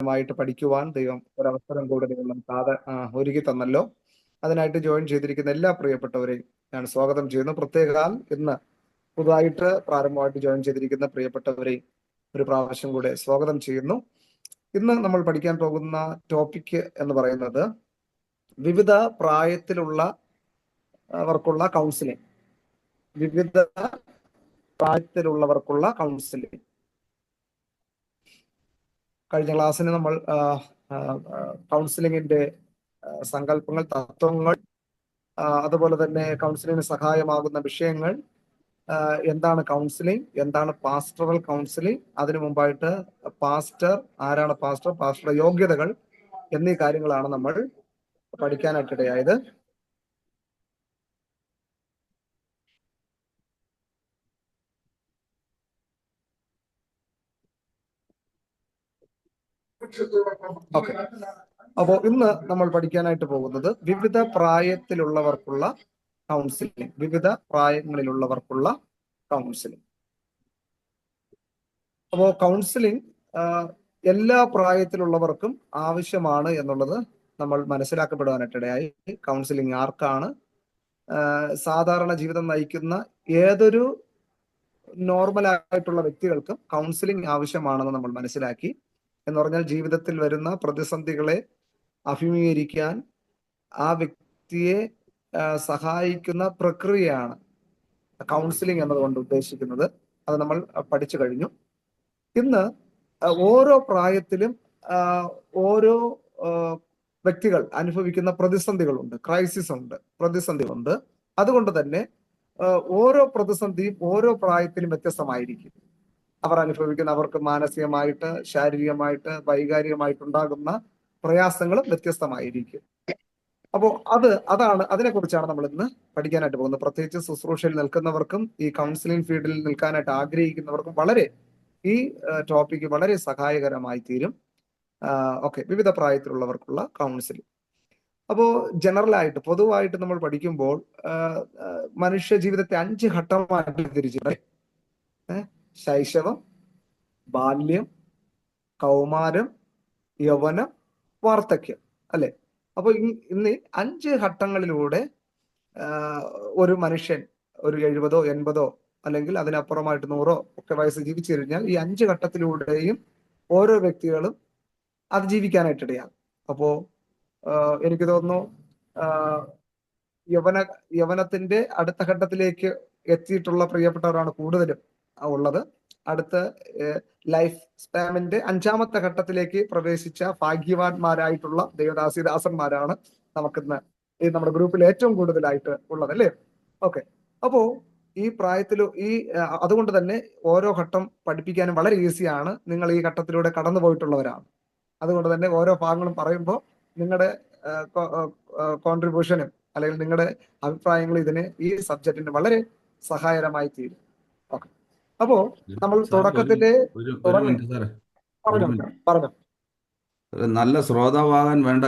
സമാധാനമായിട്ട് പഠിക്കുവാൻ ദൈവം ഒരവസരം കൂടെ ദൈവം നമുക്ക് ഒരുക്കി തന്നല്ലോ. അതിനായിട്ട് ജോയിൻ ചെയ്തിരിക്കുന്ന എല്ലാ പ്രിയപ്പെട്ടവരെയും ഞാൻ സ്വാഗതം ചെയ്യുന്നു. പ്രത്യേകാൽ ഇന്ന് പുതുതായിട്ട് പ്രാരംഭമായിട്ട് ജോയിൻ ചെയ്തിരിക്കുന്ന പ്രിയപ്പെട്ടവരെയും ഒരു പ്രാവശ്യം കൂടെ സ്വാഗതം ചെയ്യുന്നു. ഇന്ന് നമ്മൾ പഠിക്കാൻ പോകുന്ന ടോപ്പിക് എന്ന് പറയുന്നത് വിവിധ പ്രായത്തിലുള്ളവർക്കുള്ള കൗൺസിലിംഗ്. വിവിധ പ്രായത്തിലുള്ളവർക്കുള്ള കൗൺസിലിംഗ്. കഴിഞ്ഞ ക്ലാസ്സിന് നമ്മൾ കൗൺസിലിങ്ങിന്റെ സങ്കല്പങ്ങൾ, തത്വങ്ങൾ, അതുപോലെ തന്നെ കൗൺസിലിങ്ങിന് സഹായമാകുന്ന വിഷയങ്ങൾ, എന്താണ് കൗൺസിലിംഗ്, എന്താണ് പാസ്റ്ററൽ കൗൺസിലിംഗ്, അതിനു മുമ്പായിട്ട് ആരാണ് പാസ്റ്ററുടെ യോഗ്യതകൾ എന്നീ കാര്യങ്ങളാണ് നമ്മൾ പഠിക്കാനായിട്ടിടയായത്. ഓക്കെ, അപ്പോ ഇന്ന് നമ്മൾ പഠിക്കാനായിട്ട് പോകുന്നത് വിവിധ പ്രായത്തിലുള്ളവർക്കുള്ള കൗൺസിലിംഗ്. വിവിധ പ്രായങ്ങളിലുള്ളവർക്കുള്ള കൗൺസിലിംഗ്. അപ്പോ കൗൺസിലിംഗ് എല്ലാ പ്രായത്തിലുള്ളവർക്കും ആവശ്യമാണ് എന്നുള്ളത് നമ്മൾ മനസ്സിലാക്കപ്പെടുവാനായിട്ടിടയായി. കൗൺസിലിംഗ് ആർക്കാണ്? സാധാരണ ജീവിതം നയിക്കുന്ന ഏതൊരു നോർമലായിട്ടുള്ള വ്യക്തികൾക്കും കൗൺസിലിംഗ് ആവശ്യമാണെന്ന് നമ്മൾ മനസ്സിലാക്കി. എന്ന് പറഞ്ഞാൽ ജീവിതത്തിൽ വരുന്ന പ്രതിസന്ധികളെ അഭിമുഖീകരിക്കാൻ ആ വ്യക്തിയെ സഹായിക്കുന്ന പ്രക്രിയയാണ് കൗൺസിലിംഗ് എന്നതുകൊണ്ട് ഉദ്ദേശിക്കുന്നത്. അത് നമ്മൾ പഠിച്ചു കഴിഞ്ഞു. ഇന്ന് ഓരോ പ്രായത്തിലും ഓരോ വ്യക്തികൾ അനുഭവിക്കുന്ന പ്രതിസന്ധികളുണ്ട്, പ്രതിസന്ധികളുണ്ട്. അതുകൊണ്ട് തന്നെ ഓരോ പ്രതിസന്ധിയും ഓരോ പ്രായത്തിലും വ്യത്യസ്തമായിരിക്കും. അവർക്ക് മാനസികമായിട്ട്, ശാരീരികമായിട്ട്, വൈകാരികമായിട്ടുണ്ടാകുന്ന പ്രയാസങ്ങളും വ്യത്യസ്തമായിരിക്കും. അപ്പോൾ അതിനെക്കുറിച്ചാണ് നമ്മൾ ഇന്ന് പഠിക്കാനായിട്ട് പോകുന്നത്. പ്രത്യേകിച്ച് ശുശ്രൂഷയിൽ നിൽക്കുന്നവർക്കും ഈ കൗൺസിലിംഗ് ഫീൽഡിൽ നിൽക്കാനായിട്ട് ആഗ്രഹിക്കുന്നവർക്കും ഈ ടോപ്പിക്ക് വളരെ സഹായകരമായി തീരും. ഓക്കെ, വിവിധ പ്രായത്തിലുള്ളവർക്കുള്ള കൗൺസിലിംഗ്. അപ്പോൾ ജനറലായിട്ട് പൊതുവായിട്ട് നമ്മൾ പഠിക്കുമ്പോൾ മനുഷ്യ ജീവിതത്തെ 5 ഘട്ടമായിട്ട് തിരിച്ചിട്ടുണ്ട്. ശൈശവം, ബാല്യം, കൗമാരം, യൗവനം, വാർദ്ധക്യം, അല്ലെ? അപ്പൊ ഇന്ന് 5 ഘട്ടങ്ങളിലൂടെ ഒരു മനുഷ്യൻ ഒരു 70ഓ 80ഓ അല്ലെങ്കിൽ അതിനപ്പുറമായിട്ട് 100ഓ ഒക്കെ വയസ്സ് ജീവിച്ചു കഴിഞ്ഞാൽ ഈ 5 ഘട്ടത്തിലൂടെയും ഓരോ വ്യക്തികളും അതിജീവിക്കാനായിട്ടിടയാണ്. അപ്പോ എനിക്ക് തോന്നുന്നു യൗവനത്തിന്റെ അടുത്ത ഘട്ടത്തിലേക്ക് എത്തിയിട്ടുള്ള പ്രിയപ്പെട്ടവരാണ് കൂടുതലും ഉള്ളത്. അടുത്ത ലൈഫ് സ്പാമിന്റെ 5ാമത്തെ ഘട്ടത്തിലേക്ക് പ്രവേശിച്ച ഭാഗ്യവാന്മാരായിട്ടുള്ള ദൈവദാസന്മാരാണ് നമുക്കിന്ന് നമ്മുടെ ഗ്രൂപ്പിൽ ഏറ്റവും കൂടുതലായിട്ട് ഉള്ളത്, അല്ലേ? ഓക്കെ, അപ്പോ ഈ പ്രായത്തിൽ അതുകൊണ്ട് തന്നെ ഓരോ ഘട്ടം പഠിപ്പിക്കാനും വളരെ ഈസിയാണ്. നിങ്ങൾ ഈ ഘട്ടത്തിലൂടെ കടന്നു പോയിട്ടുള്ളവരാണ്. അതുകൊണ്ട് തന്നെ ഓരോ ഭാഗങ്ങളും പറയുമ്പോൾ നിങ്ങളുടെ കോൺട്രിബ്യൂഷനും അല്ലെങ്കിൽ നിങ്ങളുടെ അഭിപ്രായങ്ങളും ഈ സബ്ജക്റ്റിന് വളരെ സഹായകരമായി തീരും. ഓക്കെ, അപ്പോ നമ്മൾ തുടക്കത്തില് പറഞ്ഞു നല്ല ശ്രോതാവാകാൻ വേണ്ട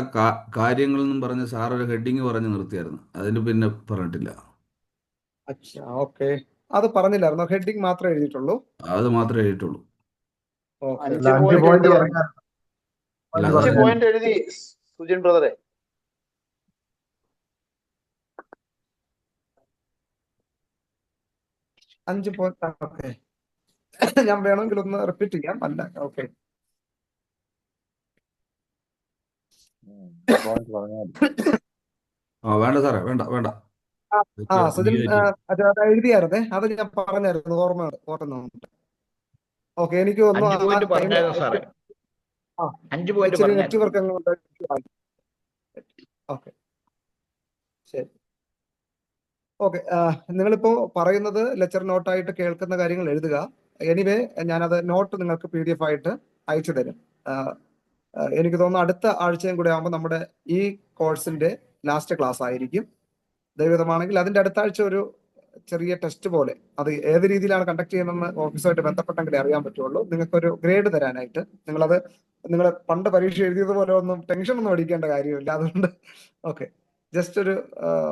കാര്യങ്ങളെന്നും പറഞ്ഞ് സാർ ഒരു ഹെഡിങ് പറഞ്ഞ് നിർത്തിയായിരുന്നു. അതിന് പിന്നെ പറഞ്ഞിട്ടില്ല. ഓക്കെ, അത് പറഞ്ഞില്ലായിരുന്നോ? ഹെഡിങ് മാത്രമേ എഴുതിയിട്ടുള്ളൂ? അത് മാത്രമേ എഴുതിയിട്ടുള്ളൂ. 5 പോയിന്റ് എഴുതി സുജിൻ ബ്രദറെ. 5 പോയിന്റ്. ഓക്കെ, ഞാൻ വേണമെങ്കിൽ ഒന്ന് റിപ്പീറ്റ് ചെയ്യാം. അല്ല, ഓക്കെ, വേണ്ട സാറേ, വേണ്ട. സുജിൻ അത് എഴുതിയായിരുന്നേ, അത് ഞാൻ പറഞ്ഞായിരുന്നു, ഓർമ്മയുണ്ട്. ഓക്കെ, എനിക്ക് ഇച്ചിരി നെറ്റ്വർക്ക് ഓക്കെ, ശരി. ഓക്കെ, നിങ്ങളിപ്പോ പറയുന്നത് ലെക്ചർ നോട്ടായിട്ട് കേൾക്കുന്ന കാര്യങ്ങൾ എഴുതുക. എനിവേ, ഞാനത് നോട്ട് നിങ്ങൾക്ക് PDF ആയിട്ട് അയച്ചു തരും. എനിക്ക് തോന്നുന്നു അടുത്ത ആഴ്ചയും കൂടെ ആകുമ്പോൾ നമ്മുടെ ഈ കോഴ്സിന്റെ ലാസ്റ്റ് ക്ലാസ് ആയിരിക്കും. ദൈവമാണെങ്കിൽ അതിന്റെ അടുത്ത ആഴ്ച ഒരു ചെറിയ ടെസ്റ്റ് പോലെ, അത് ഏത് രീതിയിലാണ് കണ്ടക്ട് ചെയ്യുന്നതെന്ന് ഓഫീസുമായിട്ട് ബന്ധപ്പെട്ടെങ്കിലേ അറിയാൻ പറ്റുള്ളൂ. നിങ്ങൾക്കൊരു ഗ്രേഡ് തരാനായിട്ട്. നിങ്ങൾ പണ്ട് പരീക്ഷ എഴുതിയതുപോലെ ടെൻഷൻ ഒന്നും അടിക്കേണ്ട കാര്യമില്ല. അതുകൊണ്ട് ഓക്കെ, ജസ്റ്റ്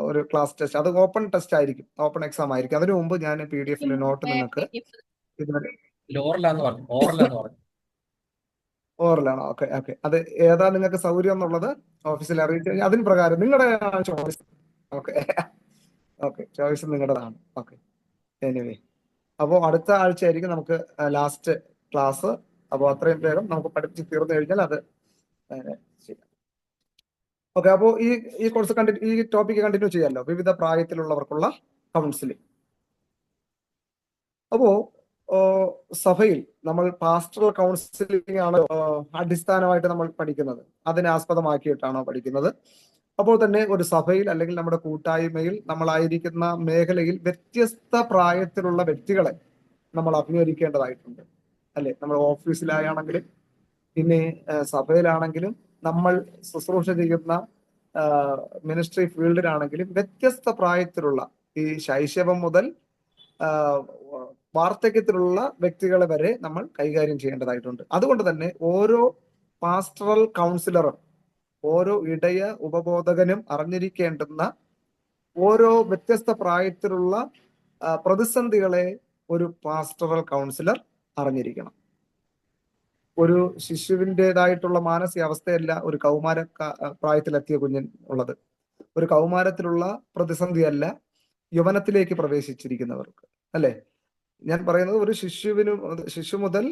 ഒരു ക്ലാസ് ടെസ്റ്റ്, അത് ഓപ്പൺ ടെസ്റ്റ് ആയിരിക്കും, ഓപ്പൺ എക്സാം ആയിരിക്കും. അതിനു മുമ്പ് ഞാൻ PDF നോട്ട് നിങ്ങൾക്ക് ഓറലാണോ? Okay okay. അത് ഏതാ നിങ്ങൾക്ക് സൗകര്യം എന്നുള്ളത് ഓഫീസിൽ അറിയിച്ചു കഴിഞ്ഞാൽ അതിന് പ്രകാരം നിങ്ങളുടെ ചോയ്സ്. ഓക്കെ ഓക്കെ, ചോയ്സ് നിങ്ങളുടേതാണ്. ഓക്കെ, എനിവേ അപ്പോൾ അടുത്ത ആഴ്ച ആയിരിക്കും നമുക്ക് ലാസ്റ്റ് ക്ലാസ്. അപ്പോൾ അത്രയും വേഗം നമുക്ക് പഠിപ്പിച്ച് തീർന്നു കഴിഞ്ഞാൽ അത് ചെയ്യാം. ഓക്കെ, അപ്പോൾ ഈ കോഴ്സ് ഈ ടോപ്പിക്ക് കണ്ടിന്യൂ ചെയ്യാമല്ലോ, വിവിധ പ്രായത്തിലുള്ളവർക്കുള്ള കൗൺസിലിംഗ്. അപ്പോ സഭയിൽ നമ്മൾ പാസ്റ്ററൽ കൗൺസിലിംഗ് ആണ് അടിസ്ഥാനമായിട്ട് നമ്മൾ പഠിക്കുന്നത്. അതിനെ ആസ്പദമാക്കിയിട്ടാണോ പഠിക്കുന്നത്? അപ്പോൾ തന്നെ ഒരു സഭയിൽ അല്ലെങ്കിൽ നമ്മുടെ കൂട്ടായ്മയിൽ നമ്മളായിരിക്കുന്ന മേഖലയിൽ വ്യത്യസ്ത പ്രായത്തിലുള്ള വ്യക്തികളെ നമ്മൾ അഭിമുഖീകരിക്കേണ്ടതായിട്ടുണ്ട്, അല്ലെ? നമ്മൾ ഓഫീസിലായാണെങ്കിലും പിന്നെ സഭയിലാണെങ്കിലും നമ്മൾ ശുശ്രൂഷ ചെയ്യുന്ന മിനിസ്ട്രി ഫീൽഡിലാണെങ്കിലും വ്യത്യസ്ത പ്രായത്തിലുള്ള ഈ ശൈശവം മുതൽ വാർദ്ധക്യത്തിലുള്ള വ്യക്തികളെ വരെ നമ്മൾ കൈകാര്യം ചെയ്യേണ്ടതായിട്ടുണ്ട്. അതുകൊണ്ട് തന്നെ ഓരോ പാസ്റ്ററൽ കൗൺസിലറും ഓരോ ഇടയ ഉപബോധകനും അറിഞ്ഞിരിക്കേണ്ടുന്ന ഓരോ വ്യത്യസ്ത പ്രായത്തിലുള്ള പ്രതിസന്ധികളെ ഒരു പാസ്റ്ററൽ കൗൺസിലർ അറിഞ്ഞിരിക്കണം. ഒരു ശിശുവിൻ്റെതായിട്ടുള്ള മാനസികാവസ്ഥയല്ല ഒരു കൗമാര പ്രായത്തിലെത്തിയ കുഞ്ഞിൻ ഉള്ളത്. ഒരു കൗമാരത്തിലുള്ള പ്രതിസന്ധിയല്ല യൗവനത്തിലേക്ക് പ്രവേശിച്ചിരിക്കുന്നവർക്ക്, അല്ലെ? ഞാൻ പറയുന്നത് ഒരു ശിശു മുതൽ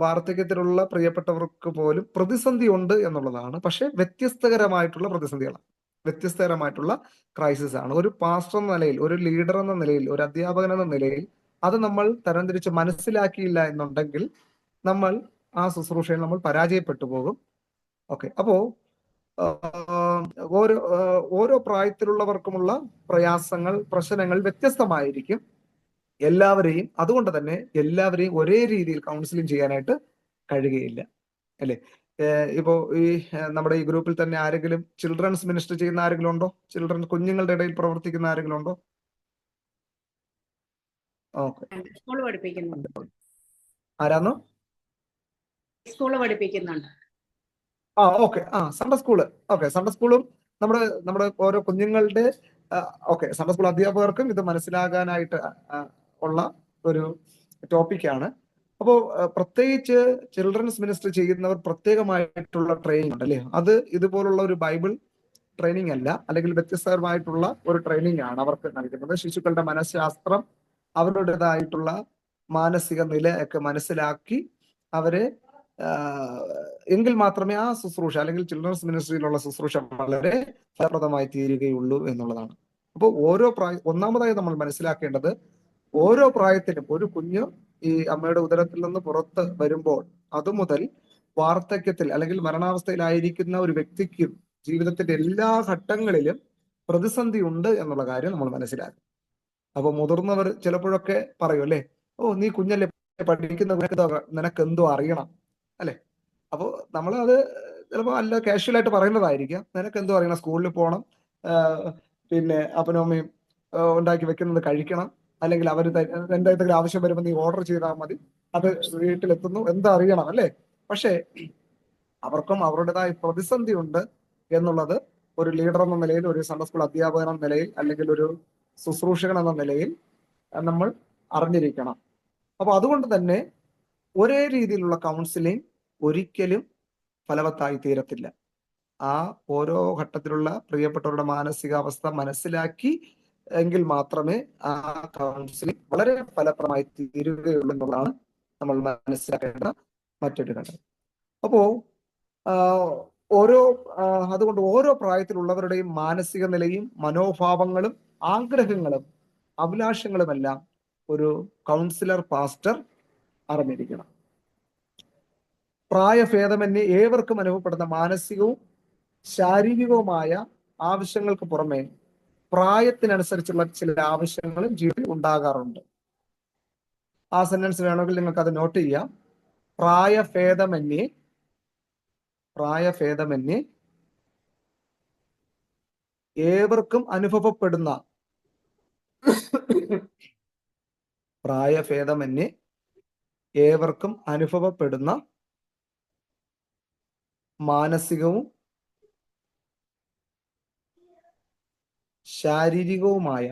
വാർദ്ധക്യത്തിലുള്ള പ്രിയപ്പെട്ടവർക്ക് പോലും പ്രതിസന്ധി ഉണ്ട് എന്നുള്ളതാണ്. പക്ഷെ വ്യത്യസ്തകരമായിട്ടുള്ള പ്രതിസന്ധികളാണ്, വ്യത്യസ്തകരമായിട്ടുള്ള ക്രൈസിസ് ആണ്. ഒരു പാസ്റ്റർ എന്ന നിലയിൽ, ഒരു ലീഡർ എന്ന നിലയിൽ, ഒരു അധ്യാപകൻ എന്ന നിലയിൽ അത് നമ്മൾ തരംതിരിച്ച് മനസ്സിലാക്കിയില്ല എന്നുണ്ടെങ്കിൽ നമ്മൾ ആ ശുശ്രൂഷയിൽ നമ്മൾ പരാജയപ്പെട്ടു പോകും. ഓക്കെ, അപ്പോ ഓരോ പ്രായത്തിലുള്ളവർക്കുമുള്ള പ്രയാസങ്ങൾ, പ്രശ്നങ്ങൾ വ്യത്യസ്തമായിരിക്കും. അതുകൊണ്ട് തന്നെ എല്ലാവരെയും ഒരേ രീതിയിൽ കൗൺസിലിംഗ് ചെയ്യാനായിട്ട് കഴിയുകയില്ല, അല്ലെ? ഇപ്പോ നമ്മുടെ ഈ ഗ്രൂപ്പിൽ തന്നെ ആരെങ്കിലും ചിൽഡ്രൻസ് മിനിസ്റ്റർ ചെയ്യുന്ന ആരെങ്കിലും ഉണ്ടോ? കുഞ്ഞുങ്ങളുടെ ഇടയിൽ പ്രവർത്തിക്കുന്ന ആരെങ്കിലും ഉണ്ടോ? ഓക്കെ, ആരാന്നോ? സ്കൂള് പഠിപ്പിക്കുന്നുണ്ട്. Okay, Sunday school. Okay, Sunday സ്കൂളും നമ്മുടെ ഓരോ കുഞ്ഞുങ്ങളുടെ ഓക്കെ, സൺഡേ സ്കൂൾ അധ്യാപകർക്കും ഇത് മനസ്സിലാകാനായിട്ട് ഉള്ള ഒരു ടോപ്പിക്കാണ്. അപ്പോൾ പ്രത്യേകിച്ച് ചിൽഡ്രൻസ് മിനിസ്റ്റർ ചെയ്യുന്നവർ പ്രത്യേകമായിട്ടുള്ള ട്രെയിനിങ് ഉണ്ട്, അല്ലേ? അത് ഇതുപോലുള്ള ഒരു ബൈബിൾ ട്രെയിനിങ് അല്ല, അല്ലെങ്കിൽ വ്യത്യസ്തമായിട്ടുള്ള ഒരു ട്രെയിനിങ് ആണ് അവർക്ക് നൽകുന്നത്. ശിശുക്കളുടെ മനഃശാസ്ത്രം, അവരുടേതായിട്ടുള്ള മാനസിക നില ഒക്കെ മനസ്സിലാക്കി അവരെ എങ്കിൽ മാത്രമേ ആ ശുശ്രൂഷ അല്ലെങ്കിൽ ചിൽഡ്രൻസ് മിനിസ്ട്രിയിലുള്ള ശുശ്രൂഷ വളരെ ഫലപ്രദമായി തീരുകയുള്ളൂ എന്നുള്ളതാണ്. അപ്പോൾ ഒന്നാമതായി നമ്മൾ മനസ്സിലാക്കേണ്ടത്, ഓരോ പ്രായത്തിലും ഒരു കുഞ്ഞ് ഈ അമ്മയുടെ ഉദരത്തിൽ നിന്ന് പുറത്ത് വരുമ്പോൾ അതുമുതൽ വാർദ്ധക്യത്തിൽ അല്ലെങ്കിൽ മരണാവസ്ഥയിലായിരിക്കുന്ന ഒരു വ്യക്തിക്കും ജീവിതത്തിന്റെ എല്ലാ ഘട്ടങ്ങളിലും പ്രതിസന്ധി ഉണ്ട് എന്നുള്ള കാര്യം നമ്മൾ മനസ്സിലാക്കും. അപ്പൊ മുതിർന്നവർ ചിലപ്പോഴൊക്കെ പറയും, അല്ലെ, നീ കുഞ്ഞല്ലേ, പഠിക്കുന്ന നിനക്ക് എന്തോ അറിയണം, അല്ലെ? അപ്പോൾ നമ്മളത് ചിലപ്പോൾ അല്ല കാഷ്വലായിട്ട് പറയുന്നതായിരിക്കാം. നിനക്ക് എന്തോ അറിയണം, സ്കൂളിൽ പോകണം, പിന്നെ അപ്പനും അമ്മയും ഉണ്ടാക്കി വെക്കുന്നത് കഴിക്കണം, അല്ലെങ്കിൽ അവർ എന്തെങ്കിലും ആവശ്യം വരുമ്പോൾ നീ ഓർഡർ ചെയ്താൽ മതി, അത് വീട്ടിലെത്തുന്നു, എന്താ അറിയണം, അല്ലേ? പക്ഷേ അവർക്കും അവരുടേതായ പ്രതിസന്ധി ഉണ്ട് എന്നുള്ളത് ഒരു ലീഡർ എന്ന നിലയിൽ, ഒരു സൺഡേ സ്കൂൾ അധ്യാപകൻ എന്ന നിലയിൽ, അല്ലെങ്കിൽ ഒരു ശുശ്രൂഷകൻ എന്ന നിലയിൽ നമ്മൾ അറിഞ്ഞിരിക്കണം. അപ്പൊ അതുകൊണ്ട് തന്നെ ഒരേ രീതിയിലുള്ള കൗൺസിലിംഗ് ഒരിക്കലും ഫലവത്തായി തീരത്തില്ല. ആ ഓരോ ഘട്ടത്തിലുള്ള പ്രിയപ്പെട്ടവരുടെ മാനസികാവസ്ഥ മനസ്സിലാക്കി എങ്കിൽ മാത്രമേ ആ കൗൺസിലിംഗ് വളരെ ഫലപ്രദമായി തീരുകയുള്ളൂ എന്നുള്ളതാണ് നമ്മൾ മനസ്സിലാക്കേണ്ട മറ്റൊരു ഘട്ടം. അപ്പോ അതുകൊണ്ട് ഓരോ പ്രായത്തിലുള്ളവരുടെയും മാനസിക നിലയും മനോഭാവങ്ങളും ആഗ്രഹങ്ങളും അഭിലാഷങ്ങളുമെല്ലാം ഒരു കൗൺസിലർ പാസ്റ്റർ അറിഞ്ഞിരിക്കണം. പ്രായഭേദമന്യേ ഏവർക്കും അനുഭവപ്പെടുന്ന മാനസികവും ശാരീരികവുമായ ആവശ്യങ്ങൾക്ക് പുറമെ പ്രായത്തിനനുസരിച്ചുള്ള ചില ആവശ്യങ്ങളും ജീവിതത്തിൽ ഉണ്ടാകാറുണ്ട്. ആ സെന്റൻസ് വേണമെങ്കിൽ നിങ്ങൾക്ക് അത് നോട്ട് ചെയ്യാം. പ്രായഭേദമന്യേ ഏവർക്കും അനുഭവപ്പെടുന്ന മാനസികവും ശാരീരികവുമായ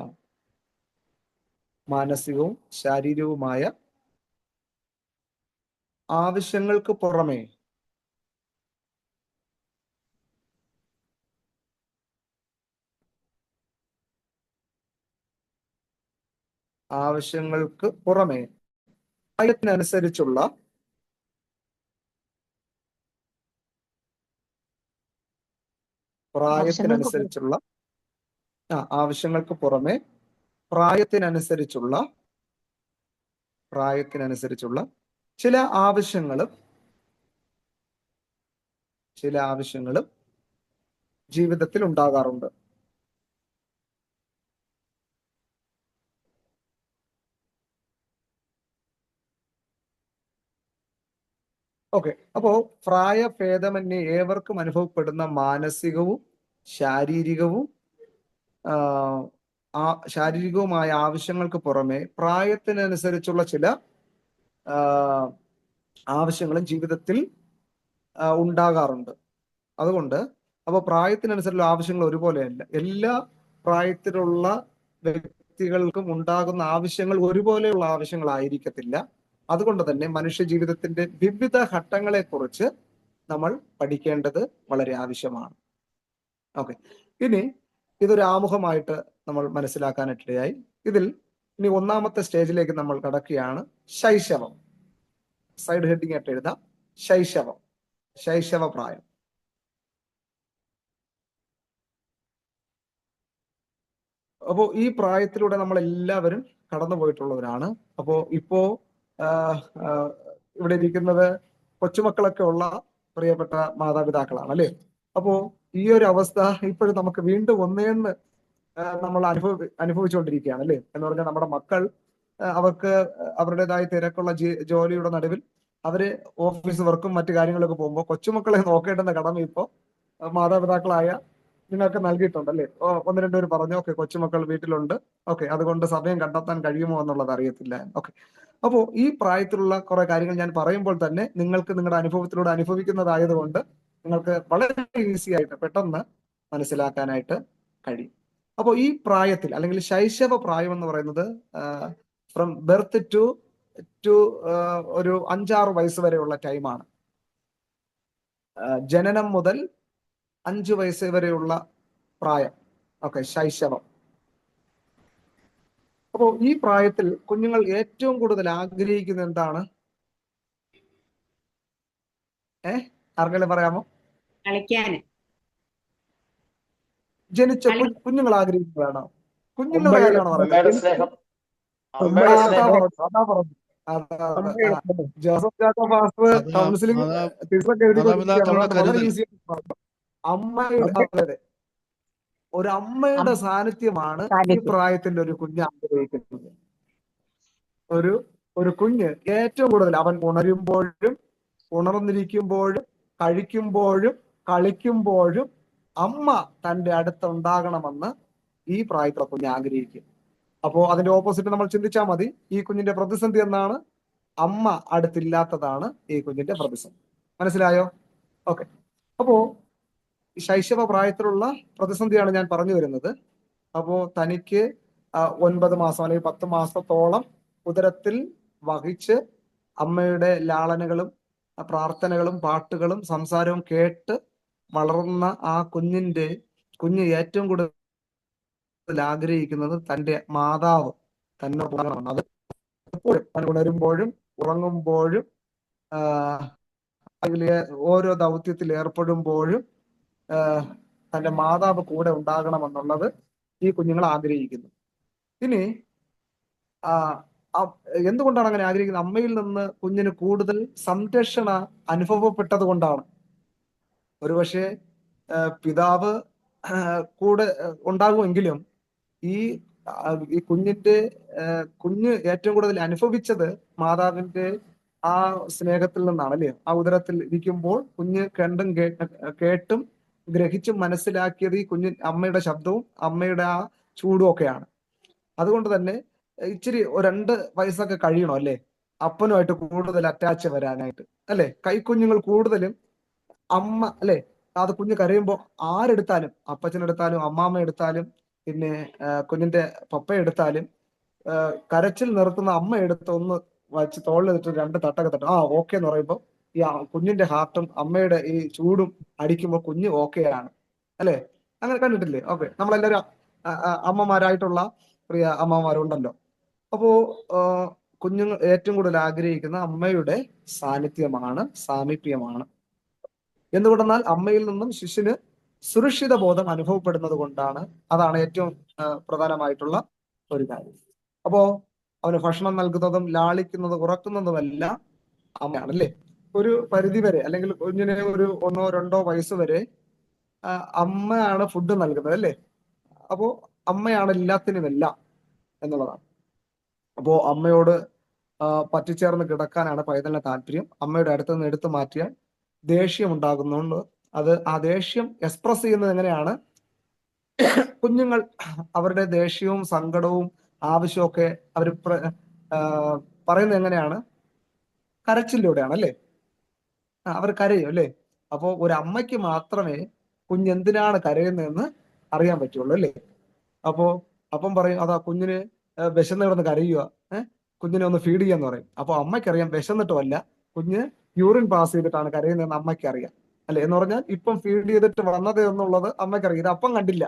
ആവശ്യങ്ങൾക്ക് പുറമെ ആവശ്യങ്ങൾക്ക് പുറമെ പ്രായത്തിനനുസരിച്ചുള്ള ആവശ്യങ്ങൾക്ക് പുറമെ പ്രായത്തിനനുസരിച്ചുള്ള ചില ആവശ്യങ്ങളും ജീവിതത്തിൽ ഉണ്ടാകാറുണ്ട്. ഓക്കെ, അപ്പോ പ്രായഭേദമന്യേ ഏവർക്കും അനുഭവപ്പെടുന്ന മാനസികവും ശാരീരികവുമായ ആവശ്യങ്ങൾക്ക് പുറമെ പ്രായത്തിനനുസരിച്ചുള്ള ചില ആവശ്യങ്ങളും ജീവിതത്തിൽ ഉണ്ടാകാറുണ്ട്. അതുകൊണ്ട് അപ്പോൾ പ്രായത്തിനനുസരിച്ചുള്ള ആവശ്യങ്ങൾ ഒരുപോലെയല്ല. എല്ലാ പ്രായത്തിലുള്ള വ്യക്തികൾക്കും ഉണ്ടാകുന്ന ആവശ്യങ്ങൾ ഒരുപോലെയുള്ള ആവശ്യങ്ങളായിരിക്കത്തില്ല. അതുകൊണ്ട് തന്നെ മനുഷ്യ ജീവിതത്തിന്റെ വിവിധ ഘട്ടങ്ങളെ കുറിച്ച് നമ്മൾ പഠിക്കേണ്ടത് വളരെ ആവശ്യമാണ്. ഓക്കെ, ഇനി ഇതൊരു ആമുഖമായിട്ട് നമ്മൾ മനസ്സിലാക്കാനിടയായി. ഇതിൽ ഇനി ഒന്നാമത്തെ സ്റ്റേജിലേക്ക് നമ്മൾ കടക്കുകയാണ്. ശൈശവം. സൈഡ് ഹെഡിങ് ആയിട്ട് എഴുതാം, ശൈശവ പ്രായം. അപ്പോൾ ഈ പ്രായത്തിലൂടെ നമ്മൾ എല്ലാവരും കടന്നു പോയിട്ടുള്ളവരാണ്. അപ്പോ ഇപ്പോ ഇവിടെ ഇരിക്കുന്നത് കൊച്ചുമക്കളൊക്കെ ഉള്ള പ്രിയപ്പെട്ട മാതാപിതാക്കളാണ് അല്ലേ. അപ്പോ ഈ ഒരു അവസ്ഥ ഇപ്പോഴും നമുക്ക് വീണ്ടും ഒന്നേന്ന് നമ്മൾ അനുഭവിച്ചുകൊണ്ടിരിക്കുകയാണ് അല്ലേ. എന്ന് പറഞ്ഞാൽ നമ്മുടെ മക്കൾ അവർക്ക് അവരുടേതായ തിരക്കുള്ള ജോലിയുടെ നടുവിൽ അവര് ഓഫീസ് വർക്കും മറ്റു കാര്യങ്ങളൊക്കെ പോകുമ്പോൾ കൊച്ചുമക്കളെ നോക്കേണ്ടുന്ന കടമ ഇപ്പോൾ മാതാപിതാക്കളായ നിങ്ങൾക്ക് നൽകിയിട്ടുണ്ട് അല്ലേ. ഒന്ന് രണ്ടുപേര് പറഞ്ഞു, ഓക്കെ കൊച്ചുമക്കൾ വീട്ടിലുണ്ട്, ഓക്കെ അതുകൊണ്ട് സമയം കണ്ടെത്താൻ കഴിയുമോ എന്നുള്ളത് അറിയത്തില്ല. ഓക്കെ, അപ്പോൾ ഈ പ്രായത്തിലുള്ള കുറെ കാര്യങ്ങൾ ഞാൻ പറയുമ്പോൾ തന്നെ നിങ്ങൾക്ക് നിങ്ങളുടെ അനുഭവത്തിലൂടെ അനുഭവിക്കുന്നതായതുകൊണ്ട് നിങ്ങൾക്ക് വളരെ ഈസി ആയിട്ട് പെട്ടെന്ന് മനസ്സിലാക്കാനായിട്ട് കഴിയും. അപ്പോൾ ഈ പ്രായത്തിൽ അല്ലെങ്കിൽ ശൈശവ പ്രായം എന്ന് പറയുന്നത് ഫ്രം ബർത്ത് ടു ഒരു 5-6 വയസ്സ് വരെയുള്ള ടൈമാണ്. ജനനം മുതൽ 5 വയസ്സ് വരെയുള്ള പ്രായം, ഓക്കെ, ശൈശവം. അപ്പോ ഈ പ്രായത്തിൽ കുഞ്ഞുങ്ങൾ ഏറ്റവും കൂടുതൽ ആഗ്രഹിക്കുന്നത് എന്താണ്? ആർക്കെങ്കിലും പറയാമോ? ജനിച്ച കുഞ്ഞുങ്ങൾ ആഗ്രഹിക്കുന്നതാണോ? കുഞ്ഞുങ്ങളുടെ കാര്യമാണോ പറയുന്നത്? ജോസഫ് ജാക്കോ മാസ്റ്റർ കൗൺസിലിംഗ് വളരെ ഈസി. അമ്മയുടെ ഒരു അമ്മയുടെ സാന്നിധ്യമാണ് ഈ പ്രായത്തിന്റെ ഒരു കുഞ്ഞ് ആഗ്രഹിക്കുന്നത്. ഒരു കുഞ്ഞ് ഏറ്റവും കൂടുതൽ അവൻ ഉണരുമ്പോഴും ഉണർന്നിരിക്കുമ്പോഴും കഴിക്കുമ്പോഴും കളിക്കുമ്പോഴും അമ്മ തന്റെ അടുത്ത് ഉണ്ടാകണമെന്ന് ഈ പ്രായത്തിലെ കുഞ്ഞ് ആഗ്രഹിക്കും. അപ്പോ അതിന്റെ ഓപ്പോസിറ്റ് നമ്മൾ ചിന്തിച്ചാൽ മതി. ഈ കുഞ്ഞിന്റെ പ്രതിസന്ധി എന്നാണ്? അമ്മ അടുത്തില്ലാത്തതാണ് ഈ കുഞ്ഞിന്റെ പ്രതിസന്ധി. മനസ്സിലായോ? ഓക്കെ, അപ്പോ ശൈശവ പ്രായത്തിലുള്ള പ്രതിസന്ധിയാണ് ഞാൻ പറഞ്ഞു വരുന്നത്. അപ്പോ തനിക്ക് 9 മാസം അല്ലെങ്കിൽ 10 മാസത്തോളം ഉദരത്തിൽ വഹിച്ച് അമ്മയുടെ ലാളനകളും പ്രാർത്ഥനകളും പാട്ടുകളും സംസാരവും കേട്ട് വളർന്ന ആ കുഞ്ഞ് ഏറ്റവും കൂടുതൽ ആഗ്രഹിക്കുന്നത് തന്റെ മാതാവ് തന്നെ ഉണ്ടാകണം. അത് എപ്പോഴും ഉണരുമ്പോഴും ഉറങ്ങുമ്പോഴും ഓരോ ദൗത്യത്തിൽ ഏർപ്പെടുമ്പോഴും തന്റെ മാതാവ് കൂടെ ഉണ്ടാകണമെന്നുള്ളത് ഈ കുഞ്ഞുങ്ങൾ ആഗ്രഹിക്കുന്നു. ഇനി എന്തുകൊണ്ടാണ് അങ്ങനെ ആഗ്രഹിക്കുന്നത്? അമ്മയിൽ നിന്ന് കുഞ്ഞിന് കൂടുതൽ സംരക്ഷണ അനുഭവപ്പെട്ടത് കൊണ്ടാണ്. ഒരുപക്ഷെ പിതാവ് കൂടെ ഉണ്ടാകുമെങ്കിലും ഈ കുഞ്ഞ് ഏറ്റവും കൂടുതൽ അനുഭവിച്ചത് മാതാവിന്റെ ആ സ്നേഹത്തിൽ നിന്നാണ് അല്ലേ. ആ ഉദരത്തിൽ ഇരിക്കുമ്പോൾ കുഞ്ഞ് കേട്ടും ഗ്രഹിച്ചും മനസ്സിലാക്കിയത് ഈ അമ്മയുടെ ശബ്ദവും അമ്മയുടെ ആ ചൂടും ഒക്കെയാണ്. അതുകൊണ്ട് തന്നെ ഇച്ചിരി 2 വയസ്സൊക്കെ കഴിയണം അല്ലേ അപ്പനുമായിട്ട് കൂടുതൽ അറ്റാച്ച് വരാനായിട്ട് അല്ലെ. കൈക്കുഞ്ഞുങ്ങൾ കൂടുതലും അമ്മ അല്ലെ. അത് കുഞ്ഞ് കരയുമ്പോൾ ആരെടുത്താലും, അപ്പച്ചനെടുത്താലും അമ്മാമ്മ എടുത്താലും പിന്നെ കുഞ്ഞിന്റെ പപ്പ എടുത്താലും കരച്ചിൽ നിർത്തുന്ന അമ്മ എടുത്ത് ഒന്ന് വച്ച് തോളിലിട്ട് 2 തട്ടൊക്കെ തട്ടും. ഓക്കെ എന്ന് പറയുമ്പോൾ ഈ കുഞ്ഞിന്റെ ഹാർട്ടും അമ്മയുടെ ഈ ചൂടും അടിക്കുമ്പോൾ കുഞ്ഞ് ഓക്കെയാണ് അല്ലെ. അങ്ങനെ കണ്ടിട്ടില്ലേ? ഓക്കെ, നമ്മളെല്ലാവരും അമ്മമാരായിട്ടുള്ള പ്രിയ അമ്മമാരുണ്ടല്ലോ. അപ്പോ കുഞ്ഞുങ്ങൾ ഏറ്റവും കൂടുതൽ ആഗ്രഹിക്കുന്ന അമ്മയുടെ സാന്നിധ്യമാണ്, സാമീപ്യമാണ്. എന്തുകൊണ്ടെന്നാൽ അമ്മയിൽ നിന്നും ശിശുവിന് സുരക്ഷിത ബോധം അനുഭവപ്പെടുന്നത് കൊണ്ടാണ്. അതാണ് ഏറ്റവും പ്രധാനമായിട്ടുള്ള ഒരു കാര്യം. അപ്പോ അവന് ഭക്ഷണം നൽകുന്നതും ലാളിക്കുന്നതും ഉറക്കുന്നതുമെല്ലാം അമ്മയാണ്, അല്ലേ? ഒരു പരിധി വരെ, അല്ലെങ്കിൽ കുഞ്ഞിന് ഒരു 1-2 വയസ്സ് വരെ അമ്മയാണ് ഫുഡ് നൽകുന്നത്, അല്ലേ? അപ്പോ അമ്മയാണ് എല്ലാത്തിനും എല്ലാം എന്നുള്ളതാണ്. അപ്പോ അമ്മയോട് പറ്റിച്ചേർന്ന് കിടക്കാനാണ് പൈതലിന് താല്പര്യം. അമ്മയുടെ അടുത്ത് നിന്ന് എടുത്തു മാറ്റിയാൽ ദേഷ്യം ഉണ്ടാകുന്നതുകൊണ്ട് ആ ദേഷ്യം എക്സ്പ്രസ് ചെയ്യുന്നത് എങ്ങനെയാണ്? കുഞ്ഞുങ്ങൾ അവരുടെ ദേഷ്യവും സങ്കടവും ആവശ്യമൊക്കെ അവർ പറയുന്നത് എങ്ങനെയാണ്? കരച്ചിലൂടെയാണ്, അല്ലേ? അവർ കരയും, അല്ലേ? അപ്പോ ഒരു അമ്മയ്ക്ക് മാത്രമേ കുഞ്ഞെന്തിനാണ് കരയുന്നതെന്ന് അറിയാൻ പറ്റുള്ളൂ, അല്ലേ? അപ്പം പറയും, അതാ കുഞ്ഞിന് വിശന്ന് കിടന്ന് കരയുക, കുഞ്ഞിനെ ഒന്ന് ഫീഡ് ചെയ്യാന്ന് പറയും. അപ്പൊ അമ്മയ്ക്കറിയാം വിശന്നിട്ടുമല്ല, കുഞ്ഞ് യൂറിൻ പാസ് ചെയ്തിട്ടാണ് കരയുന്നതെന്ന് അമ്മയ്ക്കറിയാം, അല്ലെ? എന്ന് പറഞ്ഞാൽ ഇപ്പം ഫീഡ് ചെയ്തിട്ട് വന്നത് എന്നുള്ളത് അമ്മയ്ക്കറിയാം. ഇത് അപ്പം കണ്ടില്ല,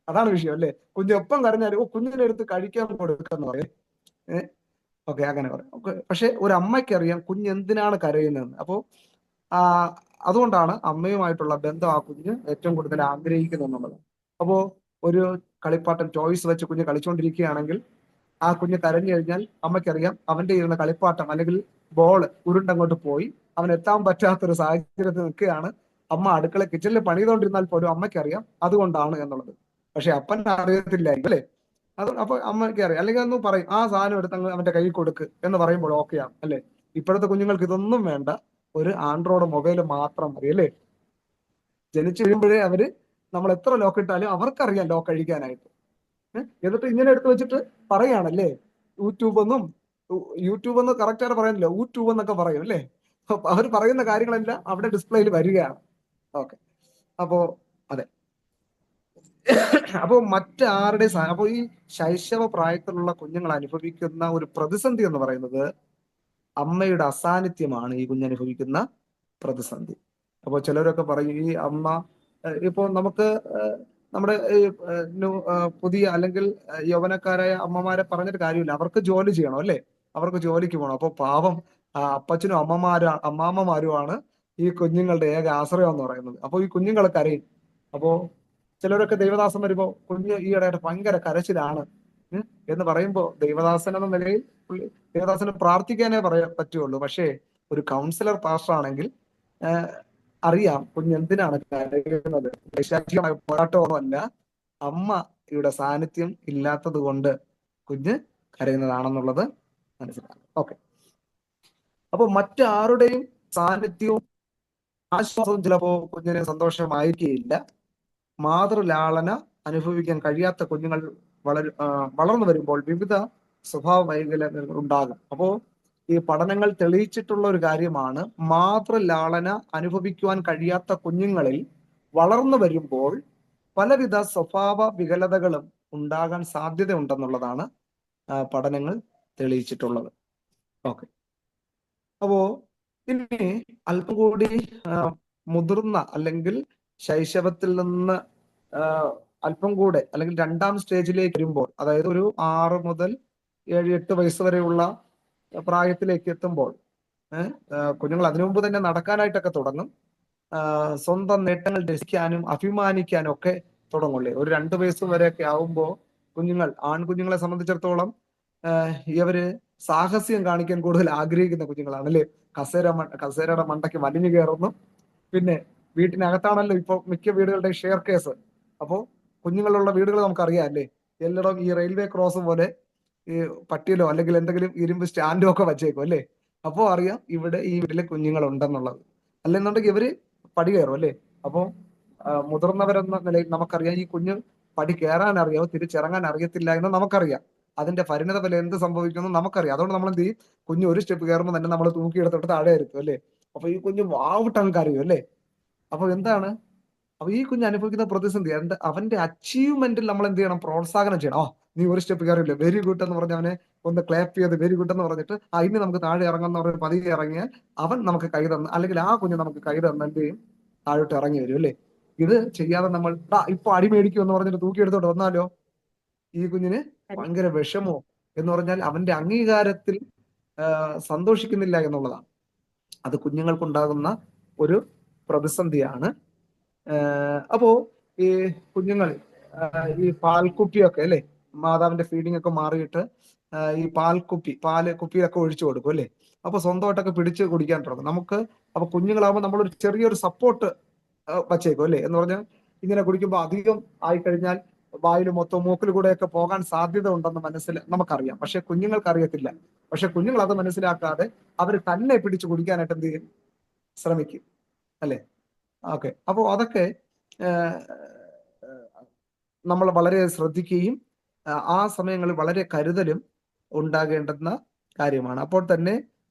അതാണ് വിഷയം, അല്ലേ? കുഞ്ഞ് എപ്പം കരഞ്ഞാലും കുഞ്ഞിനെ എടുത്ത് കഴിക്കാൻ കൊടുക്കാന്ന് പറയും. ഓക്കെ, അങ്ങനെ പറയും. ഓക്കെ, പക്ഷെ ഒരു അമ്മയ്ക്കറിയാം കുഞ്ഞ് എന്തിനാണ് കരയുന്നതെന്ന്. അപ്പോ അതുകൊണ്ടാണ് അമ്മയുമായിട്ടുള്ള ബന്ധം ആ കുഞ്ഞ് ഏറ്റവും കൂടുതൽ ആഗ്രഹിക്കുന്നത് എന്നുള്ളത്. അപ്പോ ഒരു കളിപ്പാട്ടം ടോയ്സ് വെച്ച് കുഞ്ഞ് കളിച്ചുകൊണ്ടിരിക്കുകയാണെങ്കിൽ ആ കുഞ്ഞ് കരഞ്ഞു കഴിഞ്ഞാൽ അമ്മയ്ക്കറിയാം അവന്റെ ഇരുന്ന കളിപ്പാട്ടം അല്ലെങ്കിൽ ബോൾ ഉരുണ്ടങ്ങോട്ട് പോയി, അവൻ എത്താൻ പറ്റാത്തൊരു സാഹചര്യത്തിൽ നിൽക്കുകയാണ്. അമ്മ അടുക്കള കിച്ചണിൽ പണിതുകൊണ്ടിരുന്നാൽ പോലും അമ്മയ്ക്കറിയാം അതുകൊണ്ടാണ് എന്നുള്ളത്. പക്ഷെ അപ്പൻ അറിയത്തില്ലായിരിക്കും, അല്ലേ? അപ്പൊ അമ്മയ്ക്ക് അറിയാം. അല്ലെങ്കിൽ ഒന്ന് പറയും, ആ സാധനം എടുത്ത് അവന്റെ കൈ കൊടുക്ക് എന്ന് പറയുമ്പോൾ ഓക്കെയാണ്, അല്ലേ? ഇപ്പോഴത്തെ കുഞ്ഞുങ്ങൾക്ക് ഇതൊന്നും വേണ്ട, ഒരു ആൻഡ്രോയിഡ് മൊബൈൽ മാത്രം മതി, അല്ലേ? ജനിച്ചു കഴിയുമ്പോഴേ നമ്മൾ എത്ര ലോക്ക് ഇട്ടാലും അവർക്കറിയാം ലോക്ക് അഴിക്കാനായിട്ട്. എന്നിട്ട് ഇങ്ങനെ എടുത്തു വെച്ചിട്ട് പറയാണല്ലേ, യൂട്യൂബ് എന്ന് കറക്റ്റ് ആയിട്ട് പറയുന്നില്ല, യൂട്യൂബ് എന്നൊക്കെ പറയും, അല്ലേ? അവർ പറയുന്ന കാര്യങ്ങളെല്ലാം അവിടെ ഡിസ്പ്ലേയിൽ വരികയാണ്. ഓക്കെ, അപ്പോ അതെ. അപ്പോ മറ്റാരുടെ അപ്പോ ഈ ശൈശവ പ്രായത്തിലുള്ള കുഞ്ഞുങ്ങൾ അനുഭവിക്കുന്ന ഒരു പ്രതിസന്ധി എന്ന് പറയുന്നത് അമ്മയുടെ അസാന്നിധ്യമാണ്. ഈ കുഞ്ഞനുഭവിക്കുന്ന പ്രതിസന്ധി. അപ്പോൾ ചിലരൊക്കെ പറയും, ഈ അമ്മ ഇപ്പോ നമുക്ക് നമ്മുടെ പുതിയ അല്ലെങ്കിൽ യൗവനക്കാരായ അമ്മമാരെ പറഞ്ഞിട്ട് കാര്യമില്ല, അവർക്ക് ജോലി ചെയ്യണം, അല്ലേ? അവർക്ക് ജോലിക്ക് പോകണം. അപ്പൊ പാവം അപ്പച്ചനും അമ്മാമ്മമാരുമാണ് ഈ കുഞ്ഞുങ്ങളുടെ ഏക ആശ്രയം എന്ന് പറയുന്നത്. അപ്പൊ ഈ കുഞ്ഞുങ്ങൾ കരയും. അപ്പോ ചിലരൊക്കെ ദൈവദാസൻ വരുമ്പോ കുഞ്ഞ് ഈയിടെയായിട്ട് ഭയങ്കര കരച്ചിലാണ് എന്ന് പറയുമ്പോൾ ദൈവദാസൻ എന്ന നിലയിൽ ദൈവദാസന് പ്രാർത്ഥിക്കാനേ പറയാൻ പറ്റുള്ളൂ. പക്ഷേ ഒരു കൗൺസിലർ പാസ്റ്റർ ആണെങ്കിൽ അറിയാം കുഞ്ഞ് എന്തിനാണ് കരയുന്നത്. ദൈശാചികമായ പോരാട്ടമൊന്നുമല്ല, അമ്മയുടെ സാന്നിധ്യം ഇല്ലാത്തത് കൊണ്ട് കുഞ്ഞ് കരയുന്നതാണെന്നുള്ളത് മനസ്സിലാക്കാം. ഓക്കെ, അപ്പൊ മറ്റാരുടെയും സാന്നിധ്യവും ആശ്വാസവും ചിലപ്പോ കുഞ്ഞിന് സന്തോഷമായിരിക്കുകയില്ല. മാതൃലാളന അനുഭവിക്കാൻ കഴിയാത്ത കുഞ്ഞുങ്ങൾ വളർന്നു വരുമ്പോൾ വിവിധ സ്വഭാവ വൈകല്യങ്ങൾ ഉണ്ടാകും. അപ്പോ ഈ പഠനങ്ങൾ തെളിയിച്ചിട്ടുള്ള ഒരു കാര്യമാണ്, മാതൃലാളന അനുഭവിക്കുവാൻ കഴിയാത്ത കുഞ്ഞുങ്ങളിൽ വളർന്നു വരുമ്പോൾ പലവിധ സ്വഭാവ വികലതകളും ഉണ്ടാകാൻ സാധ്യത ഉണ്ടെന്നുള്ളതാണ് പഠനങ്ങൾ തെളിയിച്ചിട്ടുള്ളത്. ഓക്കെ, അപ്പോ ഇനി അല്പം കൂടി മുതിർന്ന അല്ലെങ്കിൽ ശൈശവത്തിൽ നിന്ന് അല്പം കൂടെ അല്ലെങ്കിൽ 2ാം സ്റ്റേജിലേക്ക് വരുമ്പോൾ, അതായത് ഒരു 6 മുതൽ 7-8 വയസ്സ് വരെയുള്ള പ്രായത്തിലേക്ക് എത്തുമ്പോൾ കുഞ്ഞുങ്ങൾ അതിനു മുമ്പ് തന്നെ നടക്കാനായിട്ടൊക്കെ തുടങ്ങും. സ്വന്തം നേട്ടങ്ങൾ രസിക്കാനും അഭിമാനിക്കാനും ഒക്കെ തുടങ്ങുള്ളേ. ഒരു 2 വയസ്സ് വരെയൊക്കെ ആവുമ്പോൾ ആൺകുഞ്ഞുങ്ങളെ സംബന്ധിച്ചിടത്തോളം ഇവര് സാഹസ്യം കാണിക്കാൻ കൂടുതൽ ആഗ്രഹിക്കുന്ന കുഞ്ഞുങ്ങളാണ്, അല്ലേ? കസേരയുടെ മണ്ടയ്ക്ക് വലിഞ്ഞു കയറുന്നു. പിന്നെ വീട്ടിനകത്താണല്ലോ ഇപ്പൊ മിക്ക വീടുകളുടെ ഷെയർ കേസ്. അപ്പോ കുഞ്ഞുങ്ങളുള്ള വീടുകൾ നമുക്കറിയാം, അല്ലേ? എല്ലായിടവും ഈ റെയിൽവേ ക്രോസ് പോലെ ഈ പട്ടിയിലോ അല്ലെങ്കിൽ എന്തെങ്കിലും ഇരുമ്പ് സ്റ്റാൻഡോ ഒക്കെ വച്ചേക്കും, അല്ലേ? അപ്പോ അറിയാം ഇവിടെ ഈ വീട്ടിലെ കുഞ്ഞുങ്ങൾ ഉണ്ടെന്നുള്ളത്. അല്ലെന്നുണ്ടെങ്കിൽ ഇവര് പടി കയറും, അല്ലേ? അപ്പോ മുതിർന്നവരെന്ന നിലയിൽ നമുക്കറിയാം ഈ കുഞ്ഞ് പടി കയറാൻ അറിയാവോ, തിരിച്ചിറങ്ങാൻ അറിയത്തില്ല എന്ന് നമുക്കറിയാം. അതിന്റെ പരിണിത ഫലം എന്ത് സംഭവിക്കുന്നു നമുക്കറിയാം. അതുകൊണ്ട് നമ്മൾ എന്ത് ചെയ്യും? കുഞ്ഞ് ഒരു സ്റ്റെപ്പ് കയറുമ്പോൾ തന്നെ നമ്മൾ തൂക്കിയെടുത്തിട്ട് താഴെ ഇരുത്തും, അല്ലേ? അപ്പൊ ഈ കുഞ്ഞ് വാവിട്ടങ്ങ് കരയും, അല്ലേ? അപ്പൊ എന്താണ്? അപ്പൊ ഈ കുഞ്ഞ് അനുഭവിക്കുന്ന പ്രതിസന്ധി അവന്റെ അച്ചീവ്മെന്റിൽ നമ്മൾ എന്ത് ചെയ്യണം? പ്രോത്സാഹനം ചെയ്യണം. നീ ഒരു സ്റ്റെപ്പ് കയറിയില്ലേ, വെരി ഗുഡ് എന്ന് പറഞ്ഞ് അവനെ ഒന്ന് ക്ലാപ്പ് ചെയ്ത് വെരി ഗുഡ് എന്ന് പറഞ്ഞിട്ട് ഇനി നമുക്ക് താഴെ ഇറങ്ങുന്ന പറഞ്ഞ് പതിയെ ഇറങ്ങിയാൽ അവൻ നമുക്ക് കൈ തന്ന്, അല്ലെങ്കിൽ ആ കുഞ്ഞ് നമുക്ക് കൈ തന്ന് എന്ത് ചെയ്യും? താഴോട്ട് ഇറങ്ങി വരും, അല്ലേ? ഇത് ചെയ്യാതെ നമ്മൾ ഇപ്പൊ അടി മേടിക്കും എന്ന് പറഞ്ഞിട്ട് തൂക്കിയെടുത്തോട്ട് വന്നാലോ ഈ കുഞ്ഞിന് ഭയങ്കര വിഷമോ എന്ന് പറഞ്ഞാൽ അവന്റെ അംഗീകാരത്തിൽ സന്തോഷിക്കുന്നില്ല എന്നുള്ളതാണ്. അത് കുഞ്ഞുങ്ങൾക്കുണ്ടാകുന്ന ഒരു പ്രതിസന്ധിയാണ്. അപ്പോ ഈ കുഞ്ഞുങ്ങൾ ഈ പാൽക്കുപ്പിയൊക്കെ അല്ലെ, മാതാവിന്റെ ഫീഡിംഗ് ഒക്കെ മാറിയിട്ട് ഈ പാല് കുപ്പിയിലൊക്കെ ഒഴിച്ചു കൊടുക്കും അല്ലെ. അപ്പൊ സ്വന്തമായിട്ടൊക്കെ പിടിച്ച് കുടിക്കാൻ തുടങ്ങും. അപ്പൊ കുഞ്ഞുങ്ങളാകുമ്പോൾ നമ്മളൊരു ചെറിയൊരു സപ്പോർട്ട് വച്ചേക്കും അല്ലെ. എന്ന് പറഞ്ഞാൽ ഇങ്ങനെ കുടിക്കുമ്പോൾ അധികം ആയിക്കഴിഞ്ഞാൽ വായിൽ മൊത്തം മൂക്കിൽ കൂടെയൊക്കെ പോകാൻ സാധ്യത ഉണ്ടെന്ന് നമുക്കറിയാം. പക്ഷെ കുഞ്ഞുങ്ങൾക്ക് അറിയത്തില്ല. പക്ഷെ കുഞ്ഞുങ്ങൾ അത് മനസ്സിലാക്കാതെ അവർ തന്നെ പിടിച്ച് കുടിക്കാനായിട്ട് എന്ത് ചെയ്യും? ശ്രമിക്കും അല്ലെ. ഓക്കെ. അപ്പോൾ അതൊക്കെ നമ്മൾ വളരെ ശ്രദ്ധിക്കുകയും ആ സമയങ്ങളിൽ വളരെ കരുതലും ഉണ്ടാകേണ്ടുന്ന കാര്യമാണ്. അപ്പോൾ തന്നെ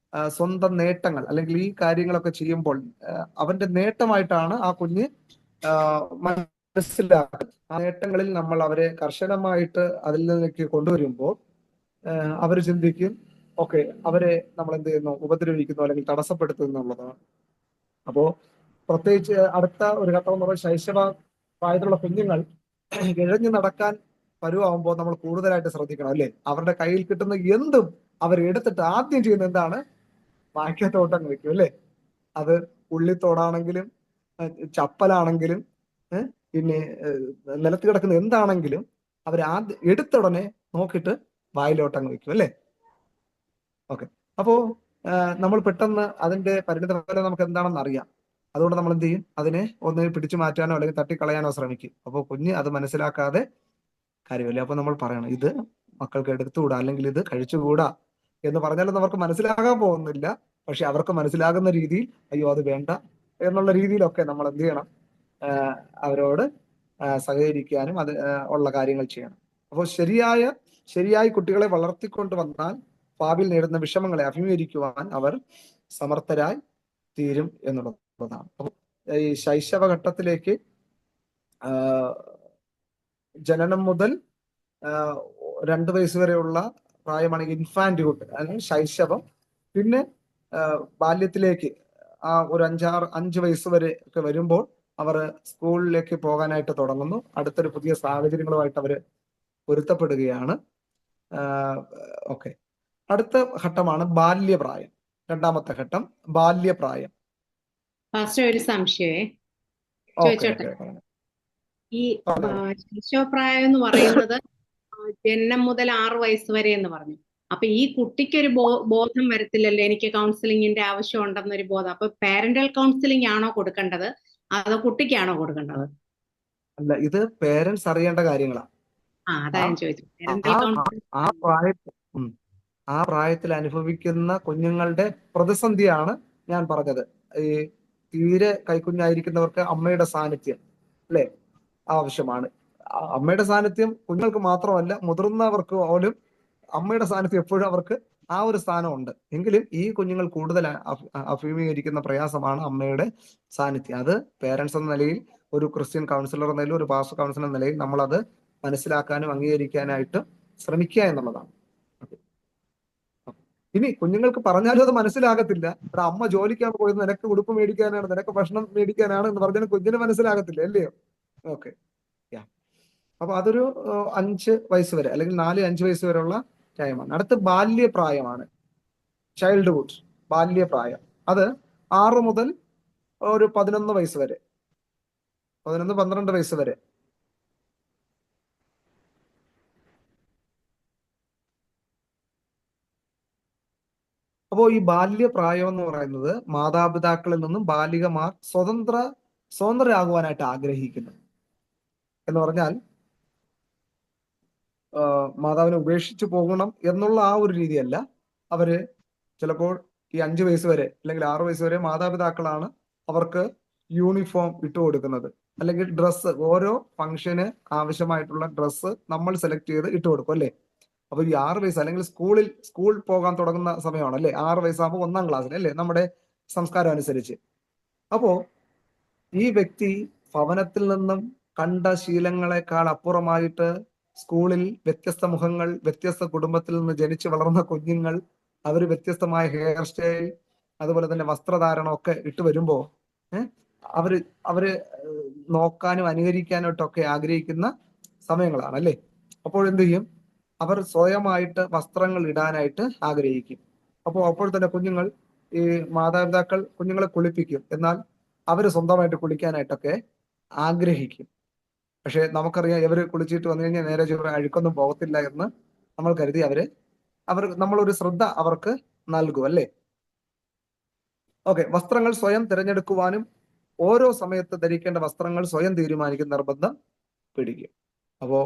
സ്വന്തം നേട്ടങ്ങൾ അല്ലെങ്കിൽ ഈ കാര്യങ്ങളൊക്കെ ചെയ്യുമ്പോൾ അവന്റെ നേട്ടമായിട്ടാണ് ആ കുഞ്ഞ് മനസ്സിലാക്കുന്നത്. ആ നേട്ടങ്ങളിൽ നമ്മൾ അവരെ കർശനമായിട്ട് അതിൽ നിന്നൊക്കെ കൊണ്ടുവരുമ്പോൾ അവർ ചിന്തിക്കും, ഓക്കെ, അവരെ നമ്മൾ എന്ത് ചെയ്യുന്നു, ഉപദ്രവിക്കുന്നു അല്ലെങ്കിൽ തടസ്സപ്പെടുത്തുന്നു എന്നുള്ളതാണ്. അപ്പോ പ്രത്യേകിച്ച് അടുത്ത ഒരു ഘട്ടം എന്ന് പറയുന്നത് ശൈശവ പ്രായത്തിലുള്ള കുഞ്ഞുങ്ങൾ ഇഴഞ്ഞു നടക്കാൻ പരുവാകുമ്പോൾ നമ്മൾ കൂടുതലായിട്ട് ശ്രദ്ധിക്കണം അല്ലെ. അവരുടെ കയ്യിൽ കിട്ടുന്ന എന്തും അവരെടുത്തിട്ട് ആദ്യം ചെയ്യുന്ന എന്താണ്? വായിക്കത്തോട്ടം വെക്കും അല്ലെ. അത് ഉള്ളിത്തോടാണെങ്കിലും ചപ്പലാണെങ്കിലും പിന്നെ നിലത്ത് കിടക്കുന്ന എന്താണെങ്കിലും ആദ്യം എടുത്ത ഉടനെ നോക്കിയിട്ട് വായിലോട്ടങ്ങ് വെക്കും അല്ലെ. ഓക്കെ. അപ്പോ നമ്മൾ പെട്ടെന്ന് അതിന്റെ പരിണിത ഫലം നമുക്ക് എന്താണെന്ന് അറിയാം. അതുകൊണ്ട് നമ്മൾ എന്ത് ചെയ്യും? അതിനെ ഒന്ന് പിടിച്ചു മാറ്റാനോ അല്ലെങ്കിൽ തട്ടിക്കളയാനോ ശ്രമിക്കും. അപ്പോൾ കുഞ്ഞ് അത് മനസ്സിലാക്കാതെ കാര്യമില്ല. അപ്പൊ നമ്മൾ പറയണം, ഇത് മക്കൾക്ക് എടുത്തുകൂടാ അല്ലെങ്കിൽ ഇത് കഴിച്ചുകൂടാ എന്ന് പറഞ്ഞാലൊന്നും അവർക്ക് മനസ്സിലാകാൻ പോകുന്നില്ല. പക്ഷെ അവർക്ക് മനസ്സിലാകുന്ന രീതിയിൽ അയ്യോ അത് വേണ്ട എന്നുള്ള രീതിയിലൊക്കെ നമ്മൾ എന്ത് ചെയ്യണം? അവരോട് സഹകരിക്കാനും അത് ഉള്ള കാര്യങ്ങൾ ചെയ്യണം. അപ്പോൾ ശരിയായി കുട്ടികളെ വളർത്തിക്കൊണ്ട് വന്നാൽ ഭാവിയിൽ നേരിടുന്ന വിഷമങ്ങളെ അഭിമുഖീകരിക്കുവാൻ അവർ സമർത്ഥരായി തീരും എന്നുള്ളതാണ്. അപ്പോൾ ഈ ശൈശവഘട്ടത്തിലേക്ക് ജനനം മുതൽ 2 വയസ്സ് വരെയുള്ള പ്രായമാണ് ഇൻഫാന്റ്ഹുഡ് അല്ലെങ്കിൽ ശൈശവം. പിന്നെ ബാല്യത്തിലേക്ക് ഒരു 5 വയസ്സ് വരെ ഒക്കെ വരുമ്പോൾ അവർ സ്കൂളിലേക്ക് പോകാനായിട്ട് തുടങ്ങുന്നു. അടുത്തൊരു പുതിയ സാഹചര്യങ്ങളുമായിട്ട് അവർ പൊരുത്തപ്പെടുകയാണ്. ഓക്കെ. അടുത്ത ഘട്ടമാണ് ബാല്യപ്രായം. രണ്ടാമത്തെ ഘട്ടം ബാല്യപ്രായം. ഒരു സംശയമേ ചോദിച്ചോട്ടെ. ഈ ശൈശവപ്രായം എന്ന് പറയുന്നത് ജനനം മുതൽ 6 വയസ്സ് വരെ എന്ന് പറഞ്ഞു. അപ്പൊ ഈ കുട്ടിക്ക് ഒരു ബോധം വരത്തില്ലല്ലോ, എനിക്ക് കൗൺസിലിങ്ങിന്റെ ആവശ്യം ഉണ്ടെന്നൊരു ബോധം. അപ്പൊ പാരന്റൽ കൗൺസിലിംഗ് ആണോ കൊടുക്കേണ്ടത് അതോ കുട്ടിക്കാണോ കൊടുക്കേണ്ടത്? അല്ല, ഇത് പേരൻസ് അറിയേണ്ട കാര്യങ്ങളാണ്. അതാ ഞാൻ ചോദിച്ചത്. ആ പ്രായത്തിൽ അനുഭവിക്കുന്ന കുഞ്ഞുങ്ങളുടെ പ്രതിസന്ധിയാണ് ഞാൻ പറഞ്ഞത്. ഈ തീരെ കൈക്കുഞ്ഞായിരിക്കുന്നവർക്ക് അമ്മയുടെ സാന്നിധ്യം അല്ലെ ആവശ്യമാണ്. അമ്മയുടെ സാന്നിധ്യം കുഞ്ഞുങ്ങൾക്ക് മാത്രമല്ല, മുതിർന്നവർക്ക് പോലും അമ്മയുടെ സാന്നിധ്യം എപ്പോഴും അവർക്ക് ആ ഒരു സ്ഥാനമുണ്ട്. എങ്കിലും ഈ കുഞ്ഞുങ്ങൾ കൂടുതൽ അഭിമുഖീകരിക്കുന്ന പ്രയാസമാണ് അമ്മയുടെ സാന്നിധ്യം. അത് പേരൻസ് എന്ന നിലയിൽ, ഒരു ക്രിസ്ത്യൻ കൗൺസിലർ എന്ന നിലയിൽ, ഒരു പാസ്റ്റർ കൗൺസിലർ എന്ന നിലയിൽ നമ്മളത് മനസ്സിലാക്കാനും അംഗീകരിക്കാനായിട്ട് ശ്രമിക്കുക എന്നുള്ളതാണ്. ഇനി കുഞ്ഞുങ്ങൾക്ക് പറഞ്ഞാലും അത് മനസ്സിലാകത്തില്ല. ഇവിടെ അമ്മ ജോലിക്കാണ് പോയത്, നിനക്ക് ഉടുപ്പ് മേടിക്കാനാണ്, നിനക്ക് ഭക്ഷണം മേടിക്കാനാണ് എന്ന് പറഞ്ഞാൽ കുഞ്ഞിന് മനസ്സിലാകത്തില്ല അല്ലയോ? ഓക്കെ. അപ്പൊ അതൊരു 5 വയസ്സ് വരെ അല്ലെങ്കിൽ 4-5 വയസ്സ് വരെയുള്ള ടൈമാണ്. അടുത്ത ബാല്യപ്രായമാണ്, ചൈൽഡ്ഹുഡ്, ബാല്യപ്രായം. അത് 6 മുതൽ ഒരു 11 വയസ്സ് വരെ, 11-12 വയസ്സ് വരെ. അപ്പോൾ ഈ ബാല്യപ്രായം എന്ന് പറയുന്നത് മാതാപിതാക്കളിൽ നിന്നും ബാലികമാർ സ്വതന്ത്രരാകുവാനായിട്ട് ആഗ്രഹിക്കുന്നു. എന്ന് പറഞ്ഞാൽ മാതാവിനെ ഉപേക്ഷിച്ച് പോകണം എന്നുള്ള ആ ഒരു രീതിയല്ല. അവര് ചിലപ്പോൾ ഈ 5 വയസ്സ് വരെ അല്ലെങ്കിൽ 6 വയസ്സ് വരെ മാതാപിതാക്കളാണ് അവർക്ക് യൂണിഫോം ഇട്ടുകൊടുക്കുന്നത്, അല്ലെങ്കിൽ ഡ്രസ്സ്, ഓരോ ഫംഗ്ഷന് ആവശ്യമായിട്ടുള്ള ഡ്രസ്സ് നമ്മൾ സെലക്ട് ചെയ്ത് ഇട്ടുകൊടുക്കും അല്ലേ. അപ്പൊ ഈ 6 വയസ്സ് അല്ലെങ്കിൽ സ്കൂൾ പോകാൻ തുടങ്ങുന്ന സമയമാണ് അല്ലെ. 6 വയസ്സാകുമ്പോൾ 1-ാം ക്ലാസ്സിൽ അല്ലേ, നമ്മുടെ സംസ്കാരം അനുസരിച്ച്. അപ്പോ ഈ വ്യക്തി ഭവനത്തിൽ നിന്നും കണ്ട ശീലങ്ങളെക്കാൾ അപ്പുറമായിട്ട് സ്കൂളിൽ വ്യത്യസ്ത മുഖങ്ങൾ, വ്യത്യസ്ത കുടുംബത്തിൽ നിന്ന് ജനിച്ചു വളർന്ന കുഞ്ഞുങ്ങൾ, അവർ വ്യത്യസ്തമായ ഹെയർ സ്റ്റൈൽ, അതുപോലെ തന്നെ വസ്ത്രധാരണം ഒക്കെ ഇട്ട് വരുമ്പോ അവര് നോക്കാനും അനുകരിക്കാനായിട്ടൊക്കെ ആഗ്രഹിക്കുന്ന സമയങ്ങളാണ് അല്ലേ. അപ്പോൾ എന്ത് ചെയ്യും? അവർ സ്വയമായിട്ട് വസ്ത്രങ്ങൾ ഇടാനായിട്ട് ആഗ്രഹിക്കും. അപ്പോൾ തന്നെ കുഞ്ഞുങ്ങൾ, ഈ മാതാപിതാക്കൾ കുഞ്ഞുങ്ങളെ കുളിപ്പിക്കും, എന്നാൽ അവർ സ്വന്തമായിട്ട് കുളിക്കാനായിട്ടൊക്കെ ആഗ്രഹിക്കും. പക്ഷെ നമുക്കറിയാം, ഇവർ കുളിച്ചിട്ട് വന്നു കഴിഞ്ഞാൽ നേരെ അഴുക്കൊന്നും പോകത്തില്ല എന്ന് നമ്മൾ കരുതി നമ്മളൊരു ശ്രദ്ധ അവർക്ക് നൽകും, അല്ലേ? ഓക്കെ, വസ്ത്രങ്ങൾ സ്വയം തിരഞ്ഞെടുക്കുവാനും ഓരോ സമയത്ത് ധരിക്കേണ്ട വസ്ത്രങ്ങൾ സ്വയം തീരുമാനിക്കുന്ന നിർബന്ധം പിടിക്കും. അപ്പോ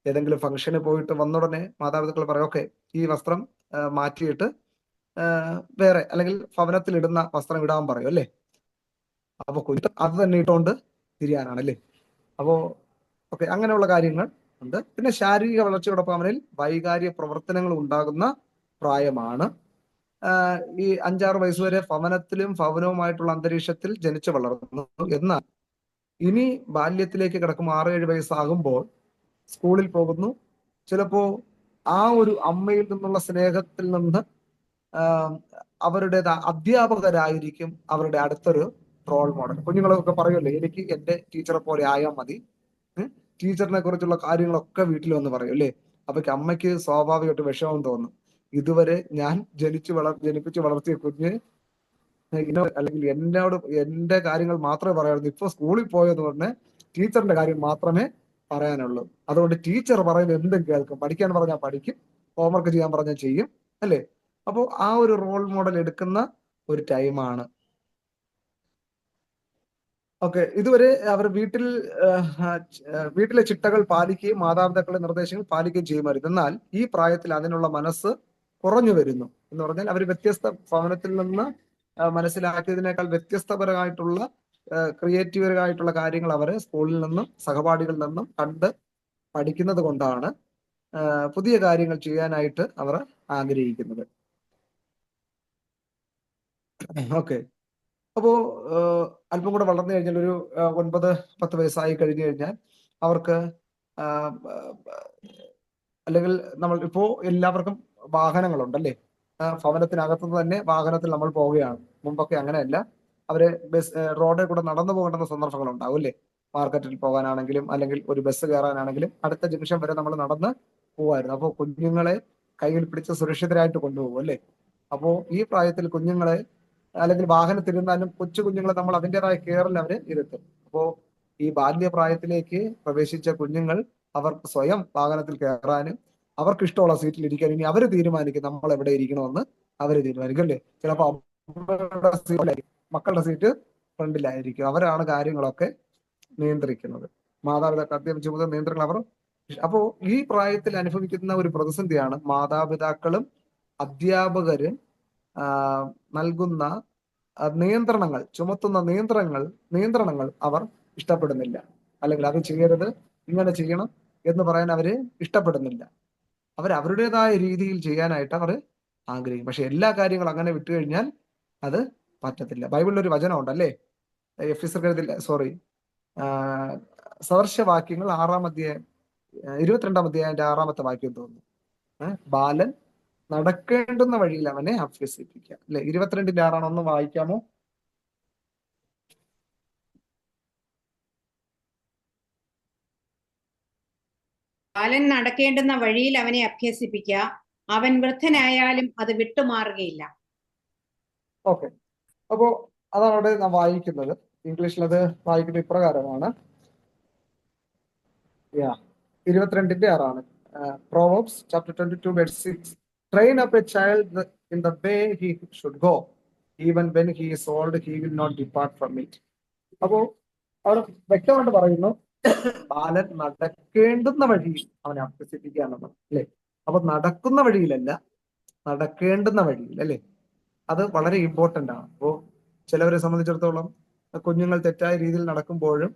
ഏതെങ്കിലും ഫംഗ്ഷന് പോയിട്ട് വന്നുടനെ മാതാപിതാക്കൾ പറയും, ഓക്കെ, ഈ വസ്ത്രം മാറ്റിയിട്ട് വേറെ, അല്ലെങ്കിൽ ഭവനത്തിൽ ഇടുന്ന വസ്ത്രം ഇടാൻ പറയും, അല്ലേ? അപ്പൊ കുഞ്ഞ് അത് തന്നെ ഇട്ടുകൊണ്ട് തിരിയാനാണല്ലേ. അപ്പോ ഓക്കെ, അങ്ങനെയുള്ള കാര്യങ്ങൾ ഉണ്ട്. പിന്നെ ശാരീരിക വളർച്ചയോടൊപ്പം അവനിൽ വൈകാരിക പ്രവർത്തനങ്ങൾ ഉണ്ടാകുന്ന പ്രായമാണ്. ഈ 5-6 വയസ്സ് വരെ ഭവനവുമായിട്ടുള്ള അന്തരീക്ഷത്തിൽ ജനിച്ചു വളർന്നു. എന്നാൽ ഇനി ബാല്യത്തിലേക്ക് കിടക്കുമ്പോൾ 6-7 വയസ്സാകുമ്പോൾ സ്കൂളിൽ പോകുന്നു. ചിലപ്പോ ആ ഒരു അമ്മയിൽ നിന്നുള്ള സ്നേഹത്തിൽ നിന്ന് അവരുടെ അധ്യാപകരായിരിക്കും അവരുടെ അടുത്തൊരു റോൾ മോഡൽ. കുഞ്ഞുങ്ങളൊക്കെ പറയുമല്ലോ, എനിക്ക് എന്റെ ടീച്ചറെ പോലെ ആയാൽ മതി. ടീച്ചറിനെ കുറിച്ചുള്ള കാര്യങ്ങളൊക്കെ വീട്ടിൽ വന്ന് പറയും, അല്ലേ? അപ്പൊ അമ്മയ്ക്ക് സ്വാഭാവികമായിട്ട് വിഷമം തോന്നും. ഇതുവരെ ഞാൻ ജനിപ്പിച്ച് വളർത്തിയ കുഞ്ഞ് അല്ലെങ്കിൽ എന്നോട് എന്റെ കാര്യങ്ങൾ മാത്രമേ പറയാറുള്ളൂ. ഇപ്പൊ സ്കൂളിൽ പോയെന്ന് പറഞ്ഞ് ടീച്ചറിന്റെ കാര്യം മാത്രമേ പറയാനുള്ളൂ. അതുകൊണ്ട് ടീച്ചർ പറയുന്നത് എന്തും കേൾക്കും. പഠിക്കാൻ പറഞ്ഞാൽ പഠിക്കും, ഹോംവർക്ക് ചെയ്യാൻ പറഞ്ഞാൽ ചെയ്യും, അല്ലേ? അപ്പോൾ ആ ഒരു റോൾ മോഡൽ എടുക്കുന്ന ഒരു ടൈമാണ്. ഓക്കെ, ഇതുവരെ അവർ വീട്ടിലെ ചിട്ടകൾ പാലിക്കുകയും മാതാപിതാക്കളുടെ നിർദ്ദേശങ്ങൾ പാലിക്കുകയും ചെയ്യുമായിരുന്നു. എന്നാൽ ഈ പ്രായത്തിൽ അതിനുള്ള മനസ്സ് കുറഞ്ഞു വരുന്നു. എന്ന് പറഞ്ഞാൽ അവർ വ്യത്യസ്ത ഭവനത്തിൽ നിന്ന് മനസ്സിലാക്കിയതിനേക്കാൾ വ്യത്യസ്തപരമായിട്ടുള്ള ക്രിയേറ്റീവായിട്ടുള്ള കാര്യങ്ങൾ അവർ സ്കൂളിൽ നിന്നും സഹപാഠികളിൽ നിന്നും കണ്ട് പഠിക്കുന്നത് കൊണ്ടാണ് പുതിയ കാര്യങ്ങൾ ചെയ്യാനായിട്ട് അവർ ആഗ്രഹിക്കുന്നത്. ഓക്കെ, അപ്പോ അല്പം കൂടെ വളർന്നു കഴിഞ്ഞാൽ ഒരു 9-10 വയസ്സായി കഴിഞ്ഞു കഴിഞ്ഞാൽ അവർക്ക് അല്ലെങ്കിൽ നമ്മൾ ഇപ്പോ എല്ലാവർക്കും വാഹനങ്ങളുണ്ടല്ലേ? ഭവനത്തിനകത്ത് തന്നെ വാഹനത്തിൽ നമ്മൾ പോവുകയാണ്. മുമ്പൊക്കെ അങ്ങനെയല്ല, അവര് റോഡിൽ കൂടെ നടന്നു പോകേണ്ടുന്ന സന്ദർഭങ്ങൾ ഉണ്ടാവും, അല്ലേ? മാർക്കറ്റിൽ പോകാനാണെങ്കിലും അല്ലെങ്കിൽ ഒരു ബസ് കയറാനാണെങ്കിലും അടുത്ത ജംഗ്ഷൻ വരെ നമ്മൾ നടന്ന് പോവായിരുന്നു. അപ്പോൾ കുഞ്ഞുങ്ങളെ കയ്യിൽ പിടിച്ച് സുരക്ഷിതരായിട്ട് കൊണ്ടുപോകും, അല്ലേ? അപ്പോ ഈ പ്രായത്തിൽ കുഞ്ഞുങ്ങളെ അല്ലെങ്കിൽ വാഹനത്തിരുന്നാലും കൊച്ചു കുഞ്ഞുങ്ങളെ നമ്മൾ അതിൻ്റെതായ കെയറിൽ അവര് ഇരുത്തും. അപ്പോ ഈ ബാല്യപ്രായത്തിലേക്ക് പ്രവേശിച്ച കുഞ്ഞുങ്ങൾ അവർക്ക് സ്വയം വാഹനത്തിൽ കയറാനും അവർക്ക് ഇഷ്ടമുള്ള സീറ്റിൽ ഇരിക്കാനും ഇനി അവര് തീരുമാനിക്കും നമ്മൾ എവിടെ ഇരിക്കണമെന്ന് അവര് തീരുമാനിക്കും, അല്ലേ? ചിലപ്പോ മക്കളുടെ സീറ്റ് ഫ്രണ്ടിലായിരിക്കും. അവരാണ് കാര്യങ്ങളൊക്കെ നിയന്ത്രിക്കുന്നത്. മാതാപിതാക്കൾ അത്യാവശ്യം നിയന്ത്രണങ്ങൾ അവർ. അപ്പോ ഈ പ്രായത്തിൽ അനുഭവിക്കുന്ന ഒരു പ്രതിസന്ധിയാണ് മാതാപിതാക്കളും അധ്യാപകരും നൽകുന്ന ചുമത്തുന്ന നിയന്ത്രണങ്ങൾ അവർ ഇഷ്ടപ്പെടുന്നില്ല. അല്ലെങ്കിൽ അത് ചെയ്യരുത്, ഇങ്ങനെ ചെയ്യണം എന്ന് പറയാൻ അവര് ഇഷ്ടപ്പെടുന്നില്ല. അവരുടേതായ രീതിയിൽ ചെയ്യാനായിട്ട് അവർ ആഗ്രഹിക്കും. പക്ഷെ എല്ലാ കാര്യങ്ങളും അങ്ങനെ വിട്ടുകഴിഞ്ഞാൽ അത് പറ്റത്തില്ല. ബൈബിളിൽ ഒരു വചനം ഉണ്ടല്ലേ, സദൃശവാക്യങ്ങൾ 22-ാം അധ്യായത്തിന്റെ 6-ാമത്തെ വാക്യം തോന്നുന്നു. ബാലൻ നടക്കേണ്ടുന്ന വഴിയിൽ അവനെ അഭ്യസിപ്പിക്കുക, അല്ലെ? 22-ന്റെ 6 ഒന്ന് വായിക്കാമോ? ബാലൻ നടക്കേണ്ടുന്ന വഴിയിൽ അവനെ അഭ്യസിപ്പിക്കുക, അവൻ വൃദ്ധനായാലും അത് വിട്ടുമാറുകയില്ല. ഓക്കെ, അപ്പോ അതാണ് അവിടെ നാം വായിക്കുന്നത്. ഇംഗ്ലീഷിൽ അത് വായിക്കുന്നത് ഇപ്രകാരമാണ്. 22-ന്റെ 6 Proverbs chapter 22:6. Train up a child in the way he should go. Even when he is old, he will not depart from it. അപ്പോ അവിടെ വ്യക്തമായിട്ട് പറയുന്നു, ബാലൻ നടക്കേണ്ടുന്ന വഴിയിൽ അവനെ അഭ്യസിപ്പിക്കുക എന്നുള്ളത്, അല്ലെ? അപ്പൊ നടക്കുന്ന വഴിയിലല്ല, നടക്കേണ്ടുന്ന വഴിയിൽ, അല്ലെ? അത് വളരെ ഇമ്പോർട്ടന്റ് ആണ്. അപ്പോ ചിലവരെ സംബന്ധിച്ചിടത്തോളം കുഞ്ഞുങ്ങൾ തെറ്റായ രീതിയിൽ നടക്കുമ്പോഴും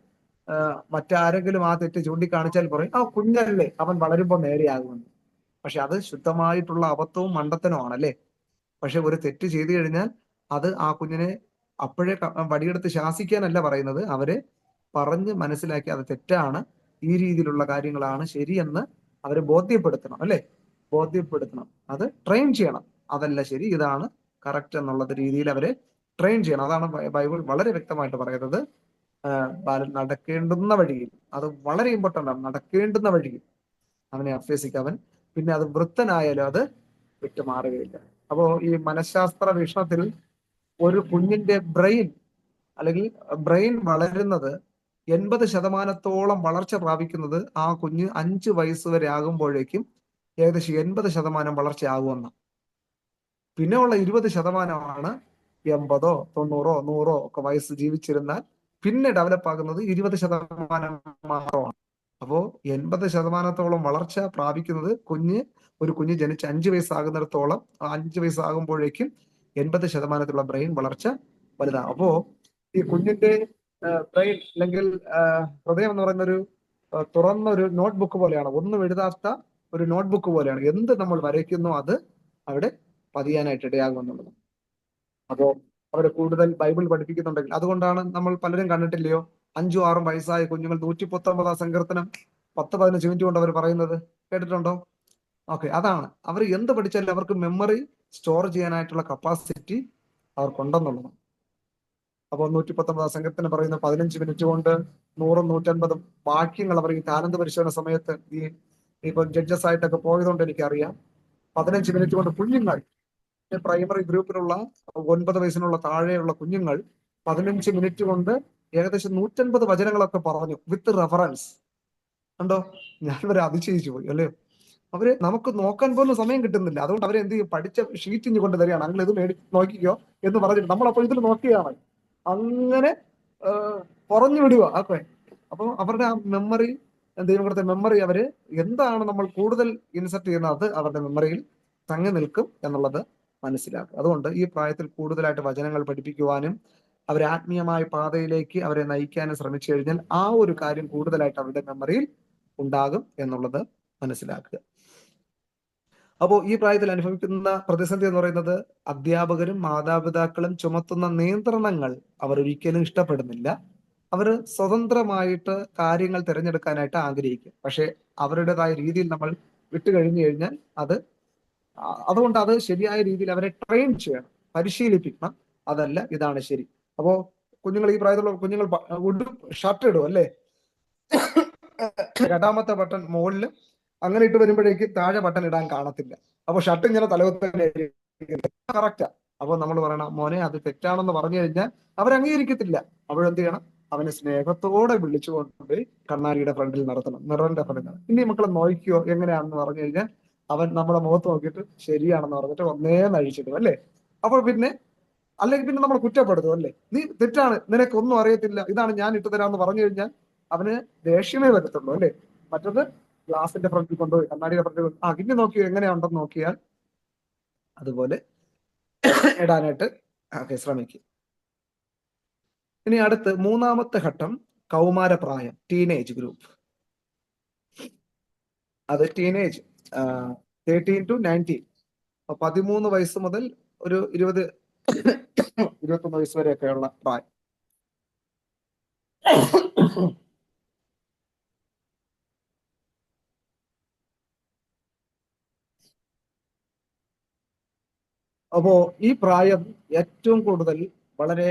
മറ്റാരെങ്കിലും ആ തെറ്റ് ചൂണ്ടിക്കാണിച്ചാൽ പറയും, കുഞ്ഞല്ലേ, അവൻ വളരുമ്പോൾ നേരെയാകുമെന്ന്. പക്ഷെ അത് ശുദ്ധമായിട്ടുള്ള അബദ്ധവും മണ്ടത്തനവുമാണ്, അല്ലേ? പക്ഷെ ഒരു തെറ്റ് ചെയ്തു കഴിഞ്ഞാൽ അത് ആ കുഞ്ഞിനെ അപ്പോഴേ വടിയെടുത്ത് ശാസിക്കാനല്ല പറയുന്നത്, അവരെ പറഞ്ഞ് മനസ്സിലാക്കി അത് തെറ്റാണ്, ഈ രീതിയിലുള്ള കാര്യങ്ങളാണ് ശരിയെന്ന് അവരെ ബോധ്യപ്പെടുത്തണം, അല്ലെ? ബോധ്യപ്പെടുത്തണം, അത് ട്രെയിൻ ചെയ്യണം. അതല്ല ശരി, ഇതാണ് കറക്റ്റ് എന്നുള്ളത് രീതിയിൽ അവരെ ട്രെയിൻ ചെയ്യണം. അതാണ് ബൈബിൾ വളരെ വ്യക്തമായിട്ട് പറയുന്നത്. ബാലൻ നടക്കേണ്ടുന്ന വഴിയിൽ, അത് വളരെ ഇമ്പോർട്ടന്റ് ആണ്. നടക്കേണ്ടുന്ന വഴിയിൽ അവനെ അഭ്യസിക്കുക, അവൻ പിന്നെ അത് വൃത്തനായാലും അത് വിട്ടുമാറുകയില്ല. അപ്പോ ഈ മനഃശാസ്ത്ര വീക്ഷണത്തിൽ ഒരു കുഞ്ഞിന്റെ ബ്രെയിൻ അല്ലെങ്കിൽ ബ്രെയിൻ വളരുന്നത് 80% വളർച്ച പ്രാപിക്കുന്നത് ആ കുഞ്ഞ് 5 വയസ്സ് വരെ ആകുമ്പോഴേക്കും ഏകദേശം 80% വളർച്ച ആകുമെന്ന്. പിന്നെ ഉള്ള 20%ആണ് 80, 90, 100 ഒക്കെ വയസ്സ് ജീവിച്ചിരുന്നാൽ പിന്നെ ഡെവലപ്പ് ആകുന്നത് 20% മാത്രമാണ്. അപ്പോ 80% വളർച്ച പ്രാപിക്കുന്നത് ഒരു കുഞ്ഞ് ജനിച്ച് 5 വയസ്സാകുന്നിടത്തോളം 5 വയസ്സാകുമ്പോഴേക്കും 80% ബ്രെയിൻ വളർച്ച വലുതാണ്. അപ്പോ ഈ കുഞ്ഞിന്റെ ബ്രെയിൻ അല്ലെങ്കിൽ ഹൃദയം എന്ന് പറയുന്ന ഒരു തുറന്ന ഒരു നോട്ട്ബുക്ക് പോലെയാണ്, ഒന്നും എഴുതാത്ത ഒരു നോട്ട്ബുക്ക് പോലെയാണ്. എന്ത് നമ്മൾ വരയ്ക്കുന്നു അത് അവിടെ പതിയാനായിട്ട് ഇടയാകുമെന്നുള്ളത്. അപ്പോ അവരെ കൂടുതൽ ബൈബിൾ പഠിപ്പിക്കുന്നുണ്ടെങ്കിൽ, അതുകൊണ്ടാണ് നമ്മൾ പലരും കണ്ടിട്ടില്ലയോ 5ഉം 6ഉം വയസ്സായ കുഞ്ഞുങ്ങൾ 119 സങ്കീർത്തനം 10-15 മിനിറ്റ് കൊണ്ട് അവർ പറയുന്നത് കേട്ടിട്ടുണ്ടോ? ഓക്കെ, അതാണ് അവർ എന്ത് പഠിച്ചാലും അവർക്ക് മെമ്മറി സ്റ്റോർ ചെയ്യാനായിട്ടുള്ള കപ്പാസിറ്റി അവർക്കുണ്ടെന്നുള്ളത്. അപ്പോൾ 119 സങ്കീർത്തനം പറയുന്ന 15 മിനിറ്റ് കൊണ്ട് 100ഉം 150 വാക്യങ്ങൾ അവർ ഈ താലന്ത് പരിശോധന സമയത്ത് ഇപ്പൊ ജഡ്ജസ് ആയിട്ടൊക്കെ പോയതുകൊണ്ട് എനിക്കറിയാം, 15 മിനിറ്റ് കൊണ്ട് കുഞ്ഞുങ്ങൾ പ്രൈമറി ഗ്രൂപ്പിലുള്ള 9 വയസ്സിനുള്ള താഴെയുള്ള കുഞ്ഞുങ്ങൾ 15 മിനിറ്റ് കൊണ്ട് ഏകദേശം 150 വചനങ്ങളൊക്കെ പറഞ്ഞു വിത്ത് റെഫറൻസ്. കണ്ടോ, ഞാൻ ഇവരെ അതിശയിച്ചു പോയി അല്ലേ. അവര് നമുക്ക് നോക്കാൻ പോലും സമയം കിട്ടുന്നില്ല. അതുകൊണ്ട് അവരെ എന്ത് ചെയ്യും, പഠിച്ച ഷീറ്റ് ഇഞ്ഞ് കൊണ്ട് തരികയാണ്, അങ്ങനെ ഇത് നോക്കിക്കോ എന്ന് പറഞ്ഞിട്ട് നമ്മളപ്പോൾ ഇതിൽ നോക്കിയാണ് അങ്ങനെ പറഞ്ഞു വിടുക. ഓക്കെ, അപ്പൊ അവരുടെ ആ മെമ്മറി, ദൈവം കൊടുത്ത മെമ്മറി, അവര് എന്താണ് നമ്മൾ കൂടുതൽ ഇൻസെർട്ട് ചെയ്യുന്നത് അത് അവരുടെ മെമ്മറിയിൽ തങ്ങി നിൽക്കും എന്നുള്ളത് മനസ്സിലാക്കുക. അതുകൊണ്ട് ഈ പ്രായത്തിൽ കൂടുതലായിട്ട് വചനങ്ങൾ പഠിപ്പിക്കുവാനും അവരെ ആത്മീയമായ പാതയിലേക്ക് അവരെ നയിക്കാനും ശ്രമിച്ചു കഴിഞ്ഞാൽ ആ ഒരു കാര്യം കൂടുതലായിട്ട് അവരുടെ മെമ്മറിയിൽ ഉണ്ടാകും എന്നുള്ളത് മനസ്സിലാക്കുക. അപ്പോൾ ഈ പ്രായത്തിൽ അനുഭവിക്കുന്ന പ്രതിസന്ധി എന്ന് പറയുന്നത് അധ്യാപകരും മാതാപിതാക്കളും ചുമത്തുന്ന നിയന്ത്രണങ്ങൾ അവർ ഒരിക്കലും ഇഷ്ടപ്പെടുന്നില്ല. അവർ സ്വതന്ത്രമായിട്ട് കാര്യങ്ങൾ തിരഞ്ഞെടുക്കാനായിട്ട് ആഗ്രഹിക്കും. പക്ഷെ അവരുടേതായ രീതിയിൽ നമ്മൾ വിട്ടുകഴിഞ്ഞു കഴിഞ്ഞാൽ അതുകൊണ്ട് അത് ശരിയായ രീതിയിൽ അവരെ ട്രെയിൻ ചെയ്യണം, പരിശീലിപ്പിക്കണം. അതല്ല, ഇതാണ് ശരി. അപ്പോ കുഞ്ഞുങ്ങൾ, ഈ പ്രായത്തിലുള്ള കുഞ്ഞുങ്ങൾ ഷർട്ട് ഇടും അല്ലേ, രണ്ടാമത്തെ ബട്ടൺ മുകളിൽ അങ്ങനെ ഇട്ട് വരുമ്പോഴേക്ക് താഴെ ബട്ടൺ ഇടാൻ കാണത്തില്ല. അപ്പൊ ഷർട്ട് ഇങ്ങനെ തലവത്തന്നെ കറക്റ്റാ. അപ്പൊ നമ്മൾ പറയണം, മോനെ അത് തെറ്റാണെന്ന് പറഞ്ഞു കഴിഞ്ഞാൽ അവരംഗീകരിക്കത്തില്ല. അപ്പോഴെന്ത് ചെയ്യണം, അവനെ സ്നേഹത്തോടെ വിളിച്ചുകൊണ്ട് കണ്ണാടിയുടെ ഫ്രണ്ടിൽ നടത്തണം, മിററിന്റെ ഫ്രണ്ടിൽ. ഇനി മക്കളെ നോക്കിയോ എങ്ങനെയാണെന്ന് പറഞ്ഞു കഴിഞ്ഞാൽ അവൻ നമ്മുടെ മുഖത്ത് നോക്കിയിട്ട് ശരിയാണെന്ന് പറഞ്ഞിട്ട് ഒന്നേന്ന് അഴിച്ചിടും അല്ലേ. അപ്പോൾ പിന്നെ അല്ലെങ്കിൽ പിന്നെ നമ്മൾ കുറ്റപ്പെടുത്തും അല്ലേ, നീ തെറ്റാണ്, നിനക്കൊന്നും അറിയത്തില്ല, ഇതാണ് ഞാൻ ഇട്ടു തരാമെന്ന് പറഞ്ഞു കഴിഞ്ഞാൽ അവന് ദേഷ്യമേ വരത്തുള്ളൂ അല്ലേ. മറ്റത് ഗ്ലാസിന്റെ ഫ്രണ്ടിൽ കൊണ്ടുപോയി കണ്ണാടിയുടെ ഫ്രണ്ടിൽ ഇനി നോക്കിയോ എങ്ങനെയുണ്ടെന്ന് നോക്കിയാൽ അതുപോലെ ഇടാനായിട്ട് ശ്രമിക്കും. ഇനി അടുത്ത് മൂന്നാമത്തെ ഘട്ടം കൗമാരപ്രായം, ടീനേജ് ഗ്രൂപ്പ്. അത് ടീനേജ് 13 to 19, 13 വയസ്സ് മുതൽ ഒരു 20-21 വയസ്സ് വരെയൊക്കെയുള്ള പ്രായം. അപ്പോ ഈ പ്രായം ഏറ്റവും കൂടുതൽ വളരെ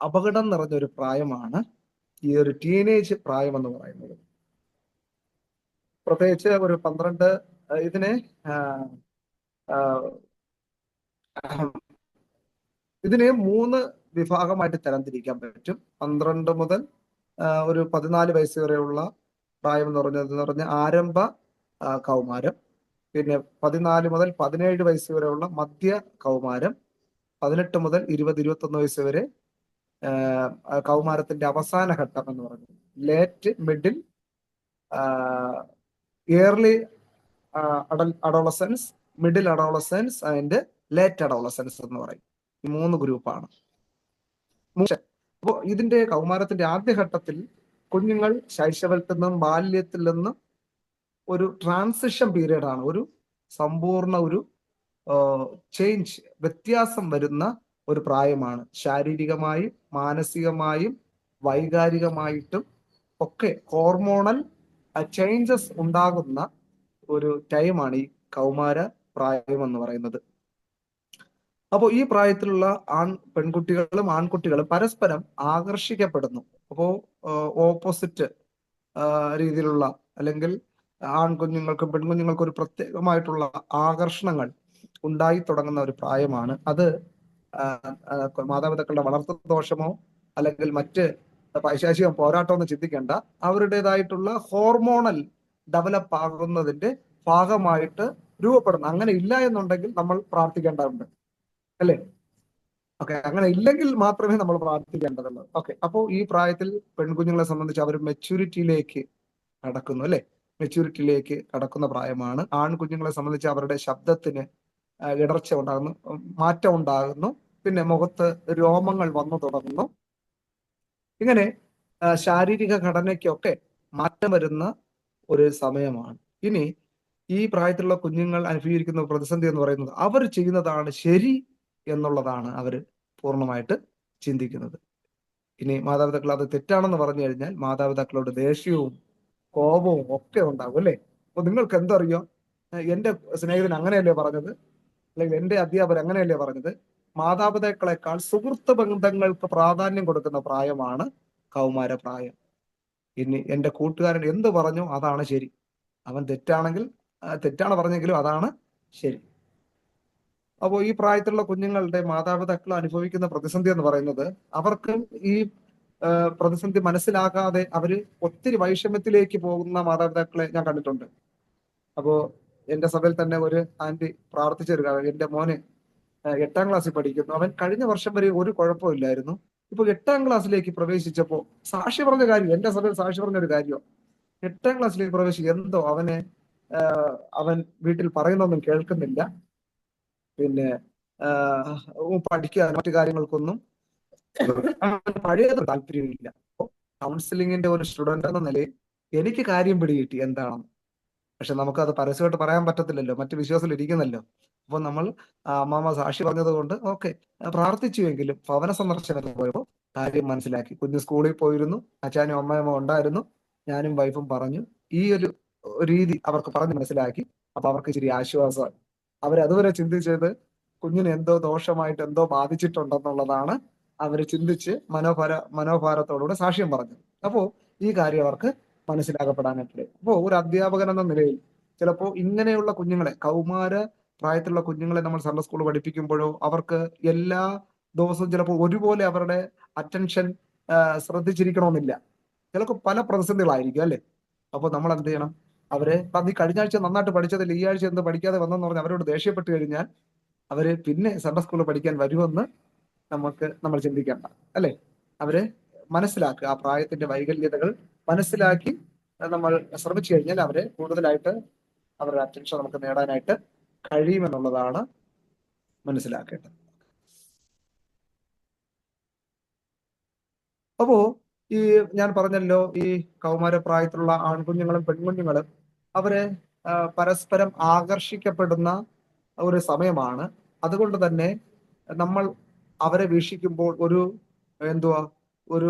അപകടം നിറഞ്ഞൊരു പ്രായമാണ് ഈ ഒരു ടീനേജ് പ്രായം എന്ന് പറയുന്നത്. പ്രത്യേകിച്ച് ഒരു 12 ഇതിനെ 3 വിഭാഗമായിട്ട് തരംതിരിക്കാൻ പറ്റും. 12 മുതൽ ഒരു 14 വയസ്സ് വരെയുള്ള പ്രായം എന്ന് പറഞ്ഞ ആരംഭ കൗമാരം. പിന്നെ 14 മുതൽ 17 വയസ്സ് വരെയുള്ള മധ്യ കൗമാരം. 18 മുതൽ 20-21 വയസ്സ് വരെ കൗമാരത്തിന്റെ അവസാന ഘട്ടം എന്ന് പറയുന്നത് late, middle, yearly adolescence, middle adolescence and late adolescence എന്ന് പറയും. ഈ 3 ഗ്രൂപ്പാണ്. അപ്പോൾ ഇതിന്റെ കൗമാരത്തിന്റെ ആദ്യഘട്ടത്തിൽ കുഞ്ഞുങ്ങൾ ശൈശവത്തിൽ നിന്നും ബാല്യത്തിൽ നിന്നും ഒരു ട്രാൻസിഷൻ പീരീഡ് ആണ്, ഒരു സമ്പൂർണ്ണ ഒരു ചേഞ്ച്, വ്യത്യാസം വരുന്ന ഒരു പ്രായമാണ്. ശാരീരികമായും മാനസികമായും വൈകാരികമായിട്ടും ഒക്കെ ഹോർമോണൽ ചേഞ്ചസ് ഉണ്ടാകുന്ന ഒരു ടൈമാണ് ഈ കൗമാര പ്രായം എന്ന് പറയുന്നത്. അപ്പോൾ ഈ പ്രായത്തിലുള്ള പെൺകുട്ടികളും ആൺകുട്ടികളും പരസ്പരം ആകർഷിക്കപ്പെടുന്നു. അപ്പോൾ ഓപ്പോസിറ്റ് രീതിയിലുള്ള അല്ലെങ്കിൽ ആൺകുഞ്ഞുങ്ങൾക്കും പെൺകുഞ്ഞുങ്ങൾക്കും ഒരു പ്രത്യേകമായിട്ടുള്ള ആകർഷണങ്ങൾ ഉണ്ടായി തുടങ്ങുന്ന ഒരു പ്രായമാണ് അത്. മാതാപിതാക്കളുടെ വളർത്തു ദോഷമോ അല്ലെങ്കിൽ മറ്റ് പൈശാചികം പോരാട്ടമോ എന്ന് ചിന്തിക്കേണ്ട, അവരുടേതായിട്ടുള്ള ഹോർമോണൽ ഡെവലപ്പ് ആകുന്നതിന്റെ ഭാഗമായിട്ട് രൂപപ്പെടുന്നു. അങ്ങനെ ഇല്ല എന്നുണ്ടെങ്കിൽ നമ്മൾ പ്രാർത്ഥിക്കേണ്ടതുണ്ട്, അല്ലേ? ഓക്കെ, അങ്ങനെ ഇല്ലെങ്കിൽ മാത്രമേ നമ്മൾ പ്രാർത്ഥിക്കേണ്ടതുള്ളൂ. ഓക്കെ, അപ്പോൾ ഈ പ്രായത്തിൽ പെൺകുഞ്ഞുങ്ങളെ സംബന്ധിച്ച് അവർ മെച്യൂരിറ്റിയിലേക്ക് കടക്കുന്നു, അല്ലെ? മെച്യൂരിറ്റിയിലേക്ക് കടക്കുന്ന പ്രായമാണ്. ആൺകുഞ്ഞുങ്ങളെ സംബന്ധിച്ച് അവരുടെ ശബ്ദത്തിന് ഇടർച്ച ഉണ്ടാകുന്നു, മാറ്റം ഉണ്ടാകുന്നു, പിന്നെ മുഖത്ത് രോമങ്ങൾ വന്നു തുടങ്ങുന്നു. ഇങ്ങനെ ശാരീരിക ഘടനയ്ക്കൊക്കെ മാറ്റം വരുന്ന ഒരു സമയമാണ്. ഇനി ഈ പ്രായത്തിലുള്ള കുഞ്ഞുങ്ങൾ അനുഭവിക്കുന്ന പ്രതിസന്ധി എന്ന് പറയുന്നത് അവർ ചെയ്യുന്നതാണ് ശരി എന്നുള്ളതാണ് അവർ പൂർണ്ണമായിട്ട് ചിന്തിക്കുന്നത്. ഇനി മാതാപിതാക്കൾ അത് തെറ്റാണെന്ന് പറഞ്ഞു കഴിഞ്ഞാൽ മാതാപിതാക്കളോട് ദേഷ്യവും കോപവും ഒക്കെ ഉണ്ടാകും, അല്ലേ? അപ്പൊ നിങ്ങൾക്ക് എന്തറിയോ, എന്റെ സ്നേഹിതൻ അങ്ങനെയല്ലേ പറഞ്ഞത്, അല്ലെങ്കിൽ എന്റെ അധ്യാപകർ അങ്ങനെയല്ലേ പറഞ്ഞത്? മാതാപിതാക്കളെക്കാൾ സുഹൃത്ത് ബന്ധങ്ങൾക്ക് പ്രാധാന്യം കൊടുക്കുന്ന പ്രായമാണ് കൗമാര പ്രായം. ഇനി എന്റെ കൂട്ടുകാരൻ എന്ത് പറഞ്ഞു അതാണ് ശരി, അവൻ തെറ്റാണെങ്കിൽ തെറ്റാണ് പറഞ്ഞെങ്കിലും അതാണ് ശരി. അപ്പോൾ ഈ പ്രായത്തിലുള്ള കുഞ്ഞുങ്ങളുടെ മാതാപിതാക്കൾ അനുഭവിക്കുന്ന പ്രതിസന്ധി എന്ന് പറയുന്നത് അവർക്ക് ഈ പ്രതിസന്ധി മനസ്സിലാക്കാതെ അവര് ഒത്തിരി വൈഷമ്യത്തിലേക്ക് പോകുന്ന മാതാപിതാക്കളെ ഞാൻ കണ്ടിട്ടുണ്ട്. അപ്പോ എന്റെ സഭയിൽ തന്നെ ഒരു ആന്റി പ്രാർത്ഥിച്ചൊരു കാര്യം, എന്റെ മോന് 8ാം ക്ലാസ്സിൽ പഠിക്കുന്നു, അവൻ കഴിഞ്ഞ വർഷം വരെ ഒരു കുഴപ്പമില്ലായിരുന്നു, ഇപ്പൊ 8ാം ക്ലാസ്സിലേക്ക് പ്രവേശിച്ചപ്പോ സാക്ഷി പറഞ്ഞ കാര്യം, എന്റെ സഭയിൽ സാക്ഷി പറഞ്ഞ ഒരു കാര്യം, 8ാം ക്ലാസ്സിലേക്ക് പ്രവേശിച്ചു, എന്തോ അവൻ വീട്ടിൽ പറയുന്നൊന്നും കേൾക്കുന്നില്ല, പിന്നെ പഠിക്കുക മറ്റു കാര്യങ്ങൾക്കൊന്നും പഴയത് താല്പര്യമില്ല. കൗൺസിലിങ്ങിന്റെ ഒരു സ്റ്റുഡന്റ് എന്ന നിലയിൽ എനിക്ക് കാര്യം പിടികിട്ടി എന്താണെന്ന്. പക്ഷെ നമുക്കത് പരസ്യമായിട്ട് പറയാൻ പറ്റത്തില്ലല്ലോ, മറ്റു വിശ്വാസത്തിൽ ഇരിക്കുന്നല്ലോ. അപ്പൊ നമ്മൾ അമ്മാമ്മ സാക്ഷി പറഞ്ഞത് കൊണ്ട് ഓക്കെ പ്രാർത്ഥിച്ചുവെങ്കിലും ഭവന സന്ദർശനത്തിൽ പോയപ്പോൾ കാര്യം മനസ്സിലാക്കി. കുഞ്ഞ് സ്കൂളിൽ പോയിരുന്നു, അച്ഛനും അമ്മയമ്മ ഉണ്ടായിരുന്നു, ഞാനും വൈഫും പറഞ്ഞു, ഈ ഒരു രീതി അവർക്ക് പറഞ്ഞ് മനസ്സിലാക്കി. അപ്പൊ അവർക്ക് ഇച്ചിരി ആശ്വാസമായി. അവരതുവരെ ചിന്തിച്ചത് കുഞ്ഞിന് എന്തോ ദോഷമായിട്ട് എന്തോ ബാധിച്ചിട്ടുണ്ടെന്നുള്ളതാണ് അവർ ചിന്തിച്ച് മനോഭാരത്തോടുകൂടെ സാക്ഷ്യം പറഞ്ഞു. അപ്പോൾ ഈ കാര്യം അവർക്ക് മനസ്സിലാക്കപ്പെടാനായിട്ട്. അപ്പോൾ ഒരു അധ്യാപകൻ എന്ന നിലയിൽ ചിലപ്പോൾ ഇങ്ങനെയുള്ള കുഞ്ഞുങ്ങളെ, കൗമാര പ്രായത്തിലുള്ള കുഞ്ഞുങ്ങളെ നമ്മൾ സൺഡേ സ്കൂൾ പഠിപ്പിക്കുമ്പോഴോ അവർക്ക് എല്ലാ ദിവസവും ചിലപ്പോൾ ഒരുപോലെ അവരുടെ അറ്റൻഷൻ ശ്രദ്ധിച്ചിരിക്കണമെന്നില്ല. ചിലപ്പോൾ പല പ്രതിസന്ധികളായിരിക്കും, അല്ലെ? അപ്പോൾ നമ്മൾ എന്ത് ചെയ്യണം? അവരെ നീ കഴിഞ്ഞ ആഴ്ച നന്നായിട്ട് പഠിച്ചതിൽ ഈ ആഴ്ച എന്ത് പഠിക്കാതെ വന്നെന്ന് പറഞ്ഞ് അവരോട് ദേഷ്യപ്പെട്ട് കഴിഞ്ഞാൽ അവര് പിന്നെ സൺഡേ സ്കൂളിൽ പഠിക്കാൻ വരുമെന്ന് നമ്മൾ ചിന്തിക്കേണ്ട, അല്ലെ? അവരെ മനസ്സിലാക്കുക, ആ പ്രായത്തിന്റെ വൈകല്യതകൾ മനസ്സിലാക്കി നമ്മൾ ശ്രമിച്ചു കഴിഞ്ഞാൽ അവരെ കൂടുതലായിട്ട് അവരുടെ അറ്റൻഷൻ നമുക്ക് നേടാനായിട്ട് കഴിയുമെന്നുള്ളതാണ് മനസ്സിലാക്കേണ്ടത്. അപ്പോ ഈ ഞാൻ പറഞ്ഞല്ലോ, ഈ കൗമാരപ്രായത്തിലുള്ള ആൺകുഞ്ഞുങ്ങളും പെൺകുഞ്ഞുങ്ങളും അവര് പരസ്പരം ആകർഷിക്കപ്പെടുന്ന ഒരു സമയമാണ്. അതുകൊണ്ട് തന്നെ നമ്മൾ അവരെ വീക്ഷിക്കുമ്പോൾ ഒരു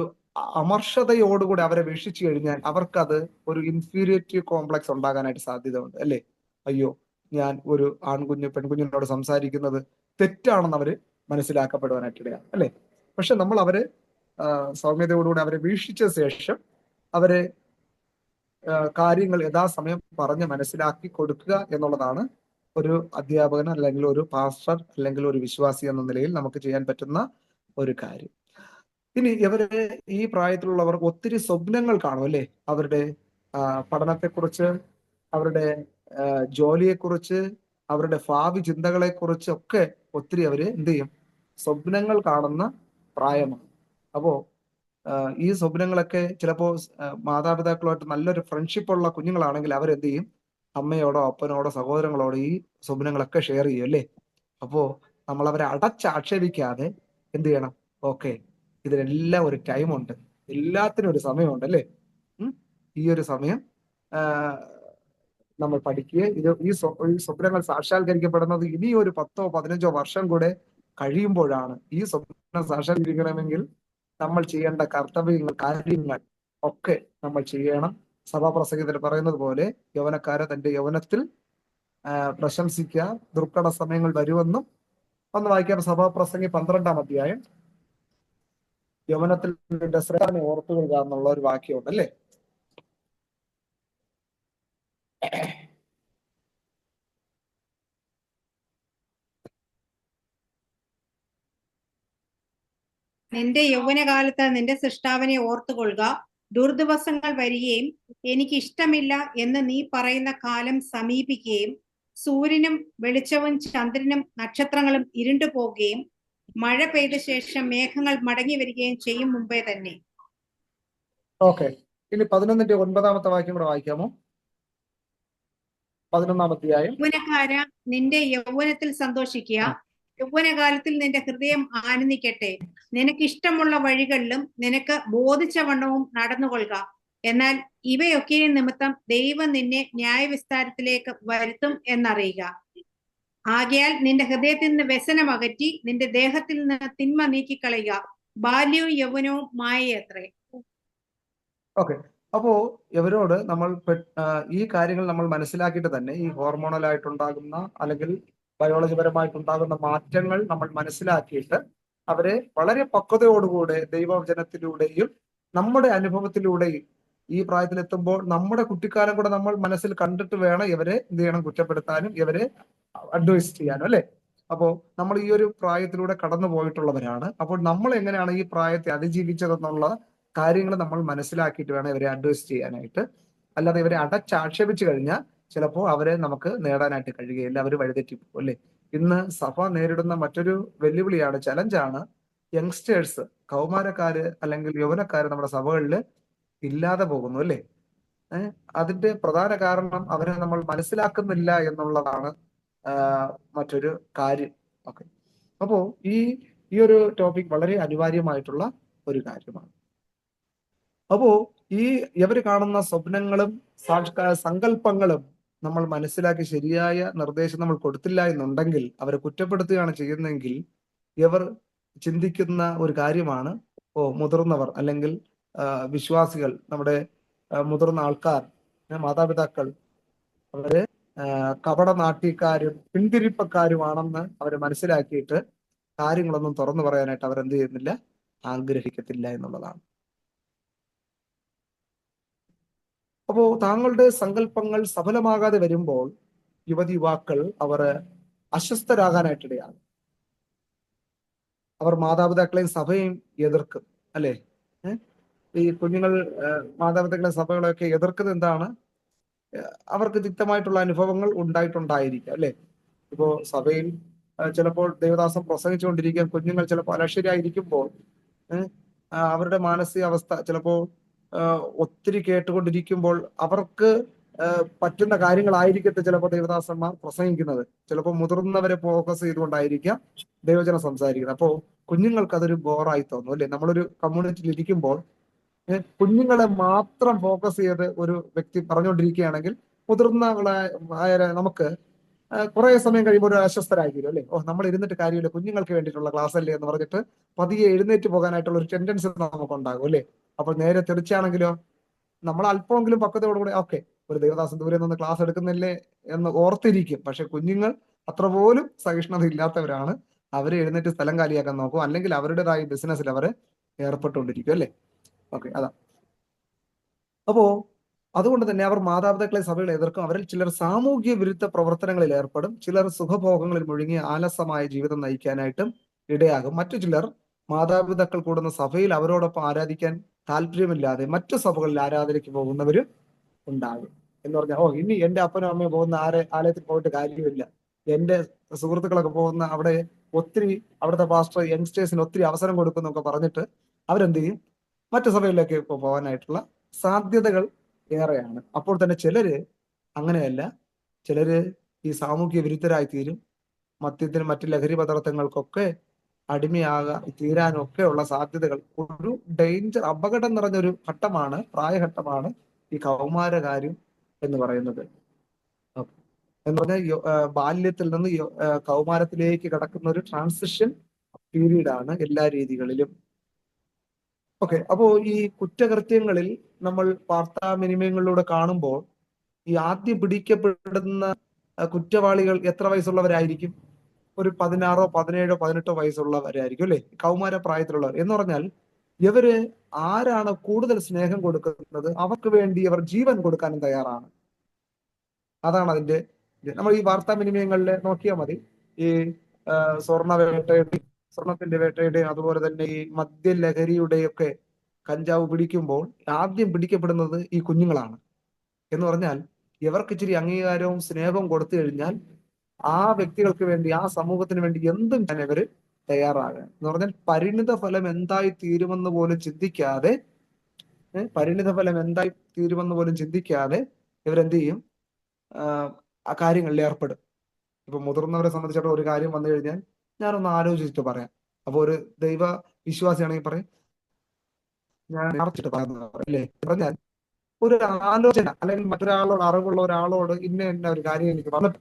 അമർഷതയോടുകൂടി അവരെ വീക്ഷിച്ചു കഴിഞ്ഞാൽ അവർക്കത് ഒരു ഇൻഫീരിയറിറ്റി കോംപ്ലക്സ് ഉണ്ടാകാനായിട്ട് സാധ്യതയുണ്ട്, അല്ലേ? അയ്യോ, ഞാൻ ഒരു ആൺകുഞ്ഞ് പെൺകുഞ്ഞിനോട് സംസാരിക്കുന്നത് തെറ്റാണെന്ന് അവര് മനസ്സിലാക്കപ്പെടുവാനായിട്ടിടയാണ്, അല്ലേ? പക്ഷെ നമ്മൾ അവരെ സൗമ്യതയോടുകൂടി അവരെ വീക്ഷിച്ച ശേഷം അവരെ കാര്യങ്ങൾ യഥാസമയം പറഞ്ഞ് മനസ്സിലാക്കി കൊടുക്കുക എന്നുള്ളതാണ് ഒരു അധ്യാപകൻ അല്ലെങ്കിൽ ഒരു പാസ്റ്റർ അല്ലെങ്കിൽ ഒരു വിശ്വാസി എന്ന നിലയിൽ നമുക്ക് ചെയ്യാൻ പറ്റുന്ന ഒരു കാര്യം. ഇനി ഈ പ്രായത്തിലുള്ളവർക്ക് ഒത്തിരി സ്വപ്നങ്ങൾ കാണും, അല്ലേ? അവരുടെ പഠനത്തെക്കുറിച്ച്, അവരുടെ ജോലിയെക്കുറിച്ച്, അവരുടെ ഭാവി ചിന്തകളെക്കുറിച്ച് ഒക്കെ ഒത്തിരി അവര് എന്ത് ചെയ്യും? സ്വപ്നങ്ങൾ കാണുന്ന പ്രായമാണ്. അപ്പോ ഈ സ്വപ്നങ്ങളൊക്കെ ചിലപ്പോൾ മാതാപിതാക്കളുമായിട്ട് നല്ലൊരു ഫ്രണ്ട്ഷിപ്പ് ഉള്ള കുഞ്ഞുങ്ങളാണെങ്കിൽ അവരെന്ത് ചെയ്യും? അമ്മയോടോ അപ്പനോടോ സഹോദരങ്ങളോടോ ഈ സ്വപ്നങ്ങളൊക്കെ ഷെയർ ചെയ്യും, അല്ലേ? അപ്പോ നമ്മൾ അവരെ അടച്ചാക്ഷേപിക്കാതെ എന്ത് ചെയ്യണം? ഓക്കെ, ഇതിനെല്ലാം ഒരു ടൈമുണ്ട്, എല്ലാത്തിനും ഒരു സമയമുണ്ട്, അല്ലേ? ഈ ഒരു സമയം നമ്മൾ പഠിക്കുക. ഈ സ്വപ്നങ്ങൾ സാക്ഷാത്കരിക്കപ്പെടുന്നത് ഇനി ഒരു 10ഓ 15ഓ വർഷം കൂടെ കഴിയുമ്പോഴാണ്. ഈ സ്വപ്നം സാക്ഷാത്കരിക്കണമെങ്കിൽ നമ്മൾ ചെയ്യേണ്ട കർത്തവ്യങ്ങൾ, കാര്യങ്ങൾ ഒക്കെ നമ്മൾ ചെയ്യണം. സഭാപ്രസംഗത്തിൽ പറയുന്നത് പോലെ യൗവനക്കാരെ തന്റെ യൗവനത്തിൽ പ്രശംസിക്കുക, ദുർഘട സമയങ്ങൾ വരുമെന്നും. ഒന്ന് വായിക്കാം സഭാപ്രസംഗി 12ാം അധ്യായം. യൗവനത്തിൽ ശ്രേഷ്ഠനെ ഓർത്തുകൊള്ളുക എന്നുള്ള ഒരു വാക്യമുണ്ട്, അല്ലേ? നിന്റെ യൗവനകാലത്ത് നിന്റെ സൃഷ്ടാവിനെ ഓർത്തുകൊള്ളുക. ദുർദിവസങ്ങൾ വരികയും എനിക്ക് ഇഷ്ടമില്ല എന്ന് നീ പറയുന്ന കാലം സമീപിക്കുകയും സൂര്യനും വെളിച്ചവും ചന്ദ്രനും നക്ഷത്രങ്ങളും ഇരുണ്ടു പോകുകയും മഴ പെയ്ത ശേഷം മേഘങ്ങൾ മടങ്ങി വരികയും ചെയ്യും മുമ്പേ തന്നെ. ഓക്കെ, ഇനി 11-9 വാക്യം കൂടെ വായിക്കാമോ? 11-ാം അധ്യായം. യൗവനക്കാര, നിന്റെ യൗവനത്തിൽ സന്തോഷിക്കുക. യൗവനകാലത്തിൽ നിന്റെ ഹൃദയം ആനന്ദിക്കട്ടെ. നിനക്ക് ഇഷ്ടമുള്ള വഴികളിലും നിനക്ക് ബോധിച്ച വണ്ണവും നടന്നുകൊള്ളുക. എന്നാൽ ഇവയൊക്കെ നിമിത്തം ദൈവം നിന്നെ ന്യായവിസ്താരത്തിലേക്ക് വരുത്തും എന്നറിയുക. ആകയാൽ നിന്റെ ഹൃദയത്തിൽ നിന്ന് വ്യസനം അകറ്റി നിന്റെ ദേഹത്തിൽ നിന്ന് തിന്മ നീക്കിക്കളയുക. ബാല്യവും യൗവനവും മായയത്രേ. ഓക്കെ, അപ്പോ ഇവരോട് നമ്മൾ ഈ കാര്യങ്ങൾ നമ്മൾ മനസ്സിലാക്കിയിട്ട് തന്നെ ഈ ഹോർമോണൽ ആയിട്ടുണ്ടാകുന്ന അല്ലെങ്കിൽ ബയോളജി പരമായിട്ടുണ്ടാകുന്ന മാറ്റങ്ങൾ നമ്മൾ മനസ്സിലാക്കിയിട്ട് അവരെ വളരെ പക്വതയോടുകൂടെ ദൈവവചനത്തിലൂടെയും നമ്മുടെ അനുഭവത്തിലൂടെയും ഈ പ്രായത്തിലെത്തുമ്പോൾ നമ്മുടെ കുട്ടിക്കാലം കൂടെ നമ്മൾ മനസ്സിൽ കണ്ടിട്ട് വേണം ഇവരെ എന്ത് ചെയ്യണം, കുറ്റപ്പെടുത്താനും ഇവരെ അഡ്വൈസ് ചെയ്യാനും, അല്ലെ? അപ്പോൾ നമ്മൾ ഈ ഒരു പ്രായത്തിലൂടെ കടന്നു പോയിട്ടുള്ളവരാണ്. അപ്പോൾ നമ്മൾ എങ്ങനെയാണ് ഈ പ്രായത്തെ അതിജീവിച്ചതെന്നുള്ള കാര്യങ്ങൾ നമ്മൾ മനസ്സിലാക്കിയിട്ട് വേണം ഇവരെ അഡ്വൈസ് ചെയ്യാനായിട്ട്. അല്ലാതെ ഇവരെ അടച്ചാക്ഷേപിച്ചു കഴിഞ്ഞാൽ ചിലപ്പോൾ അവരെ നമുക്ക് നേടാനായിട്ട് കഴിയുകയില്ല, അവർ വഴിതെറ്റിപ്പോകും, അല്ലെ? ഇന്ന് സഭ നേരിടുന്ന മറ്റൊരു വെല്ലുവിളിയാണ്, ചലഞ്ചാണ് യങ്സ്റ്റേഴ്സ്, കൗമാരക്കാര് അല്ലെങ്കിൽ യൗവനക്കാര് നമ്മുടെ സഭകളിൽ ഇല്ലാതെ പോകുന്നു, അല്ലെ? അതിന്റെ പ്രധാന കാരണം അവരെ നമ്മൾ മനസ്സിലാക്കുന്നില്ല എന്നുള്ളതാണ് മറ്റൊരു കാര്യം. ഓക്കെ, അപ്പോ ഈ ഒരു ടോപ്പിക് വളരെ അനിവാര്യമായിട്ടുള്ള ഒരു കാര്യമാണ്. അപ്പോ ഇവര് കാണുന്ന സ്വപ്നങ്ങളും സങ്കല്പങ്ങളും നമ്മൾ മനസ്സിലാക്കി ശരിയായ നിർദ്ദേശം നമ്മൾ കൊടുത്തില്ല എന്നുണ്ടെങ്കിൽ, അവരെ കുറ്റപ്പെടുത്തുകയാണ് ചെയ്യുന്നതെങ്കിൽ, ഇവർ ചിന്തിക്കുന്ന ഒരു കാര്യമാണ്, മുതിർന്നവർ അല്ലെങ്കിൽ വിശ്വാസികൾ, നമ്മുടെ മുതിർന്ന ആൾക്കാർ, മാതാപിതാക്കൾ, അവര് കപട നാട്യക്കാരും പിന്തിരിപ്പക്കാരുമാണെന്ന് അവര് മനസ്സിലാക്കിയിട്ട് കാര്യങ്ങളൊന്നും തുറന്നു പറയാനായിട്ട് അവരെന്ത് ചെയ്യുന്നില്ല, ആഗ്രഹിക്കത്തില്ല എന്നുള്ളതാണ്. അപ്പോ താങ്കളുടെ സങ്കല്പങ്ങൾ സഫലമാകാതെ വരുമ്പോൾ യുവതിയുവാക്കൾ അവർ അസ്വസ്ഥരാകാനായിട്ടിടയാണ്. അവർ മാതാപിതാക്കളെയും സഭയെയും എതിർക്കും, അല്ലെ? ഈ കുഞ്ഞുങ്ങൾ മാതാപിതാക്കളെ സഭകളെയൊക്കെ എതിർക്കുന്നത് എന്താണ്? അവർക്ക് തിക്തമായിട്ടുള്ള അനുഭവങ്ങൾ ഉണ്ടായിട്ടുണ്ടായിരിക്കാം, അല്ലെ? ഇപ്പോ സഭയിൽ ചിലപ്പോൾ ദേവദാസം പ്രസംഗിച്ചുകൊണ്ടിരിക്കാൻ കുഞ്ഞുങ്ങൾ ചിലപ്പോൾ അലക്ഷ്യരായിരിക്കുമ്പോൾ അവരുടെ മാനസികാവസ്ഥ ചിലപ്പോൾ ഒത്തിരി കേട്ടുകൊണ്ടിരിക്കുമ്പോൾ അവർക്ക് പറ്റുന്ന കാര്യങ്ങളായിരിക്കട്ടെ ചിലപ്പോൾ ദേവദാസന്മാർ പ്രസംഗിക്കുന്നത്. ചിലപ്പോൾ മുതിർന്നവരെ ഫോക്കസ് ചെയ്തുകൊണ്ടായിരിക്കാം ദൈവജനം സംസാരിക്കുന്നത്. അപ്പോൾ കുഞ്ഞുങ്ങൾക്ക് അതൊരു ബോറായി തോന്നും, അല്ലെ? നമ്മളൊരു കമ്മ്യൂണിറ്റിയിൽ ഇരിക്കുമ്പോൾ കുഞ്ഞുങ്ങളെ മാത്രം ഫോക്കസ് ചെയ്ത് ഒരു വ്യക്തി പറഞ്ഞുകൊണ്ടിരിക്കുകയാണെങ്കിൽ മുതിർന്നവളായ നമുക്ക് കുറെ സമയം കഴിയുമ്പോൾ ഒരു അസ്വസ്ഥരായിരിക്കും, അല്ലെ? നമ്മൾ ഇരുന്നിട്ട് കാര്യമില്ല, കുഞ്ഞുങ്ങൾക്ക് വേണ്ടിയിട്ടുള്ള ക്ലാസ് അല്ലേ എന്ന് പറഞ്ഞിട്ട് പതിയെ എഴുന്നേറ്റ് പോകാനായിട്ടുള്ള ഒരു ടെൻഡൻസി നമുക്കുണ്ടാകും, അല്ലെ? അപ്പോൾ നേരെ തിരിച്ചാണെങ്കിലോ, നമ്മൾ അല്പമെങ്കിലും പക്വതയോടുകൂടി ഓക്കെ, ഒരു ദേവദാസൻ ദൂരെ നിന്ന് ക്ലാസ് എടുക്കുന്നില്ലേ എന്ന് ഓർത്തിരിക്കും. പക്ഷെ കുഞ്ഞുങ്ങൾ അത്ര പോലും സഹിഷ്ണുത ഇല്ലാത്തവരാണ്. അവരെ എഴുന്നേറ്റ് സ്ഥലം കാലിയാക്കാൻ നോക്കും, അല്ലെങ്കിൽ അവരുടേതായ ബിസിനസ്സിൽ അവരെ ഏർപ്പെട്ടുകൊണ്ടിരിക്കും, അല്ലെ? ഓക്കെ, അതാ. അപ്പോ അതുകൊണ്ട് തന്നെ അവർ മാതാപിതാക്കളെ സഭകളെ എതിർക്കും. അവരിൽ ചിലർ സാമൂഹ്യ വിരുദ്ധ പ്രവർത്തനങ്ങളിൽ ഏർപ്പെടും, ചിലർ സുഖഭോഗങ്ങളിൽ മുഴുകി ആലസമായ ജീവിതം നയിക്കാനായിട്ടും ഇടയാകും. മറ്റു ചിലർ മാതാപിതാക്കൾ കൂടുന്ന സഭയിൽ അവരോടൊപ്പം ആരാധിക്കാൻ താല്പര്യമില്ലാതെ മറ്റു സഭകളിൽ ആരാധനയ്ക്ക് പോകുന്നവരും ഉണ്ടാകും. എന്ന് പറഞ്ഞാൽ ഇനി എന്റെ അപ്പനും അമ്മയും പോകുന്ന ആലയത്തിൽ പോയിട്ട് കാര്യമില്ല, എന്റെ സുഹൃത്തുക്കളൊക്കെ പോകുന്ന അവിടെ ഒത്തിരി, അവിടുത്തെ പാസ്റ്റർ യങ്സ്റ്റേഴ്സിന് ഒത്തിരി അവസരം കൊടുക്കുന്നൊക്കെ പറഞ്ഞിട്ട് അവരെന്ത് ചെയ്യും, മറ്റു സഭയിലേക്ക് പോകാനായിട്ടുള്ള സാധ്യതകൾ ഏറെയാണ്. അപ്പോൾ തന്നെ ചിലര് അങ്ങനെയല്ല, ചിലര് ഈ സാമൂഹ്യ വിരുദ്ധരായി തീരും, മദ്യത്തിനും മറ്റു ലഹരി പദാർത്ഥങ്ങൾക്കൊക്കെ തീരാനൊക്കെ ഉള്ള സാധ്യതകൾ. ഒരു ഡേഞ്ചർ, അപകടം നിറഞ്ഞൊരു ഘട്ടമാണ്, പ്രായഘട്ടമാണ് ഈ കൗമാരകാര്യം എന്ന് പറയുന്നത്. എന്ന് പറഞ്ഞാൽ ബാല്യത്തിൽ നിന്ന് കൗമാരത്തിലേക്ക് കടക്കുന്ന ഒരു ട്രാൻസിഷൻ പീരീഡ് ആണ് എല്ലാ രീതികളിലും. ഓക്കെ, അപ്പോ ഈ കുറ്റകൃത്യങ്ങളിൽ നമ്മൾ വാർത്താവിനിമയങ്ങളിലൂടെ കാണുമ്പോൾ ഈ ആദ്യം പിടിക്കപ്പെടുന്ന കുറ്റവാളികൾ എത്ര വയസ്സുള്ളവരായിരിക്കും? ഒരു 16, 17, 18 വയസ്സുള്ളവരായിരിക്കും, അല്ലെ? കൗമാര പ്രായത്തിലുള്ളവർ എന്ന് പറഞ്ഞാൽ ഇവര് ആരാണ് കൂടുതൽ സ്നേഹം കൊടുക്കുന്നത്, അവർക്ക് വേണ്ടി അവർ ജീവൻ കൊടുക്കാനും തയ്യാറാണ്. അതാണ് അതിന്റെ ഇത്. നമ്മൾ ഈ വാർത്താവിനിമയങ്ങളിൽ നോക്കിയാൽ മതി. ഈ സ്വർണ്ണ വേട്ടയുടെയും സ്വർണത്തിന്റെ വേട്ടയുടെയും അതുപോലെ തന്നെ ഈ മദ്യലഹരിയുടെയൊക്കെ കഞ്ചാവ് പിടിക്കുമ്പോൾ ആദ്യം പിടിക്കപ്പെടുന്നത് ഈ കുഞ്ഞുങ്ങളാണ്. എന്ന് പറഞ്ഞാൽ ഇവർക്ക് ഇച്ചിരി അംഗീകാരവും സ്നേഹവും കൊടുത്തു കഴിഞ്ഞാൽ ആ വ്യക്തികൾക്ക് വേണ്ടി, ആ സമൂഹത്തിന് വേണ്ടി എന്തും ചെയ്യാൻ ഇവര് തയ്യാറാകുക. എന്ന് പറഞ്ഞാൽ പരിണിത ഫലം എന്തായി തീരുമെന്ന് പോലും ചിന്തിക്കാതെ പരിണിത ഫലം എന്തായി തീരുമെന്ന് പോലും ചിന്തിക്കാതെ ഇവരെന്ത് ചെയ്യും? ആ കാര്യങ്ങളിൽ ഏർപ്പെടും. ഇപ്പൊ മുതിർന്നവരെ സംബന്ധിച്ചിടത്തോളം ഒരു കാര്യം വന്നു കഴിഞ്ഞാൽ ഞാനൊന്ന് ആലോചിച്ചിട്ട് പറയാം. അപ്പൊ ഒരു ദൈവ വിശ്വാസിയാണെങ്കിൽ പറയും ഞാൻ ആലോചിച്ചിട്ട് പറയാം അല്ലേ പറഞ്ഞാൽ ഒരു ആലോചന അല്ലെങ്കിൽ മറ്റൊരാളോട്, അറിവുള്ള ഒരാളോട് ഇന്ന ഒരു കാര്യം എനിക്ക് വന്നിട്ട്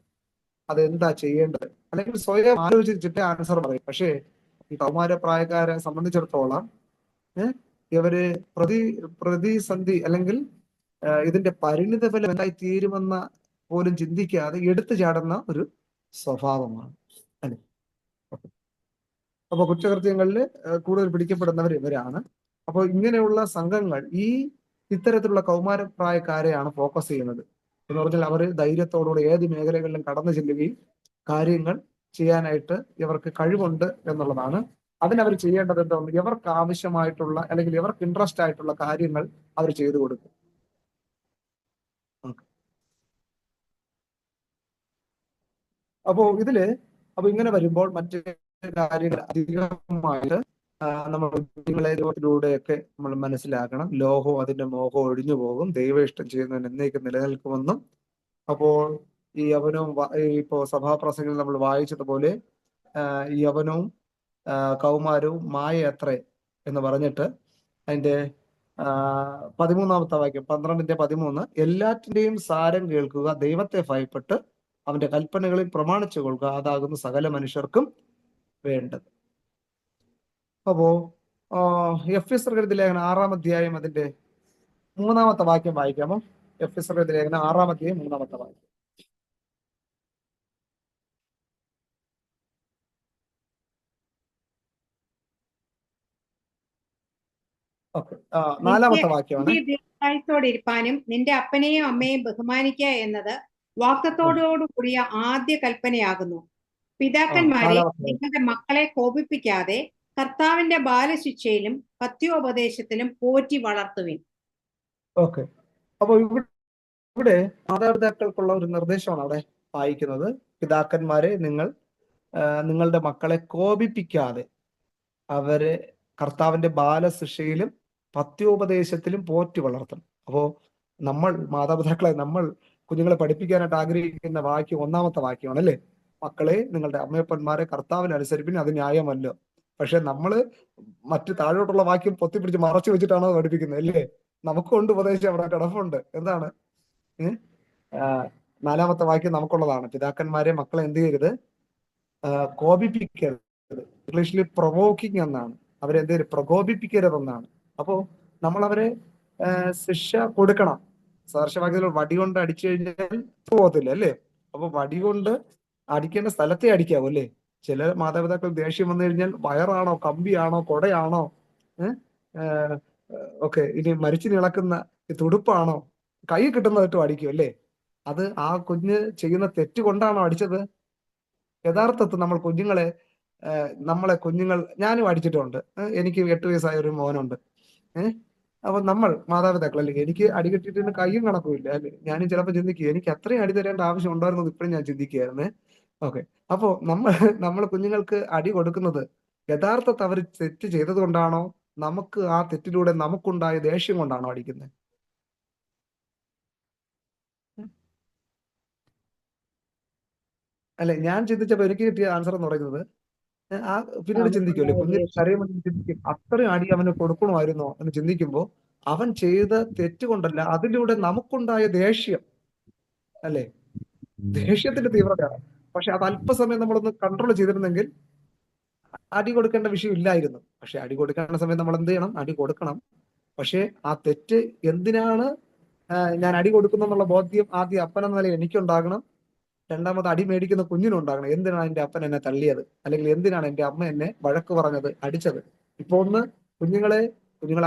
അതെന്താ ചെയ്യേണ്ടത് അല്ലെങ്കിൽ സ്വയം ആലോചിച്ചിട്ട് ആൻസർ പറയും. പക്ഷേ ഈ കൗമാരപ്രായക്കാരെ സംബന്ധിച്ചിടത്തോളം ഇവര് പ്രതിസന്ധി അല്ലെങ്കിൽ ഇതിന്റെ പരിണിത ഫലം എന്തായി തീരുമെന്ന പോലും ചിന്തിക്കാതെ എടുത്തു ചാടുന്ന ഒരു സ്വഭാവമാണ് അല്ലെ. അപ്പൊ കുറ്റകൃത്യങ്ങളിൽ കൂടുതൽ പിടിക്കപ്പെടുന്നവർ ഇവരാണ്. അപ്പോൾ ഇങ്ങനെയുള്ള സംഘങ്ങൾ ഇത്തരത്തിലുള്ള കൗമാരപ്രായക്കാരെയാണ് ഫോക്കസ് ചെയ്യുന്നത്. എന്ന് പറഞ്ഞാൽ അവർ ധൈര്യത്തോടുകൂടി ഏത് മേഖലകളിലും കടന്നു ചെല്ലുകയും കാര്യങ്ങൾ ചെയ്യാനായിട്ട് ഇവർക്ക് കഴിവുണ്ട് എന്നുള്ളതാണ്. അതിനവർ ചെയ്യേണ്ടത് എന്താണ്? ഇവർക്ക് ആവശ്യമായിട്ടുള്ള അല്ലെങ്കിൽ ഇവർക്ക് ഇൻട്രസ്റ്റ് ആയിട്ടുള്ള കാര്യങ്ങൾ അവർ ചെയ്തു കൊടുക്കും. അപ്പോ ഇങ്ങനെ വരുമ്പോൾ മറ്റു കാര്യങ്ങൾ അധികമായിട്ട് നമ്മൾ കുട്ടികളെയൊക്കെ നമ്മൾ മനസ്സിലാക്കണം. ലോകവും അതിന്റെ മോഹവും ഒഴിഞ്ഞു പോകും, ദൈവം ഇഷ്ടം ചെയ്യുന്നവൻ എന്നേക്കും നിലനിൽക്കുമെന്നും. അപ്പോൾ ഈ യവനവും ഇപ്പോ സഭാപ്രസംഗത്തിൽ നമ്മൾ വായിച്ചതുപോലെ ഈ യവനവും കൗമാരവും മായ അത്രേ എന്ന് പറഞ്ഞിട്ട് അതിന്റെ 13-ാമത്തെ വാക്യം 12:13 എല്ലാറ്റിന്റെയും സാരം കേൾക്കുക, ദൈവത്തെ ഭയപ്പെട്ട് അവന്റെ കൽപ്പനകളിൽ പ്രമാണിച്ചു കൊള്ളുക, അതാകുന്നു സകല മനുഷ്യർക്കും വേണ്ടത്. അപ്പോ എഫെസ്യർക്കെഴുതിയ ലേഖനം 6-ാം അധ്യായം അതിന്റെ 3-ാമത്തെ വാക്യം വായിക്കാമോ? എഫെസ്യർക്കെഴുതിയ ലേഖനം 6-ാം അധ്യായം 3-ാമത്തെ വാക്യം. ഓക്കെ, 4-ാമത്തെ വാക്യമാണ്. ദീർഘായുസ്സോടെ ഇരിപ്പാനും നിന്റെ അപ്പനെയും അമ്മയെയും ബഹുമാനിക്കുക എന്നത് വാക്തത്തോടുകൂടിയ ആദ്യ കൽപ്പനയാകുന്നു. പിതാക്കന്മാരെ നിങ്ങളുടെ മക്കളെ കോപിപ്പിക്കാതെ കർത്താവിന്റെ ബാലശിക്ഷയിലും പഥ്യോപദേശത്തിലും പോറ്റി വളർത്തുവിൻ. ഓക്കെ, അപ്പൊ ഇവിടെ മാതാപിതാക്കൾക്കുള്ള ഒരു നിർദ്ദേശമാണ് അവിടെ വായിക്കുന്നത്. പിതാക്കന്മാരെ നിങ്ങളുടെ മക്കളെ കോപിപ്പിക്കാതെ അവരെ കർത്താവിന്റെ ബാലശിക്ഷയിലും പഥ്യോപദേശത്തിലും പോറ്റി വളർത്തണം. അപ്പോ മാതാപിതാക്കളെ നമ്മൾ കുഞ്ഞുങ്ങളെ പഠിപ്പിക്കാനായിട്ട് ആഗ്രഹിക്കുന്ന വാക്യം 1-ാമത്തെ വാക്യമാണ് അല്ലേ? മക്കളെ നിങ്ങളുടെ അമ്മയപ്പന്മാരെ കർത്താവിനെ അനുസരിപ്പിൻ, അത് ന്യായമല്ലോ. പക്ഷെ നമ്മള് മറ്റു താഴോട്ടുള്ള വാക്യം പൊത്തിപ്പിടിച്ച് മറച്ചു വെച്ചിട്ടാണോ പഠിപ്പിക്കുന്നത് അല്ലേ? നമുക്കുണ്ട് ഉപദേശം അവിടെ കിടപ്പുണ്ട്. എന്താണ് 4-ാമത്തെ വാക്യം നമുക്കുള്ളതാണ്. പിതാക്കന്മാരെ മക്കളെ എന്ത് ചെയ്യരുത്? കോപിപ്പിക്കരുത്. ഇംഗ്ലീഷിൽ പ്രൊവോക്കിംഗ് എന്നാണ്. അവരെന്ത് ചെയ്യരുത്? പ്രകോപിപ്പിക്കരുതെന്നാണ്. അപ്പോ നമ്മൾ അവരെ ശിക്ഷ കൊടുക്കണം. സദൃശവാക്യത്തിൽ വടി കൊണ്ട് അടിച്ചു കഴിഞ്ഞാൽ പോകത്തില്ല അല്ലേ? അപ്പൊ വടി കൊണ്ട് അടിക്കേണ്ട സ്ഥലത്തെ അടിക്കാവൂ അല്ലേ? ചില മാതാപിതാക്കൾ ദേഷ്യം വന്നു കഴിഞ്ഞാൽ വയറാണോ, കമ്പിയാണോ, കൊടയാണോ, ഒക്കെ ഇനി മരിച്ചു നിളക്കുന്ന തുടുപ്പാണോ, കൈ കിട്ടുന്നതിട്ടും അടിക്കും അല്ലേ? അത് ആ കുഞ്ഞ് ചെയ്യുന്ന തെറ്റ് കൊണ്ടാണോ അടിച്ചത്? യഥാർത്ഥത്തിൽ നമ്മൾ കുഞ്ഞുങ്ങൾ ഞാനും അടിച്ചിട്ടുണ്ട്. എനിക്ക് 8 വയസ്സായ ഒരു മോനുണ്ട്. അപ്പൊ നമ്മൾ മാതാപിതാക്കൾ അല്ലെങ്കിൽ എനിക്ക് അടി കിട്ടിയിട്ട് കയ്യും കണക്കുമില്ല അല്ലെ? ഞാനും ചിലപ്പോൾ ചിന്തിക്കുക എനിക്ക് അത്രയും അടി തരേണ്ട ആവശ്യം ഉണ്ടായിരുന്നത് ഇപ്പോഴും ഞാൻ ചിന്തിക്കുകയായിരുന്നേ. ഓക്കെ, അപ്പോ നമ്മൾ കുഞ്ഞുങ്ങൾക്ക് അടി കൊടുക്കുന്നത് യഥാർത്ഥത്തിൽ അവർ തെറ്റ് ചെയ്തത് കൊണ്ടാണോ, നമുക്ക് ആ തെറ്റിലൂടെ നമുക്കുണ്ടായ ദേഷ്യം കൊണ്ടാണോ അടിക്കുന്നത്? അല്ലെ? ഞാൻ ചിന്തിച്ചപ്പോ എനിക്ക് കിട്ടിയ ആൻസർ എന്ന് പറയുന്നത് പിന്നീട് ചിന്തിക്കുമല്ലേ, കുഞ്ഞ് കരയുമ്പോൾ ചിന്തിക്കും അത്രയും അടി അവന് കൊടുക്കണമായിരുന്നോ എന്ന് ചിന്തിക്കുമ്പോൾ അവൻ ചെയ്ത തെറ്റുകൊണ്ടല്ല, അതിലൂടെ നമുക്കുണ്ടായ ദേഷ്യം അല്ലെ? ദേഷ്യത്തിന്റെ തീവ്രതയാണ്. പക്ഷെ അത് അല്പസമയം നമ്മളൊന്ന് കൺട്രോൾ ചെയ്തിരുന്നെങ്കിൽ അടി കൊടുക്കേണ്ട വിഷയം ഇല്ലായിരുന്നു. പക്ഷെ അടി കൊടുക്കേണ്ട സമയം നമ്മൾ എന്ത് ചെയ്യണം? അടി കൊടുക്കണം. പക്ഷെ ആ തെറ്റ് എന്തിനാണ് ഞാൻ അടി കൊടുക്കുന്നുള്ള ബോധ്യം ആദ്യം അപ്പനെന്ന നിലയിൽ എനിക്കുണ്ടാകണം. രണ്ടാമത് അടി മേടിക്കുന്ന കുഞ്ഞിനുണ്ടാകണം. എന്തിനാണ് എന്റെ അപ്പൻ എന്നെ തള്ളിയത്, അല്ലെങ്കിൽ എന്തിനാണ് എന്റെ അമ്മ എന്നെ വഴക്ക് പറഞ്ഞത്, അടിച്ചത്? ഇപ്പൊ കുഞ്ഞുങ്ങളെ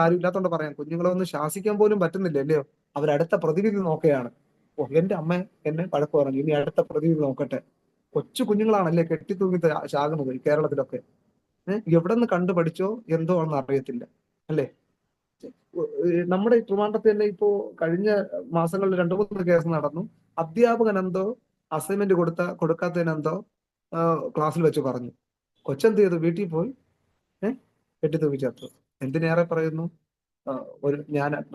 ആരും ഇല്ലാത്തോണ്ട് പറയാം, കുഞ്ഞുങ്ങളെ ഒന്ന് ശാസിക്കാൻ പോലും പറ്റുന്നില്ല അല്ലയോ? അവരടുത്ത പ്രതിവിധി നോക്കുകയാണ്. ഓ എന്റെ അമ്മ എന്നെ വഴക്ക് പറഞ്ഞു, ഇനി അടുത്ത പ്രതി നോക്കട്ടെ. കൊച്ചു കുഞ്ഞുങ്ങളാണല്ലേ കെട്ടിത്തൂങ്ങി ചാകുന്നത് ഈ കേരളത്തിലൊക്കെ. എവിടെ നിന്ന് കണ്ടു പഠിച്ചോ എന്തോ ആണെന്ന് അറിയത്തില്ല അല്ലേ. നമ്മുടെ ഈ ട്രിവാൻഡ്രത്ത് തന്നെ ഇപ്പോ കഴിഞ്ഞ മാസങ്ങളിൽ 2-3 കേസ് നടന്നു. അധ്യാപകൻ എന്തോ അസൈൻമെന്റ് കൊടുക്കാത്തതിനെന്തോ ക്ലാസ്സിൽ വെച്ച് പറഞ്ഞു. കൊച്ചെന്ത് ചെയ്തു? വീട്ടിൽ പോയി കെട്ടിത്തൂങ്ങി ചത്തു. എന്തിനേറെ പറയുന്നു,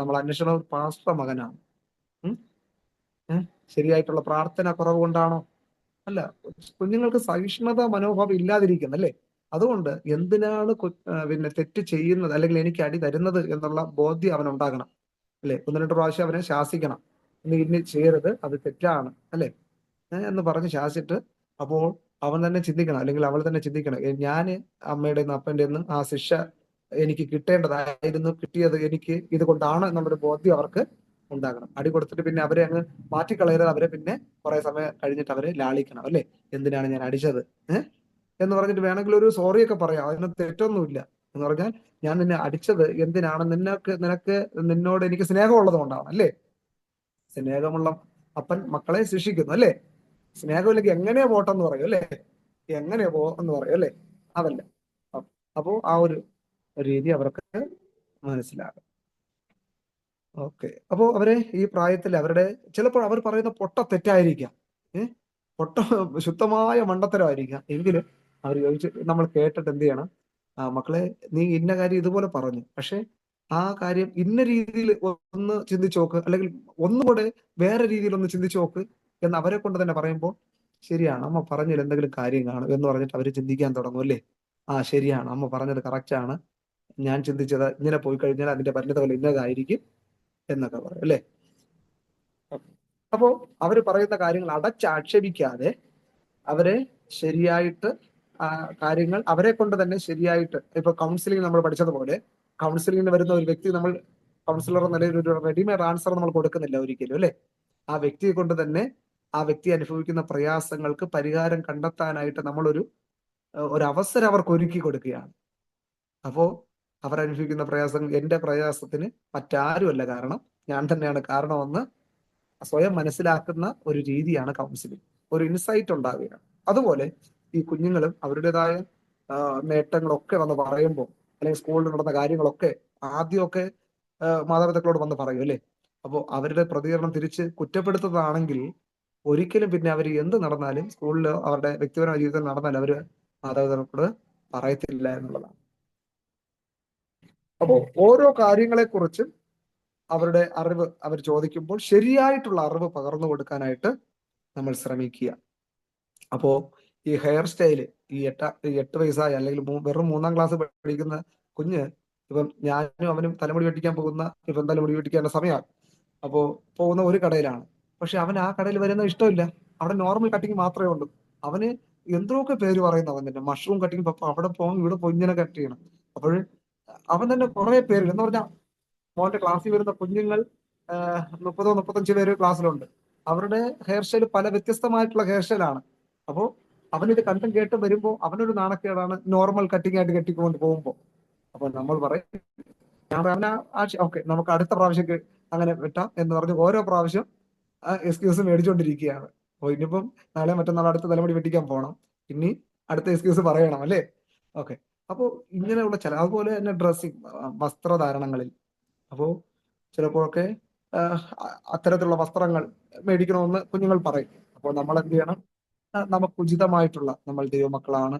നമ്മൾ അന്വേഷണ പാസ്റ്റർ മകനാണ്. ശരിയായിട്ടുള്ള പ്രാർത്ഥന കുറവ് കൊണ്ടാണോ? അല്ല, കുഞ്ഞുങ്ങൾക്ക് സഹിഷ്ണുത മനോഭാവം ഇല്ലാതിരിക്കുന്നു അല്ലേ. അതുകൊണ്ട് എന്തിനാണ് പിന്നെ തെറ്റ് ചെയ്യുന്നത് അല്ലെങ്കിൽ എനിക്ക് അടി തരുന്നത് എന്നുള്ള ബോധ്യം അവനുണ്ടാകണം അല്ലെ. 1-2 പ്രാവശ്യം അവനെ ശാസിക്കണം, ഇനി ചെയ്യരുത്, അത് തെറ്റാണ് അല്ലെ എന്ന് പറഞ്ഞ് ശാസിച്ചിട്ട് അപ്പോൾ അവൻ തന്നെ ചിന്തിക്കണം, അല്ലെങ്കിൽ അവൾ തന്നെ ചിന്തിക്കണം, ഞാൻ അമ്മയുടെ നിന്ന് അപ്പൻ്റെ നിന്ന് ആ ശിക്ഷ എനിക്ക് കിട്ടേണ്ടതായിരുന്നു, കിട്ടിയത് എനിക്ക് ഇത് കൊണ്ടാണ് എന്നുള്ളൊരു ബോധ്യം അവർക്ക് ഉണ്ടാകണം. അടി കൊടുത്തിട്ട് പിന്നെ അവരെ അങ്ങ് മാറ്റിക്കളയരുത്. അവരെ പിന്നെ കുറെ സമയം കഴിഞ്ഞിട്ട് അവരെ ലാളിക്കണം അല്ലെ. എന്തിനാണ് ഞാൻ അടിച്ചത് എന്ന് പറഞ്ഞിട്ട് വേണമെങ്കിൽ ഒരു സോറിയൊക്കെ പറയാം, അതിന് തെറ്റൊന്നുമില്ല. എന്ന് പറഞ്ഞാൽ ഞാൻ നിന്നെ അടിച്ചത് എന്തിനാണ്, നിനക്ക് നിന്നോട് എനിക്ക് സ്നേഹമുള്ളത് കൊണ്ടാണ് അല്ലേ. സ്നേഹമുള്ള അപ്പൻ മക്കളെ ശിക്ഷിക്കുന്നു അല്ലേ. സ്നേഹമില്ലെങ്കിൽ എങ്ങനെയാ പോട്ടെന്ന് പറയും അല്ലേ, എങ്ങനെയാ എന്ന് പറയും അല്ലേ. അതല്ല. അപ്പോ ആ ഒരു രീതി അവർക്ക് മനസ്സിലാകും. ഓക്കെ. അപ്പോ അവരെ ഈ പ്രായത്തിൽ അവരുടെ ചിലപ്പോൾ അവർ പറയുന്ന പൊട്ട തെറ്റായിരിക്കാം, പൊട്ട ശുദ്ധമായ മണ്ടത്തരമായിരിക്കാം. എങ്കിലും അവർ ചോദിച്ച് നമ്മൾ കേട്ടിട്ട് എന്ത് ചെയ്യണം, മക്കളെ നീ ഇന്ന കാര്യം ഇതുപോലെ പറഞ്ഞു, പക്ഷെ ആ കാര്യം ഇന്ന രീതിയിൽ ഒന്ന് ചിന്തിച്ചു നോക്ക്, അല്ലെങ്കിൽ ഒന്നുകൂടെ വേറെ രീതിയിൽ ഒന്ന് ചിന്തിച്ചു നോക്ക് എന്ന് അവരെ കൊണ്ട് തന്നെ പറയുമ്പോൾ ശരിയാണ് അമ്മ പറഞ്ഞതിൽ എന്തെങ്കിലും കാര്യം കാണും എന്ന് പറഞ്ഞിട്ട് അവർ ചിന്തിക്കാൻ തുടങ്ങും അല്ലേ. ശരിയാണ്, അമ്മ പറഞ്ഞത് കറക്റ്റ് ആണ്, ഞാൻ ചിന്തിച്ചത് ഇങ്ങനെ പോയി കഴിഞ്ഞാൽ അതിന്റെ പരിണിതഫലം ഇന്നതായിരിക്കും എന്നൊക്കെ പറയും അല്ലേ. അപ്പോ അവർ പറയുന്ന കാര്യങ്ങൾ അടച്ചാക്ഷേപിക്കാതെ അവരെ ശരിയായിട്ട് കാര്യങ്ങൾ അവരെ കൊണ്ട് തന്നെ ശരിയായിട്ട്, ഇപ്പൊ കൗൺസിലിംഗ് നമ്മൾ പഠിച്ചതുപോലെ കൗൺസിലിംഗിന് വരുന്ന ഒരു വ്യക്തി നമ്മൾ കൗൺസിലർ എന്ന നിലയിൽ ഒരു റെഡിമെയ്ഡ് ആൻസർ നമ്മൾ കൊടുക്കുന്നില്ല ഒരിക്കലും അല്ലെ. ആ വ്യക്തിയെ കൊണ്ട് തന്നെ ആ വ്യക്തി അനുഭവിക്കുന്ന പ്രയാസങ്ങൾക്ക് പരിഹാരം കണ്ടെത്താനായിട്ട് നമ്മളൊരു അവസരം അവർക്ക് ഒരുക്കി കൊടുക്കുകയാണ്. അപ്പോ അവർ അനുഭവിക്കുന്ന പ്രയാസങ്ങൾ എന്റെ പ്രയാസത്തിന് മറ്റാരുമല്ല കാരണം, ഞാൻ തന്നെയാണ് കാരണമെന്ന് സ്വയം മനസ്സിലാക്കുന്ന ഒരു രീതിയാണ് കൗൺസിലിംഗ്. ഒരു ഇൻസൈറ്റ് ഉണ്ടാവുകയാണ്. അതുപോലെ ഈ കുഞ്ഞുങ്ങളും അവരുടേതായ നേട്ടങ്ങളൊക്കെ വന്ന് പറയുമ്പോൾ, അല്ലെങ്കിൽ സ്കൂളിൽ നടന്ന കാര്യങ്ങളൊക്കെ ആദ്യമൊക്കെ മാതാപിതാക്കളോട് വന്ന് പറയും അല്ലേ. അപ്പോൾ അവരുടെ പ്രതികരണം തിരിച്ച് കുറ്റപ്പെടുത്തുന്നതാണെങ്കിൽ ഒരിക്കലും പിന്നെ അവർ എന്ത് നടന്നാലും സ്കൂളിലോ അവരുടെ വ്യക്തിപരമായ ജീവിതത്തിൽ നടന്നാലും അവർ മാതാപിതാക്കളോട് പറയത്തില്ല എന്നുള്ളതാണ്. അപ്പോൾ ഓരോ കാര്യങ്ങളെക്കുറിച്ചും അവരുടെ അറിവ് അവർ ചോദിക്കുമ്പോൾ ശരിയായിട്ടുള്ള അറിവ് പകർന്നു കൊടുക്കാനായിട്ട് നമ്മൾ ശ്രമിക്കുക. അപ്പോ ഈ ഹെയർ സ്റ്റൈല്, ഈ 8 വയസ്സായ അല്ലെങ്കിൽ വെറും 3-ാം ക്ലാസ് പഠിക്കുന്ന കുഞ്ഞ്, ഇപ്പം ഞാനും അവനും തലമുടി വെട്ടിക്കാൻ ഇപ്പം തലമുടി വെട്ടിക്കേണ്ട സമയമാണ്. അപ്പോ പോകുന്ന ഒരു കടയിലാണ്, പക്ഷെ അവൻ ആ കടയിൽ വരുന്ന ഇഷ്ടമില്ല, അവിടെ നോർമൽ കട്ടിങ് മാത്രമേ ഉള്ളൂ. അവന് എന്തൊക്കെ പേര് പറയുന്നു, അവൻ തന്നെ മഷ്റൂം കട്ടിങ്, അവിടെ പോകും ഇവിടെ പോയി ഇങ്ങനെ കട്ട് ചെയ്യണം. അപ്പോൾ അവൻ തന്നെ കുറെ പേര് എന്ന് പറഞ്ഞാൽ മോന്റെ ക്ലാസ്സിൽ വരുന്ന കുഞ്ഞുങ്ങൾ 30-35 പേര് ക്ലാസ്സിലുണ്ട്. അവരുടെ ഹെയർ സ്റ്റൈൽ പല വ്യത്യസ്തമായിട്ടുള്ള ഹെയർ സ്റ്റൈലാണ്. അപ്പോ അവനിത് കണ്ടും കേട്ടും വരുമ്പോൾ അവനൊരു നാണക്കേടാണ് നോർമൽ കട്ടിങ് ആയിട്ട് കെട്ടിക്കൊണ്ട് പോകുമ്പോൾ. അപ്പൊ നമ്മൾ പറയും ഓക്കെ നമുക്ക് അടുത്ത പ്രാവശ്യം അങ്ങനെ വെട്ടാം എന്ന് പറഞ്ഞ് ഓരോ പ്രാവശ്യം എക്സ്ക്യൂസ് മേടിച്ചുകൊണ്ടിരിക്കുകയാണ്. അപ്പൊ ഇനിയിപ്പം നാളെ മറ്റന്നാൾ അടുത്ത തലമുടി വെട്ടിക്കാൻ പോകണം, ഇനി അടുത്ത എക്സ്ക്യൂസ് പറയണം അല്ലേ. ഓക്കെ. അപ്പോൾ ഇങ്ങനെയുള്ള അതുപോലെ തന്നെ ഡ്രസ്സിങ്, വസ്ത്രധാരണങ്ങളിൽ അപ്പോൾ ചിലപ്പോഴൊക്കെ അത്തരത്തിലുള്ള വസ്ത്രങ്ങൾ മേടിക്കണമെന്ന് കുഞ്ഞുങ്ങൾ പറയും. അപ്പോൾ നമ്മൾ എന്ത് ചെയ്യണം, നമുക്ക് ഉചിതമായിട്ടുള്ള, നമ്മൾ ദൈവമക്കളാണ്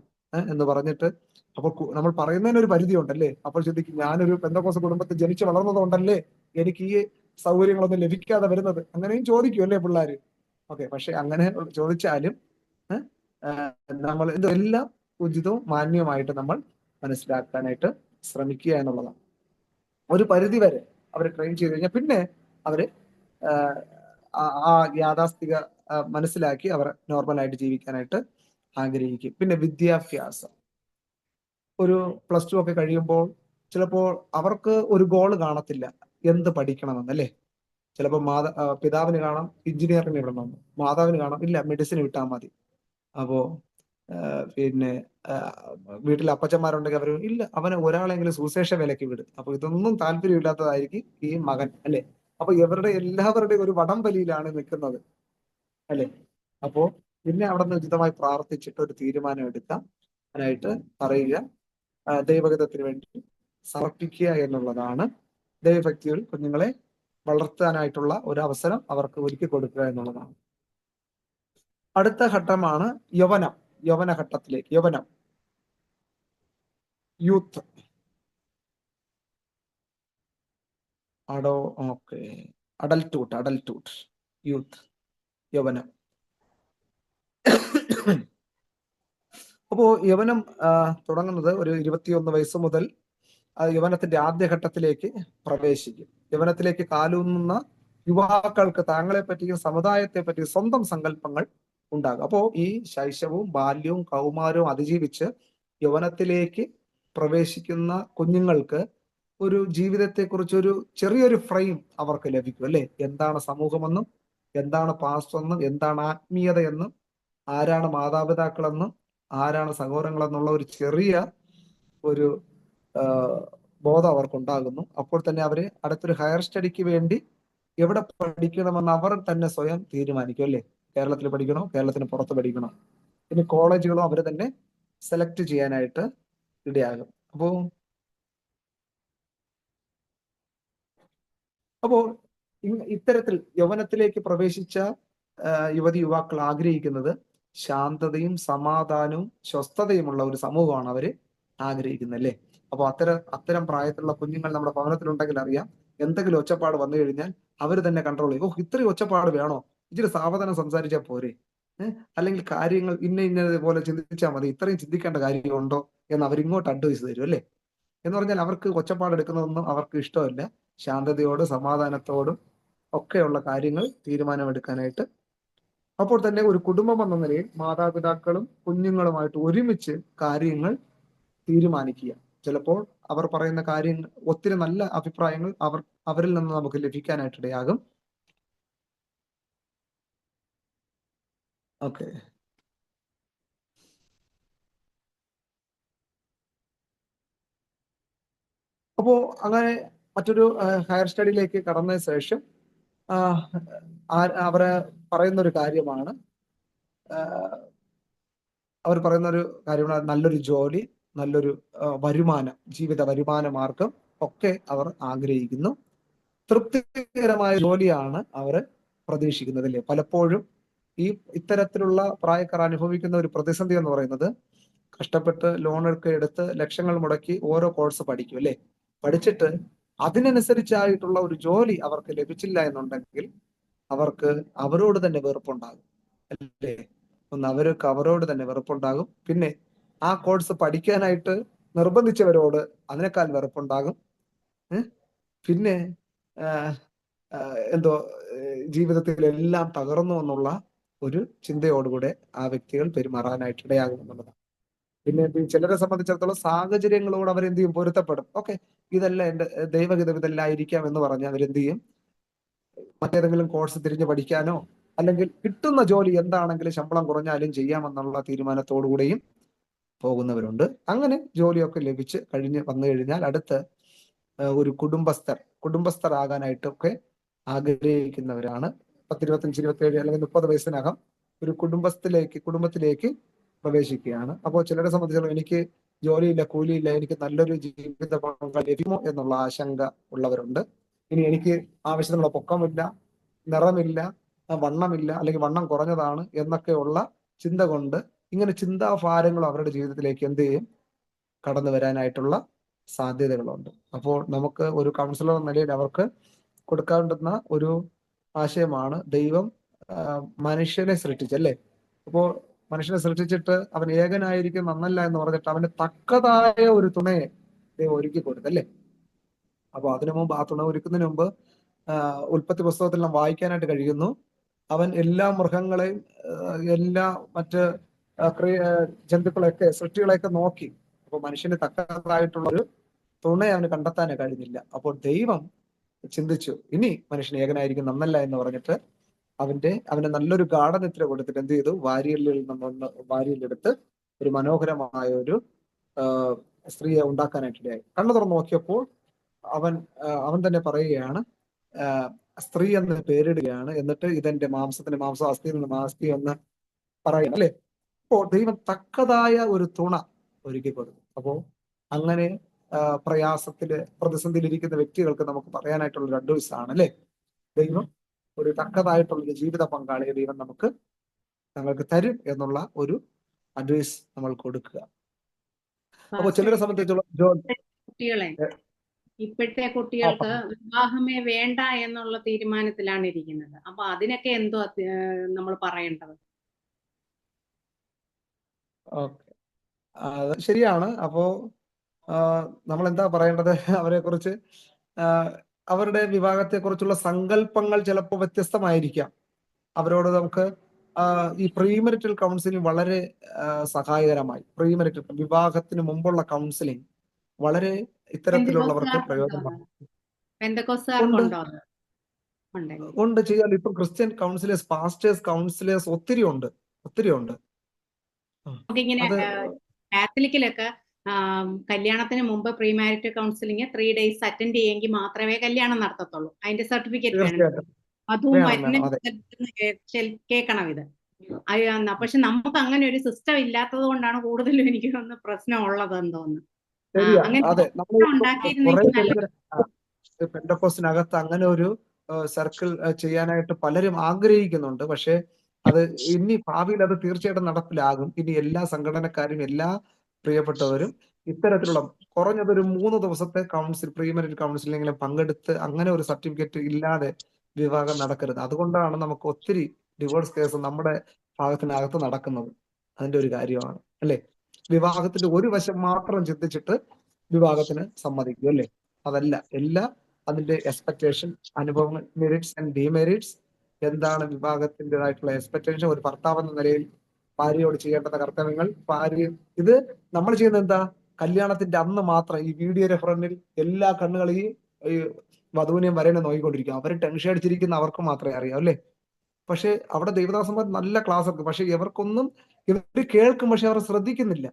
എന്ന് പറഞ്ഞിട്ട്, അപ്പോൾ നമ്മൾ പറയുന്നതിന് ഒരു പരിധി ഉണ്ടല്ലേ. അപ്പോൾ ചിന്തിക്കും, ഞാനൊരു പെന്തക്കോസ്ത് കുടുംബത്തിൽ ജനിച്ചു വളർന്നതുകൊണ്ടല്ലേ എനിക്ക് ഈ സൗകര്യങ്ങളൊന്നും ലഭിക്കാതെ വരുന്നത്, അങ്ങനെയും ചോദിക്കും അല്ലേ പിള്ളേര്. ഓക്കെ. പക്ഷെ അങ്ങനെ ചോദിച്ചാലും നമ്മൾ ഇതെല്ലാം ഉചിതവും മാന്യവുമായിട്ട് നമ്മൾ മനസ്സിലാക്കാനായിട്ട് ശ്രമിക്കുക എന്നുള്ളതാണ്. ഒരു പരിധി വരെ അവരെ ട്രെയിൻ ചെയ്ത് കഴിഞ്ഞാൽ പിന്നെ അവര് ആ യാഥാസ്ഥിക മനസ്സിലാക്കി അവർ നോർമലായിട്ട് ജീവിക്കാനായിട്ട് ആഗ്രഹിക്കും. പിന്നെ വിദ്യാഭ്യാസം, ഒരു +2 ഒക്കെ കഴിയുമ്പോൾ ചിലപ്പോൾ അവർക്ക് ഒരു ഗോള് കാണത്തില്ല എന്ത് പഠിക്കണമെന്നല്ലേ. ചിലപ്പോൾ പിതാവിന് കാണാം എഞ്ചിനീയറിംഗ് വിടണമെന്ന്, മാതാവിന് കാണാം ഇല്ല മെഡിസിൻ വിട്ടാൽ മതി. അപ്പോ പിന്നെ വീട്ടിൽ അപ്പച്ചന്മാരുണ്ടെങ്കിൽ ഇല്ല അവനെ ഒരാളെങ്കിലും സുവിശേഷ വേലയ്ക്ക് വിടും. അപ്പൊ ഇതൊന്നും താല്പര്യമില്ലാത്തതായിരിക്കും ഈ മകൻ അല്ലെ. അപ്പൊ ഇവരുടെ എല്ലാവരുടെയും ഒരു വടംവലിയിലാണ് നിൽക്കുന്നത്, അല്ലെ? അപ്പോ പിന്നെ അവിടെ നിന്ന് ഉചിതമായി പ്രാർത്ഥിച്ചിട്ട് ഒരു തീരുമാനം എടുക്കാം അതിനായിട്ട് പറയുക, ദൈവഹിതത്തിന് വേണ്ടി സമർപ്പിക്കുക എന്നുള്ളതാണ്. ദൈവഭക്തിയിൽ കുഞ്ഞുങ്ങളെ വളർത്താനായിട്ടുള്ള ഒരു അവസരം അവർക്ക് ഒരുക്കി കൊടുക്കുക എന്നുള്ളതാണ്. അടുത്ത ഘട്ടമാണ് യൗവനം. യൗവനഘട്ടത്തിലേക്ക്, യൗവനം, യൂത്ത്, അഡൽട്ട്ഹുഡ്, യൂത്ത്, യൗവനം. അപ്പോ യൗവനം തുടങ്ങുന്നത് ഒരു 21 വയസ്സ് മുതൽ യൗവനത്തിന്റെ ആദ്യഘട്ടത്തിലേക്ക് പ്രവേശിക്കും. യൗവനത്തിലേക്ക് കാലൂന്നുന്ന യുവാക്കൾക്ക് താങ്കളെ പറ്റിയും സമുദായത്തെ പറ്റിയും സ്വന്തം സങ്കല്പങ്ങൾ ഉണ്ടാകും. അപ്പോ ഈ ശൈശവവും ബാല്യവും കൗമാരവും അതിജീവിച്ച് യൗവനത്തിലേക്ക് പ്രവേശിക്കുന്ന കുഞ്ഞുങ്ങൾക്ക് ഒരു ജീവിതത്തെക്കുറിച്ചൊരു ചെറിയൊരു ഫ്രെയിം അവർക്ക് ലഭിക്കും, അല്ലെ? എന്താണ് സമൂഹമെന്നും, എന്താണ് പാസ്റ്റെന്നും, എന്താണ് ആത്മീയതയെന്നും, ആരാണ് മാതാപിതാക്കളെന്നും, ആരാണ് സഹോദരങ്ങളെന്നുള്ള ഒരു ചെറിയ ഒരു ബോധം അവർക്കുണ്ടാകുന്നു. അപ്പോൾ തന്നെ അവര് അടുത്തൊരു ഹയർ സ്റ്റഡിക്ക് വേണ്ടി എവിടെ പഠിക്കണമെന്ന് അവർ തന്നെ സ്വയം തീരുമാനിക്കും, അല്ലെ? കേരളത്തിൽ പഠിക്കണോ, കേരളത്തിന് പുറത്ത് പഠിക്കണോ? ഇനി കോളേജുകളും അവർ തന്നെ സെലക്ട് ചെയ്യാനായിട്ട് ഇടയാകും. അപ്പോ ഇത്തരത്തിൽ യൗവനത്തിലേക്ക് പ്രവേശിച്ച യുവതി യുവാക്കൾ ആഗ്രഹിക്കുന്നത് ശാന്തതയും സമാധാനവും സ്വസ്ഥതയുമുള്ള ഒരു സമൂഹമാണ് അവര് ആഗ്രഹിക്കുന്നത്, അല്ലേ? അപ്പൊ അത്തരം പ്രായത്തിലുള്ള കുഞ്ഞുങ്ങൾ നമ്മുടെ ഭവനത്തിലുണ്ടെങ്കിൽ അറിയാം, എന്തെങ്കിലും ഒച്ചപ്പാട് വന്നു കഴിഞ്ഞാൽ അവർ തന്നെ കൺട്രോൾ ചെയ്യും. ഇത്രയും ഒച്ചപ്പാട് വേണോ, ഇച്ചിരി സാവധാനം സംസാരിച്ചാൽ പോരെ, അല്ലെങ്കിൽ കാര്യങ്ങൾ ഇന്നതുപോലെ ചിന്തിച്ചാൽ മതി, ഇത്രയും ചിന്തിക്കേണ്ട കാര്യമുണ്ടോ എന്ന് അവരിങ്ങോട്ട് അഡ്വൈസ് തരും, അല്ലേ? എന്ന് പറഞ്ഞാൽ അവർക്ക് ഒച്ചപ്പാടെടുക്കുന്നതൊന്നും അവർക്ക് ഇഷ്ടമല്ല. ശാന്തതയോടും സമാധാനത്തോടും ഒക്കെയുള്ള കാര്യങ്ങൾ തീരുമാനമെടുക്കാനായിട്ട്. അപ്പോൾ തന്നെ ഒരു കുടുംബം എന്ന നിലയിൽ മാതാപിതാക്കളും കുഞ്ഞുങ്ങളുമായിട്ട് ഒരുമിച്ച് കാര്യങ്ങൾ തീരുമാനിക്കുക. ചിലപ്പോൾ അവർ പറയുന്ന കാര്യങ്ങൾ, ഒത്തിരി നല്ല അഭിപ്രായങ്ങൾ അവരിൽ നിന്ന് നമുക്ക് ലഭിക്കാനായിട്ടിടയാകും. ഓക്കെ. അപ്പോ അങ്ങനെ മറ്റൊരു ഹയർ സ്റ്റഡിയിലേക്ക് കടന്ന ശേഷം അവര് പറയുന്ന ഒരു കാര്യമാണ്, നല്ലൊരു ജോലി, നല്ലൊരു വരുമാനം, ജീവിത വരുമാന മാർഗം ഒക്കെ അവർ ആഗ്രഹിക്കുന്നു. തൃപ്തികരമായ ജോലിയാണ് അവർ പ്രതീക്ഷിക്കുന്നത്, അല്ലേ? പലപ്പോഴും ഇത്തരത്തിലുള്ള പ്രായക്കാർ അനുഭവിക്കുന്ന ഒരു പ്രതിസന്ധി എന്ന് പറയുന്നത്, കഷ്ടപ്പെട്ട് ലോണൊക്കെ എടുത്ത് ലക്ഷങ്ങൾ മുടക്കി ഓരോ കോഴ്സ് പഠിക്കും, അല്ലെ? പഠിച്ചിട്ട് അതിനനുസരിച്ചായിട്ടുള്ള ഒരു ജോലി അവർക്ക് ലഭിച്ചില്ല എന്നുണ്ടെങ്കിൽ അവർക്ക് അവരോട് തന്നെ വെറുപ്പുണ്ടാകും, അല്ലേ? അവരോട് തന്നെ വെറുപ്പുണ്ടാകും. പിന്നെ ആ കോഴ്സ് പഠിക്കാനായിട്ട് നിർബന്ധിച്ചവരോട് അതിനേക്കാൾ വെറുപ്പുണ്ടാകും. പിന്നെ ജീവിതത്തിൽ എല്ലാം തകർന്നു എന്നുള്ള ഒരു ചിന്തയോടുകൂടെ ആ വ്യക്തികൾ പെരുമാറാനായിട്ട് ഇടയാകുമെന്നുള്ളതാണ്. പിന്നെ ചിലരെ സംബന്ധിച്ചിടത്തോളം സാഹചര്യങ്ങളോട് അവരെന്ത് ചെയ്യും, പൊരുത്തപ്പെടും. ഓക്കെ, ഇതല്ല എന്റെ ദൈവഹിതം, ഇതെല്ലായിരിക്കാം എന്ന് പറഞ്ഞ് അവരെന്ത് ചെയ്യും, മറ്റേതെങ്കിലും കോഴ്സ് തിരിഞ്ഞ് പഠിക്കാനോ അല്ലെങ്കിൽ കിട്ടുന്ന ജോലി എന്താണെങ്കിലും ശമ്പളം കുറഞ്ഞാലും ചെയ്യാമെന്നുള്ള തീരുമാനത്തോടുകൂടെയും പോകുന്നവരുണ്ട്. അങ്ങനെ ജോലിയൊക്കെ ലഭിച്ച് വന്നു കഴിഞ്ഞാൽ അടുത്ത് ഒരു കുടുംബസ്ഥരാകാനായിട്ടൊക്കെ ആഗ്രഹിക്കുന്നവരാണ്. 10, 25, 27 അല്ലെങ്കിൽ 30 വയസ്സിനകം ഒരു കുടുംബത്തിലേക്ക് പ്രവേശിക്കുകയാണ്. അപ്പോൾ ചിലരെ സംബന്ധിച്ചിടത്തോളം എനിക്ക് ജോലിയില്ല, കൂലിയില്ല, എനിക്ക് നല്ലൊരു ജീവിത പങ്കാളി ലഭിക്കുമോ എന്നുള്ള ആശങ്ക ഉള്ളവരുണ്ട്. ഇനി എനിക്ക് ആവശ്യത്തിനുള്ള പൊക്കമില്ല, നിറമില്ല, വണ്ണമില്ല, അല്ലെങ്കിൽ വണ്ണം കുറഞ്ഞതാണ് എന്നൊക്കെയുള്ള ചിന്ത കൊണ്ട് ഇങ്ങനെ ചിന്താഭാരങ്ങൾ അവരുടെ ജീവിതത്തിലേക്ക് എന്ത് ചെയ്യും, കടന്നു വരാനായിട്ടുള്ള സാധ്യതകളുണ്ട്. അപ്പോൾ നമുക്ക് ഒരു കൗൺസിലർ എന്ന നിലയിൽ അവർക്ക് കൊടുക്കാവുന്ന ഒരു ആശയമാണ്, ദൈവം മനുഷ്യനെ സൃഷ്ടിച്ചല്ലേ? അപ്പോൾ മനുഷ്യനെ സൃഷ്ടിച്ചിട്ട് അവൻ ഏകനായിരിക്കും നന്നല്ല എന്ന് പറഞ്ഞിട്ട് അവന് തക്കതായ ഒരു തുണയെ ദൈവം ഒരുക്കി കൊടുത്തല്ലേ? അപ്പൊ അതിനു മുമ്പ്, ആ തുണ ഒരുക്കുന്നതിന് മുമ്പ് ഉൽപ്പത്തി പുസ്തകത്തിൽ നാം വായിക്കാനായിട്ട് കഴിയുന്നു, അവൻ എല്ലാ മൃഗങ്ങളെയും എല്ലാ മറ്റ് ജന്തുക്കളെയൊക്കെ, സൃഷ്ടികളെയൊക്കെ നോക്കി. അപ്പൊ മനുഷ്യന് തക്കതായിട്ടുള്ള ഒരു തുണയെ അവന് കണ്ടെത്താനേ കഴിഞ്ഞില്ല. അപ്പോൾ ദൈവം ചിന്തിച്ചു, ഇനി മനുഷ്യൻ ഏകനായിരിക്കും നന്നല്ല എന്ന് പറഞ്ഞിട്ട് അവന് നല്ലൊരു ഗാഠനിദ്ര കൊടുത്തിട്ട് എന്ത് ചെയ്തു, വാരിയിലെടുത്ത് ഒരു മനോഹരമായ ഒരു സ്ത്രീയെ ഉണ്ടാക്കാനായിട്ടിടയായി. കണ്ണു തുറന്ന് നോക്കിയപ്പോൾ അവൻ തന്നെ പറയുകയാണ്, സ്ത്രീ എന്ന് പേരിടുകയാണ്. എന്നിട്ട് ഇതെന്റെ മാംസത്തിന്റെ മാംസം, അസ്ഥി അസ്ഥി എന്ന് പറയണം, അല്ലെ? അപ്പോ ദൈവം തക്കതായ ഒരു തുണ ഒരുക്കി കൊടുക്കും. അപ്പോ അങ്ങനെ പ്രയാസത്തില് പ്രതിസന്ധിയിൽ ഇരിക്കുന്ന വ്യക്തികൾക്ക് നമുക്ക് പറയാനായിട്ടുള്ള ഒരു അഡ്വൈസ് ആണ്, അല്ലെ? ദൈവം ഒരു തക്കതായിട്ടുള്ള ഒരു ജീവിത പങ്കാളിയെ ദൈവം ഞങ്ങൾക്ക് തരും എന്നുള്ള ഒരു അഡ്വൈസ് നമ്മൾ കൊടുക്കുക. അപ്പൊ ചിലരെ സംബന്ധിച്ചുള്ള കുട്ടികളെ, ഇപ്പോഴത്തെ കുട്ടികൾക്ക് വിവാഹമേ വേണ്ട എന്നുള്ള തീരുമാനത്തിലാണ് ഇരിക്കുന്നത്. അപ്പൊ അതിനൊക്കെ എന്തോ നമ്മൾ പറയേണ്ടത്? ഓക്കെ, അത് ശരിയാണ്. അപ്പോ നമ്മൾ എന്താ പറയേണ്ടത്? അവരെ കുറിച്ച് അവരുടെ വിവാഹത്തെ കുറിച്ചുള്ള സങ്കല്പങ്ങൾ ചിലപ്പോൾ വ്യത്യസ്തമായിരിക്കാം. അവരോട് നമുക്ക് ഈ പ്രീമെരിറ്റൽ കൗൺസിലിംഗ് വളരെ സഹായകരമായി. പ്രീമെരിറ്റൽ വിവാഹത്തിന് മുമ്പുള്ള കൗൺസിലിംഗ് വളരെ ഇത്തരത്തിലുള്ളവർക്ക് പ്രയോജനമാണ്. ഉണ്ട്, ചെയ്യാൻ ഇപ്പം ക്രിസ്ത്യൻ കൗൺസിലേഴ്സ്, പാസ്റ്റേഴ്സ് കൗൺസിലേഴ്സ് ഒത്തിരി ഉണ്ട്. കാത്തലിക്കിലൊക്കെ കല്യാണത്തിന് മുമ്പ് pre marital counselling 3 days attend ചെയ്യുമെങ്കിൽ മാത്രമേ കല്യാണം നടത്തത്തുള്ളൂ. അതിന്റെ സർട്ടിഫിക്കറ്റ് വേണം. അതും കേൾക്കണം ഇത്. പക്ഷെ നമുക്ക് അങ്ങനെ ഒരു സിസ്റ്റം ഇല്ലാത്തത് കൊണ്ടാണ് കൂടുതലും എനിക്ക് പ്രശ്നം ഉള്ളത് തോന്നുന്നു. പെന്തക്കോസ്റ്റിനകത്ത് അങ്ങനെ ഒരു സർക്കിൾ ചെയ്യാനായിട്ട് പലരും ആഗ്രഹിക്കുന്നുണ്ട്. പക്ഷെ അത് ഇനി ഭാവിയിൽ അത് തീർച്ചയായിട്ടും നടപ്പിലാകും. ഇനി എല്ലാ സംഘടനക്കാരും എല്ലാ പ്രിയപ്പെട്ടവരും ഇത്തരത്തിലുള്ള കുറഞ്ഞതൊരു 3 ദിവസത്തെ പ്രീമെരിറ്റൽ കൗൺസിലിംഗിലും പങ്കെടുത്ത് അങ്ങനെ ഒരു സർട്ടിഫിക്കറ്റ് ഇല്ലാതെ വിവാഹം നടക്കരുത്. അതുകൊണ്ടാണ് നമുക്ക് ഒത്തിരി ഡിവോഴ്സ് കേസ് നമ്മുടെ ഭാഗത്തിനകത്ത് നടക്കുന്നത്. അതിന്റെ ഒരു കാര്യമാണ്, അല്ലെ? വിവാഹത്തിന്റെ ഒരു വശം മാത്രം ചിന്തിച്ചിട്ട് വിവാഹത്തിന് സമ്മതിക്കും, അല്ലെ? അതല്ല, എല്ലാ അതിന്റെ എക്സ്പെക്ടേഷൻ, അനുഭവങ്ങൾ, മെറിറ്റ്സ് ആൻഡ് ഡിമെറിറ്റ്സ്, എന്താണ് വിവാഹത്തിൻ്റെതായിട്ടുള്ള എക്സ്പെക്ടേഷൻ, ഒരു ഭർത്താവ് എന്ന നിലയിൽ ഭാര്യയോട് ചെയ്യേണ്ടുന്ന കർത്തവ്യങ്ങൾ, ഇത് നമ്മൾ ചെയ്യുന്നത് എന്താ? കല്യാണത്തിന്റെ അന്ന് മാത്രം ഈ വീഡിയോയുടെ ഫ്രണ്ടിൽ എല്ലാ കണ്ണുകളെയും ഈ വധുവിനെയും വരനെ നോക്കിക്കൊണ്ടിരിക്കും. അവർ ടെൻഷൻ അടിച്ചിരിക്കുന്ന അവർക്ക് മാത്രമേ അറിയാം, അല്ലെ? പക്ഷെ അവിടെ ദൈവദാസന്മാർ നല്ല ക്ലാസ് ഒക്കെ, പക്ഷെ ഇവർക്കൊന്നും, ഇവർ കേൾക്കും പക്ഷെ അവർ ശ്രദ്ധിക്കുന്നില്ല,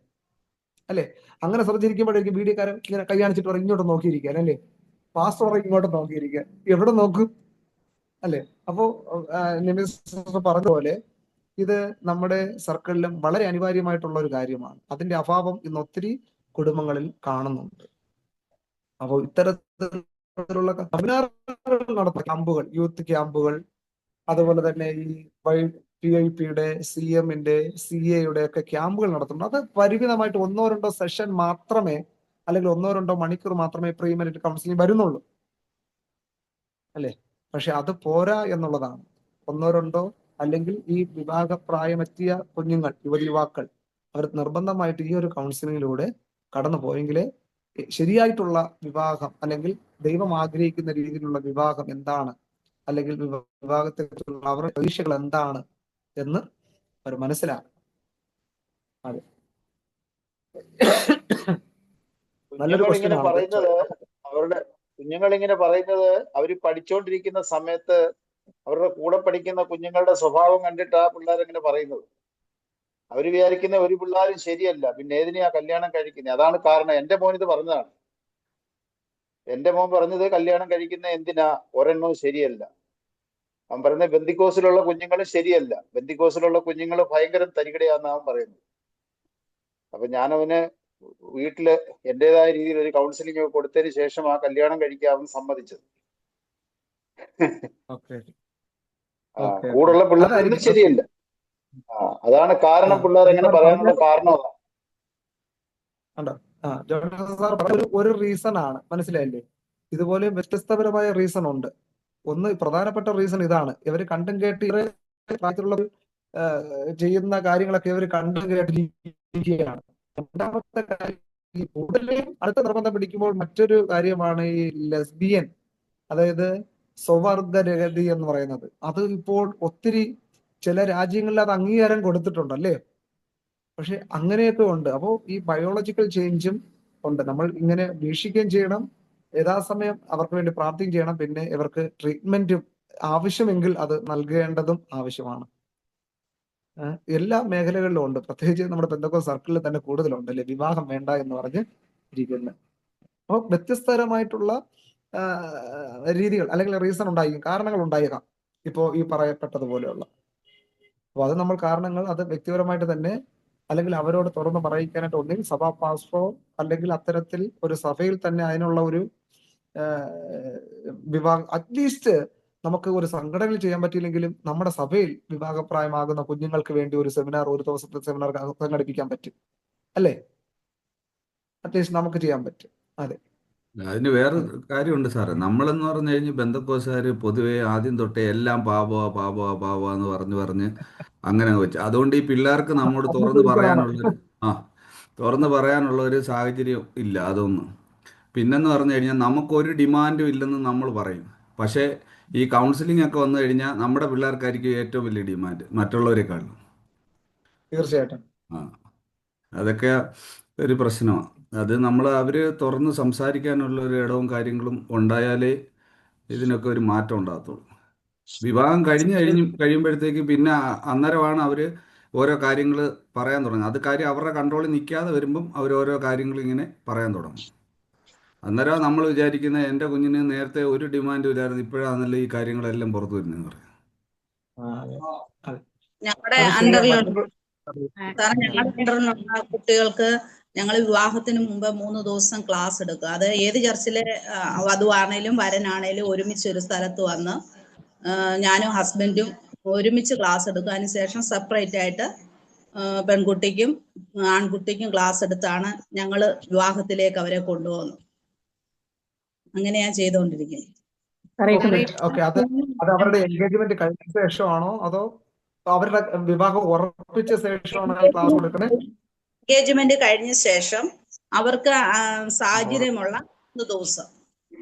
അല്ലെ? അങ്ങനെ ശ്രദ്ധിച്ചിരിക്കുമ്പോഴേക്കും വീഡിയോക്കാരൻ ഇങ്ങനെ കൈ കാണിച്ചിട്ട് പറയും ഇങ്ങോട്ട് നോക്കിയിരിക്കാൻ, അല്ലെ? പാസ്റ്റർ ഇങ്ങോട്ട് നോക്കിയിരിക്കാൻ, എവിടെ നോക്കും, അല്ലെ? അപ്പോ നിമിഷ പറഞ്ഞ പോലെ ഇത് നമ്മുടെ സർക്കിളിലും വളരെ അനിവാര്യമായിട്ടുള്ള ഒരു കാര്യമാണ്. അതിന്റെ അഭാവം ഇന്ന് ഒത്തിരി കുടുംബങ്ങളിൽ കാണുന്നുണ്ട്. അപ്പോൾ ഇത്തരത്തിലുള്ള നടത്തുന്ന ക്യാമ്പുകൾ, യൂത്ത് ക്യാമ്പുകൾ, അതുപോലെ തന്നെ ഈ PIPയുടെ, CMന്റെ, CAയുടെ ഒക്കെ ക്യാമ്പുകൾ നടത്തുന്നു. അത് പരിമിതമായിട്ട് 1-2 സെഷൻ മാത്രമേ, അല്ലെങ്കിൽ 1-2 മണിക്കൂർ മാത്രമേ പ്രീമെരിറ്റൽ കൗൺസിലിംഗ് വരുന്നുള്ളൂ, അല്ലെ? പക്ഷെ അത് പോരാ എന്നുള്ളതാണ്. 1-2 അല്ലെങ്കിൽ ഈ വിവാഹപ്രായമെത്തിയ കുഞ്ഞുങ്ങൾ, യുവതിയുവാക്കൾ, അവർ നിർബന്ധമായിട്ട് ഈ ഒരു കൗൺസിലിങ്ങിലൂടെ കടന്നു പോയെങ്കിലേ ശരിയായിട്ടുള്ള വിവാഹം, അല്ലെങ്കിൽ ദൈവം ആഗ്രഹിക്കുന്ന രീതിയിലുള്ള വിവാഹം എന്താണ്, അല്ലെങ്കിൽ വിവാഹത്തെക്കുറിച്ചുള്ള അവരുടെ പ്രതീക്ഷകൾ എന്താണ് എന്ന് അവർ മനസ്സിലാക്കും. അതെ, നല്ലൊരു കുഞ്ഞുങ്ങളിങ്ങനെ പറയുന്നത് അവര് പഠിച്ചുകൊണ്ടിരിക്കുന്ന സമയത്ത് അവരുടെ കൂടെ പഠിക്കുന്ന കുഞ്ഞുങ്ങളുടെ സ്വഭാവം കണ്ടിട്ട് ആ പിള്ളേരിങ്ങനെ പറയുന്നത്. അവര് വിചാരിക്കുന്ന ഒരു പിള്ളേരും ശരിയല്ല, പിന്നെ ഏതിനെയാ കല്യാണം കഴിക്കുന്നത്? അതാണ് കാരണം. എന്റെ മോൻ ഇത് പറഞ്ഞതാണ്. എന്റെ മോൻ പറഞ്ഞത് കല്യാണം കഴിക്കുന്ന എന്തിനാ, ഒരെണ്ണവും ശരിയല്ല. അവൻ പറയുന്നത് ബന്ദിക്കോസിലുള്ള കുഞ്ഞുങ്ങളും ശരിയല്ല, ബന്ദിക്കോസിലുള്ള കുഞ്ഞുങ്ങൾ ഭയങ്കര തരികിടയാന്ന് അവൻ പറയുന്നത്. അപ്പൊ ഞാൻ അവന് വീട്ടില് എന്റേതായ രീതിയിൽ ഒരു കൗൺസിലിംഗ് കൊടുത്തതിന് ശേഷം ആ കല്യാണം കഴിക്കാൻ അവൻ സമ്മതിച്ചത്. കൂടുള്ള പിള്ളേരൊന്നും ശരിയല്ല. അതാണ് കാരണം. പിള്ളേർ എങ്ങനെ പറയാനുള്ള കാരണം ഒരു റീസൺ ആണ്, മനസ്സിലായില്ലേ? ഇതുപോലെ വ്യത്യസ്തപരമായ റീസൺ ഉണ്ട്. ഒന്ന്, പ്രധാനപ്പെട്ട റീസൺ ഇതാണ്, ഇവര് കണ്ടും കേട്ട് ചെയ്യുന്ന കാര്യങ്ങളൊക്കെ ഇവർ കണ്ടും കേട്ടിരിക്കുകയാണ്. രണ്ടാമത്തെ കാര്യം, ഈ കൂടുതലും അടുത്ത നിർബന്ധം പിടിക്കുമ്പോൾ മറ്റൊരു കാര്യമാണ് ഈ ലെസ്ബിയൻ, അതായത് സ്വവർഗരതി എന്ന് പറയുന്നത്. അത് ഇപ്പോൾ ഒത്തിരി ചില രാജ്യങ്ങളിൽ അത് അംഗീകാരം കൊടുത്തിട്ടുണ്ട്, അല്ലേ? പക്ഷെ അങ്ങനെയൊക്കെ ഉണ്ട്. അപ്പോൾ ഈ ബയോളജിക്കൽ ചേഞ്ചും ഉണ്ട്. നമ്മൾ ഇങ്ങനെ വീക്ഷിക്കുകയും ചെയ്യണം, യഥാസമയം അവർക്ക് വേണ്ടി പ്രാർത്ഥിക്കുകയും ചെയ്യണം. പിന്നെ ഇവർക്ക് ട്രീറ്റ്മെന്റും ആവശ്യമെങ്കിൽ അത് നൽകേണ്ടതും ആവശ്യമാണ്. എല്ലാ മേഖലകളിലും ഉണ്ട്. പ്രത്യേകിച്ച് നമ്മുടെ പെന്തക്കോസ്ത് സർക്കിളിൽ തന്നെ കൂടുതലുണ്ട്, അല്ലെ? വിവാഹം വേണ്ട എന്ന് പറഞ്ഞ് ഇരിക്കുന്നത്. അപ്പോൾ വ്യത്യസ്തരമായിട്ടുള്ള രീതികൾ അല്ലെങ്കിൽ റീസൺ ഉണ്ടായിരിക്കും, കാരണങ്ങൾ ഉണ്ടായേക്കാം, ഇപ്പോൾ ഈ പറയപ്പെട്ടതുപോലെയുള്ള. അപ്പോൾ അത് നമ്മൾ കാരണങ്ങൾ അത് വ്യക്തിപരമായിട്ട് തന്നെ അല്ലെങ്കിൽ അവരോട് തുറന്ന് പറയിക്കാനായിട്ട് ഒന്നെങ്കിൽ സഭാ പാസ്റ്ററോ അല്ലെങ്കിൽ അത്തരത്തിൽ ഒരു സഭയിൽ തന്നെ അതിനുള്ള ഒരു വിഭാഗം, അറ്റ്ലീസ്റ്റ് നമുക്ക് ഒരു സംഘടനയിൽ ചെയ്യാൻ പറ്റിയില്ലെങ്കിലും നമ്മുടെ സഭയിൽ വിവാഹപ്രായമാകുന്ന കുഞ്ഞുങ്ങൾക്ക് വേണ്ടി ഒരു സെമിനാർ, ഒരു ദിവസത്തെ സെമിനാർ സംഘടിപ്പിക്കാൻ പറ്റും അല്ലേ? അറ്റ്ലീസ്റ്റ് നമുക്ക് ചെയ്യാൻ പറ്റും. അതെ, അതിന് വേറെ കാര്യമുണ്ട് സാറേ. നമ്മളെന്ന് പറഞ്ഞു കഴിഞ്ഞാൽ ബന്ധക്കോസുകാർ പൊതുവേ ആദ്യം തൊട്ടേ എല്ലാം പാപമാ പാപമാ പാപമാ എന്ന് പറഞ്ഞ് അങ്ങനെ വെച്ചു. അതുകൊണ്ട് ഈ പിള്ളേർക്ക് നമ്മോട് അത് തുറന്ന് തിരിച്ചതാണ്. തുറന്ന് പറയാനുള്ള ഒരു സാഹചര്യം ഇല്ല അതൊന്നും. പിന്നെന്ന് പറഞ്ഞു കഴിഞ്ഞാൽ നമുക്കൊരു ഡിമാൻഡും ഇല്ലെന്ന് നമ്മൾ പറയും. പക്ഷേ ഈ കൗൺസിലിംഗ് ഒക്കെ വന്നു കഴിഞ്ഞാൽ നമ്മുടെ പിള്ളേർക്കായിരിക്കും ഏറ്റവും വലിയ ഡിമാൻഡ് മറ്റുള്ളവരെക്കാളും. തീർച്ചയായിട്ടും. ആ അതൊക്കെ ഒരു പ്രശ്നമാണ്. അത് അവർ തുറന്ന് സംസാരിക്കാനുള്ള ഒരു ഇടവും കാര്യങ്ങളും ഉണ്ടായാലേ ഇതിനൊക്കെ ഒരു മാറ്റം ഉണ്ടാകത്തുള്ളൂ. വിവാഹം കഴിയുമ്പോഴത്തേക്ക് പിന്നെ അന്നേരമാണ് അവർ ഓരോ കാര്യങ്ങൾ പറയാൻ തുടങ്ങുന്നത്. അത് കാര്യം അവരുടെ കൺട്രോളിൽ നിൽക്കാതെ വരുമ്പം അവർ ഓരോ കാര്യങ്ങൾ ഇങ്ങനെ പറയാൻ തുടങ്ങും. അന്നേരം നമ്മൾ വിചാരിക്കുന്നത് എൻ്റെ കുഞ്ഞിന് നേരത്തെ ഒരു ഡിമാൻഡും ഇല്ലായിരുന്നു, ഇപ്പോഴാണല്ലോ ഈ കാര്യങ്ങളെല്ലാം പുറത്തു വരുന്നതെന്ന് പറയും. ഞങ്ങളുടെ അത് ശരിയാ. അണ്ടറിലുള്ള മറ്റൊരു ഞങ്ങളുടെ അണ്ടറിലുള്ള കുട്ടികൾക്ക് ഞങ്ങൾ വിവാഹത്തിന് മുമ്പ് 3 ദിവസം ക്ലാസ് എടുക്കും. അത് ഏത് ചർച്ചിലെ വധുവാണേലും വരനാണേലും ഒരുമിച്ച് ഒരു സ്ഥലത്ത് വന്ന് ഞാനും ഹസ്ബൻഡും ഒരുമിച്ച് ക്ലാസ് എടുക്കും. അതിനുശേഷം സെപ്പറേറ്റ് ആയിട്ട് പെൺകുട്ടിക്കും ആൺകുട്ടിക്കും ക്ലാസ് എടുത്താണ് ഞങ്ങൾ വിവാഹത്തിലേക്ക് അവരെ കൊണ്ടുപോകുന്നത്. അങ്ങനെയാ ചെയ്തുകൊണ്ടിരിക്കുന്നത്. ഓക്കെ, അത് അവരുടെ എൻഗേജ്മെന്റ് കഴിഞ്ഞ ശേഷമാണോ അതോ അവരുടെ വിവാഹം ഉറപ്പിച്ച ശേഷമാണോ ക്ലാസ് കൊടുക്കുന്നത്? എൻഗേജ്മെന്റ് കഴിഞ്ഞ ശേഷം അവർക്ക് സാഹചര്യമുള്ള 1 ദിവസം,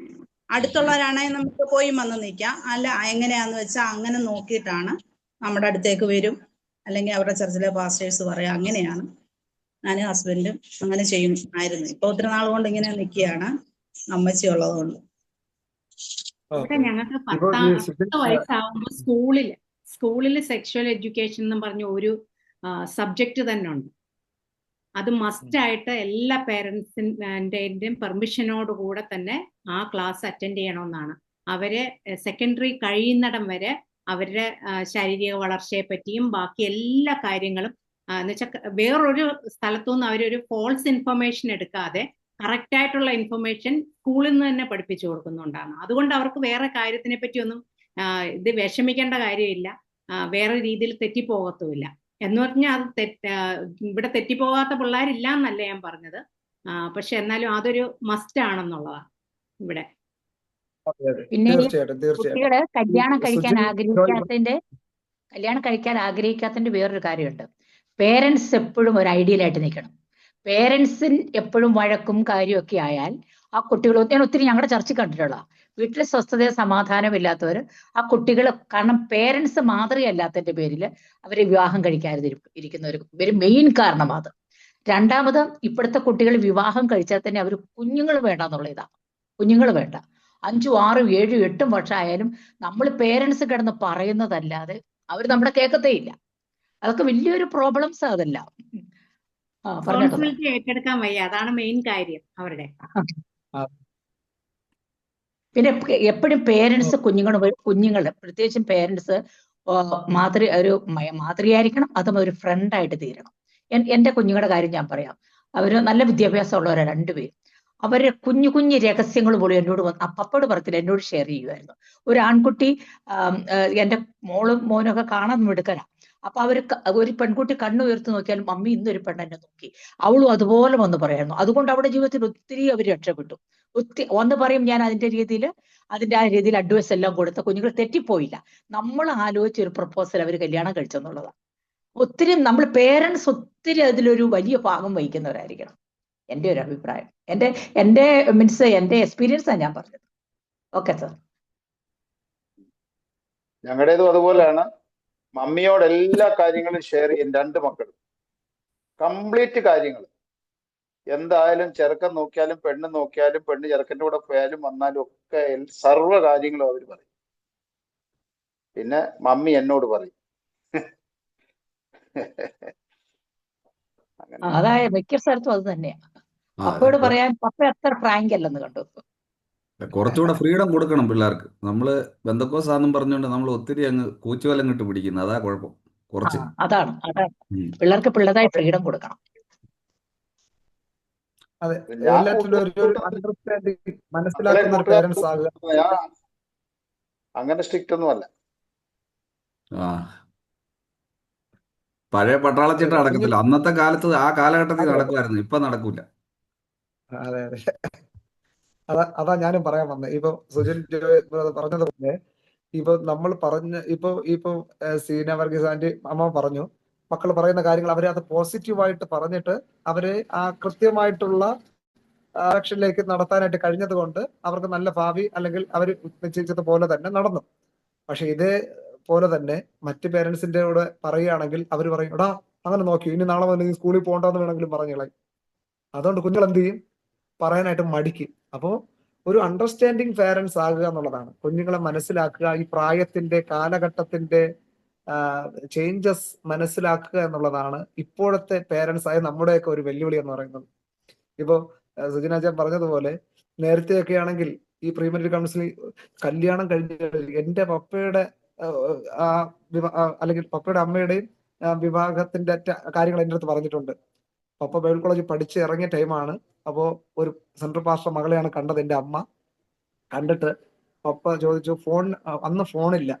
അടുത്തുള്ളവരാണെങ്കിൽ നമുക്ക് പോയി വന്ന് നിൽക്കാം, അല്ല എങ്ങനെയാന്ന് വെച്ചാൽ അങ്ങനെ നോക്കിയിട്ടാണ് നമ്മുടെ അടുത്തേക്ക് വരും, അല്ലെങ്കിൽ അവരുടെ ചർച്ചിലെ പാസ്റ്റേഴ്സ് പറയാം. അങ്ങനെയാണ് ഞാനും ഹസ്ബൻഡും അങ്ങനെ ആയിരുന്നു. ഇപ്പൊ ഒത്തിരി നാൾ കൊണ്ട് ഇങ്ങനെ നിൽക്കുകയാണ്, അമ്മച്ചി ഉള്ളതുകൊണ്ട്. ഇവിടെ ഞങ്ങൾക്ക് 10 വയസ്സാവുമ്പോൾ സ്കൂളിൽ സെക്ഷൽ എഡ്യൂക്കേഷൻ എന്ന് പറഞ്ഞ ഒരു സബ്ജക്റ്റ് തന്നെ ഉണ്ട്. അത് മസ്റ്റ് ആയിട്ട് എല്ലാ പേരൻസിന്റെയും പെർമിഷനോടുകൂടെ തന്നെ ആ ക്ലാസ് അറ്റൻഡ് ചെയ്യണമെന്നാണ്. അവരെ സെക്കൻഡറി കഴിയുന്നിടം വരെ അവരുടെ ശാരീരിക വളർച്ചയെ പറ്റിയും ബാക്കി എല്ലാ കാര്യങ്ങളും എന്ന് വെച്ചാൽ വേറൊരു സ്ഥലത്തുനിന്ന് അവരൊരു ഫോൾസ് ഇൻഫർമേഷൻ എടുക്കാതെ കറക്റ്റ് ആയിട്ടുള്ള ഇൻഫർമേഷൻ സ്കൂളിൽ നിന്ന് തന്നെ പഠിപ്പിച്ചു കൊടുക്കുന്നുണ്ടാണ്. അതുകൊണ്ട് അവർക്ക് വേറെ കാര്യത്തിനെ പറ്റിയൊന്നും ഇത് വിഷമിക്കേണ്ട കാര്യമില്ല, വേറെ രീതിയിൽ തെറ്റിപ്പോകത്തുമില്ല. എന്ന് പറഞ്ഞാൽ അത് ഇവിടെ തെറ്റിപ്പോകാത്ത പിള്ളേരില്ല എന്നല്ല ഞാൻ പറഞ്ഞത്, പക്ഷെ എന്നാലും അതൊരു മസ്റ്റ് ആണെന്നുള്ളതാണ് ഇവിടെ. പിന്നെ കുട്ടികള് കല്യാണം കഴിക്കാൻ ആഗ്രഹിക്കാത്തതിന്റെ വേറൊരു കാര്യമുണ്ട്. പേരൻസ് എപ്പോഴും ഒരു ഐഡിയലായിട്ട് നിൽക്കണം. പേരൻസിൽ എപ്പോഴും വഴക്കും കാര്യമൊക്കെ ആയാൽ ആ കുട്ടികൾ, ഞാൻ ഒത്തിരി ഞങ്ങളുടെ ചർച്ചിൽ കണ്ടിട്ടുള്ള വീട്ടിലെ സ്വസ്ഥതയോ സമാധാനമില്ലാത്തവർ ആ കുട്ടികൾ, കാരണം പേരൻസ് മാതൃകയല്ലാത്തതിന്റെ പേരിൽ അവരെ വിവാഹം കഴിക്കാതെ ഇരിക്കുന്ന ഒരു മെയിൻ കാരണം അത്. രണ്ടാമത്, ഇപ്പോഴത്തെ കുട്ടികൾ വിവാഹം കഴിച്ചാൽ തന്നെ അവർ കുഞ്ഞുങ്ങൾ വേണ്ട എന്നുള്ള ഇതാണ്. കുഞ്ഞുങ്ങൾ വേണ്ട, 5, 6, 7, 8 വർഷം ആയാലും നമ്മൾ പേരൻസ് കിടന്ന് പറയുന്നതല്ലാതെ അവർ നമ്മുടെ കേൾക്കത്തേ ഇല്ല. അതൊക്കെ വലിയൊരു പ്രോബ്ലംസ്. അതല്ല റെസ്പോൺസിബിലിറ്റി ഏറ്റെടുക്കാൻ വയ്യ, അതാണ് മെയിൻ കാര്യം അവരുടെ. പിന്നെ എപ്പോഴും പേരൻസ് കുഞ്ഞുങ്ങൾ പ്രത്യേകിച്ചും പേരൻസ് മാതൃയായിരിക്കണം, അതും ഒരു ഫ്രണ്ടായിട്ട് തീരണം. എന്റെ കുഞ്ഞുങ്ങളുടെ കാര്യം ഞാൻ പറയാം. അവര് നല്ല വിദ്യാഭ്യാസമുള്ളവരാണ് രണ്ടുപേരും. അവര് കുഞ്ഞു കുഞ്ഞു രഹസ്യങ്ങൾ പോലും എന്നോട് പപ്പയോട് പറയത്തില്ല, എന്നോട് ഷെയർ ചെയ്യുമായിരുന്നു. ഒരു ആൺകുട്ടി, എന്റെ മോനൊക്കെ കാണാൻ മിടുക്കനാ. അപ്പൊ ഒരു പെൺകുട്ടി കണ്ണുയർത്തി നോക്കിയാൽ മമ്മി ഇന്നൊരു പെണ്ണെന്നെ നോക്കി, അവളും അതുപോലെ വന്ന് പറയായിരുന്നു. അതുകൊണ്ട് അവരുടെ ജീവിതത്തിൽ ഒത്തിരി അവർ രക്ഷപ്പെട്ടു. ഒന്ന് പറയും, ഞാൻ അതിന്റെ ആ രീതിയിൽ അഡ്വൈസ് എല്ലാം കൊടുത്ത കുഞ്ഞുങ്ങൾ തെറ്റിപ്പോയില്ല. നമ്മൾ ആലോചിച്ച ഒരു പ്രപ്പോസൽ അവർ കല്യാണം കഴിച്ചെന്നുള്ളതാണ്. ഒത്തിരി നമ്മൾ പേരൻസ് ഒത്തിരി അതിലൊരു വലിയ ഭാഗം വഹിക്കുന്നവരായിരിക്കണം, എൻ്റെ ഒരു അഭിപ്രായം. എന്റെ മീൻസ് എന്റെ എക്സ്പീരിയൻസാണ് ഞാൻ പറഞ്ഞത്. Okay sir. ഞങ്ങളുടേതും അതുപോലെയാണ്. മമ്മിയോട് എല്ലാ കാര്യങ്ങളും ഷെയർ ചെയ്യും. 2 മക്കളും കംപ്ലീറ്റ് കാര്യങ്ങൾ എന്തായാലും, ചെറുക്കൻ നോക്കിയാലും പെണ്ണ് നോക്കിയാലും, പെണ്ണ് ചെറുക്കൻ്റെ കൂടെ പോയാലും വന്നാലും ഒക്കെ സർവ്വ കാര്യങ്ങളും അവർ പറയും. പിന്നെ മമ്മി എന്നോട് പറയും. അതായത് മിക്ക സ്ഥലത്തും അത് തന്നെയാണ്. പപ്പയോട് പറയാൻ പപ്പ അത്ര ഫ്രാങ്ക് അല്ലെന്ന് കണ്ടു. കുറച്ചുകൂടെ ഫ്രീഡം കൊടുക്കണം പിള്ളേർക്ക്. നമ്മള് ബന്ധക്കോസാന്നും പറഞ്ഞുകൊണ്ട് നമ്മൾ ഒത്തിരി അങ്ങ് കൂച്ചുവലം കിട്ട് പിടിക്കുന്നത്, അതാ കുഴപ്പം. കുറച്ച് അതാണ് ഉം. പിള്ളേർക്ക് പിള്ളേരായി ഫ്രീഡം കൊടുക്കണം. അതെ, ഞാൻ എല്ലാറ്റിലും ഒരു അണ്ടർസ്റ്റാൻഡിങ് മനസ്സിലാക്കുന്ന ഒരു പേരൻസ് ആകുക. ഞാൻ അങ്ങനെ സ്ട്രിക്റ്റ് ഒന്നും അല്ല. ആ പഴയ പട്ടാളച്ചിട്ട് നടക്കത്തില്ല. അന്നത്തെ കാലത്ത് ആ കാലഘട്ടത്തിൽ അതെ നടക്കുമായിരുന്നു, ഇപ്പൊ നടക്കൂല. അതെ അതെ, അതാ ഞാനും പറയാൻ വന്നത്. ഇപ്പൊ സുജിൻ ജോയ് പറഞ്ഞതുപോലെ ഇപ്പൊ നമ്മൾ ഇപ്പൊ സീന വർഗീസ് ആന്റി അമ്മ പറഞ്ഞു, മക്കൾ പറയുന്ന കാര്യങ്ങൾ അവരെ അത് പോസിറ്റീവായിട്ട് പറഞ്ഞിട്ട് അവരെ ആ കൃത്യമായിട്ടുള്ള ആക്ഷനിലേക്ക് നടത്താനായിട്ട് കഴിഞ്ഞത് കൊണ്ട് അവർക്ക് നല്ല ഭാവി, അല്ലെങ്കിൽ അവർ നിശ്ചയിച്ചത് പോലെ തന്നെ നടന്നു. പക്ഷെ ഇതേ പോലെ തന്നെ മറ്റ് പേരൻസിന്റെ കൂടെ പറയുകയാണെങ്കിൽ അവർ പറയും, എടാ അങ്ങനെ നോക്കി, ഇനി നാളെ മുതൽ നീ സ്കൂളിൽ പോകണ്ടെന്ന് വേണമെങ്കിലും പറഞ്ഞോളെ. അതുകൊണ്ട് കുഞ്ഞുങ്ങൾ എന്ത് ചെയ്യും? പറയാനായിട്ട് മടിക്കും. അപ്പോൾ ഒരു അണ്ടർസ്റ്റാൻഡിങ് പേരൻസ് ആകുക എന്നുള്ളതാണ്. കുഞ്ഞുങ്ങളെ മനസ്സിലാക്കുക, ഈ പ്രായത്തിന്റെ കാലഘട്ടത്തിന്റെ ചേഞ്ചസ് മനസ്സിലാക്കുക എന്നുള്ളതാണ് ഇപ്പോഴത്തെ പേരൻസ് ആയ നമ്മുടെയൊക്കെ ഒരു വെല്ലുവിളി എന്ന് പറയുന്നത്. ഇപ്പോ സുജിനാചാൻ പറഞ്ഞതുപോലെ നേരത്തെയൊക്കെ ആണെങ്കിൽ ഈ പ്രീമെറിറ്റൽ കൗൺസിലിംഗ് കല്യാണം കഴിഞ്ഞ എന്റെ പപ്പയുടെ അല്ലെങ്കിൽ പപ്പയുടെ അമ്മയുടെയും വിവാഹത്തിന്റെ കാര്യങ്ങൾ എൻ്റെ അടുത്ത് പറഞ്ഞിട്ടുണ്ട്. പപ്പ ബൈബിൾ കോളേജിൽ പഠിച്ച് ഇറങ്ങിയ ടൈമാണ്. അപ്പോ ഒരു സെൻട്രൽ പാസ്റ്റർ മകളെയാണ് കണ്ടത് എൻ്റെ അമ്മ. കണ്ടിട്ട് പപ്പ ചോദിച്ചു, അന്ന് ഫോണില്ല,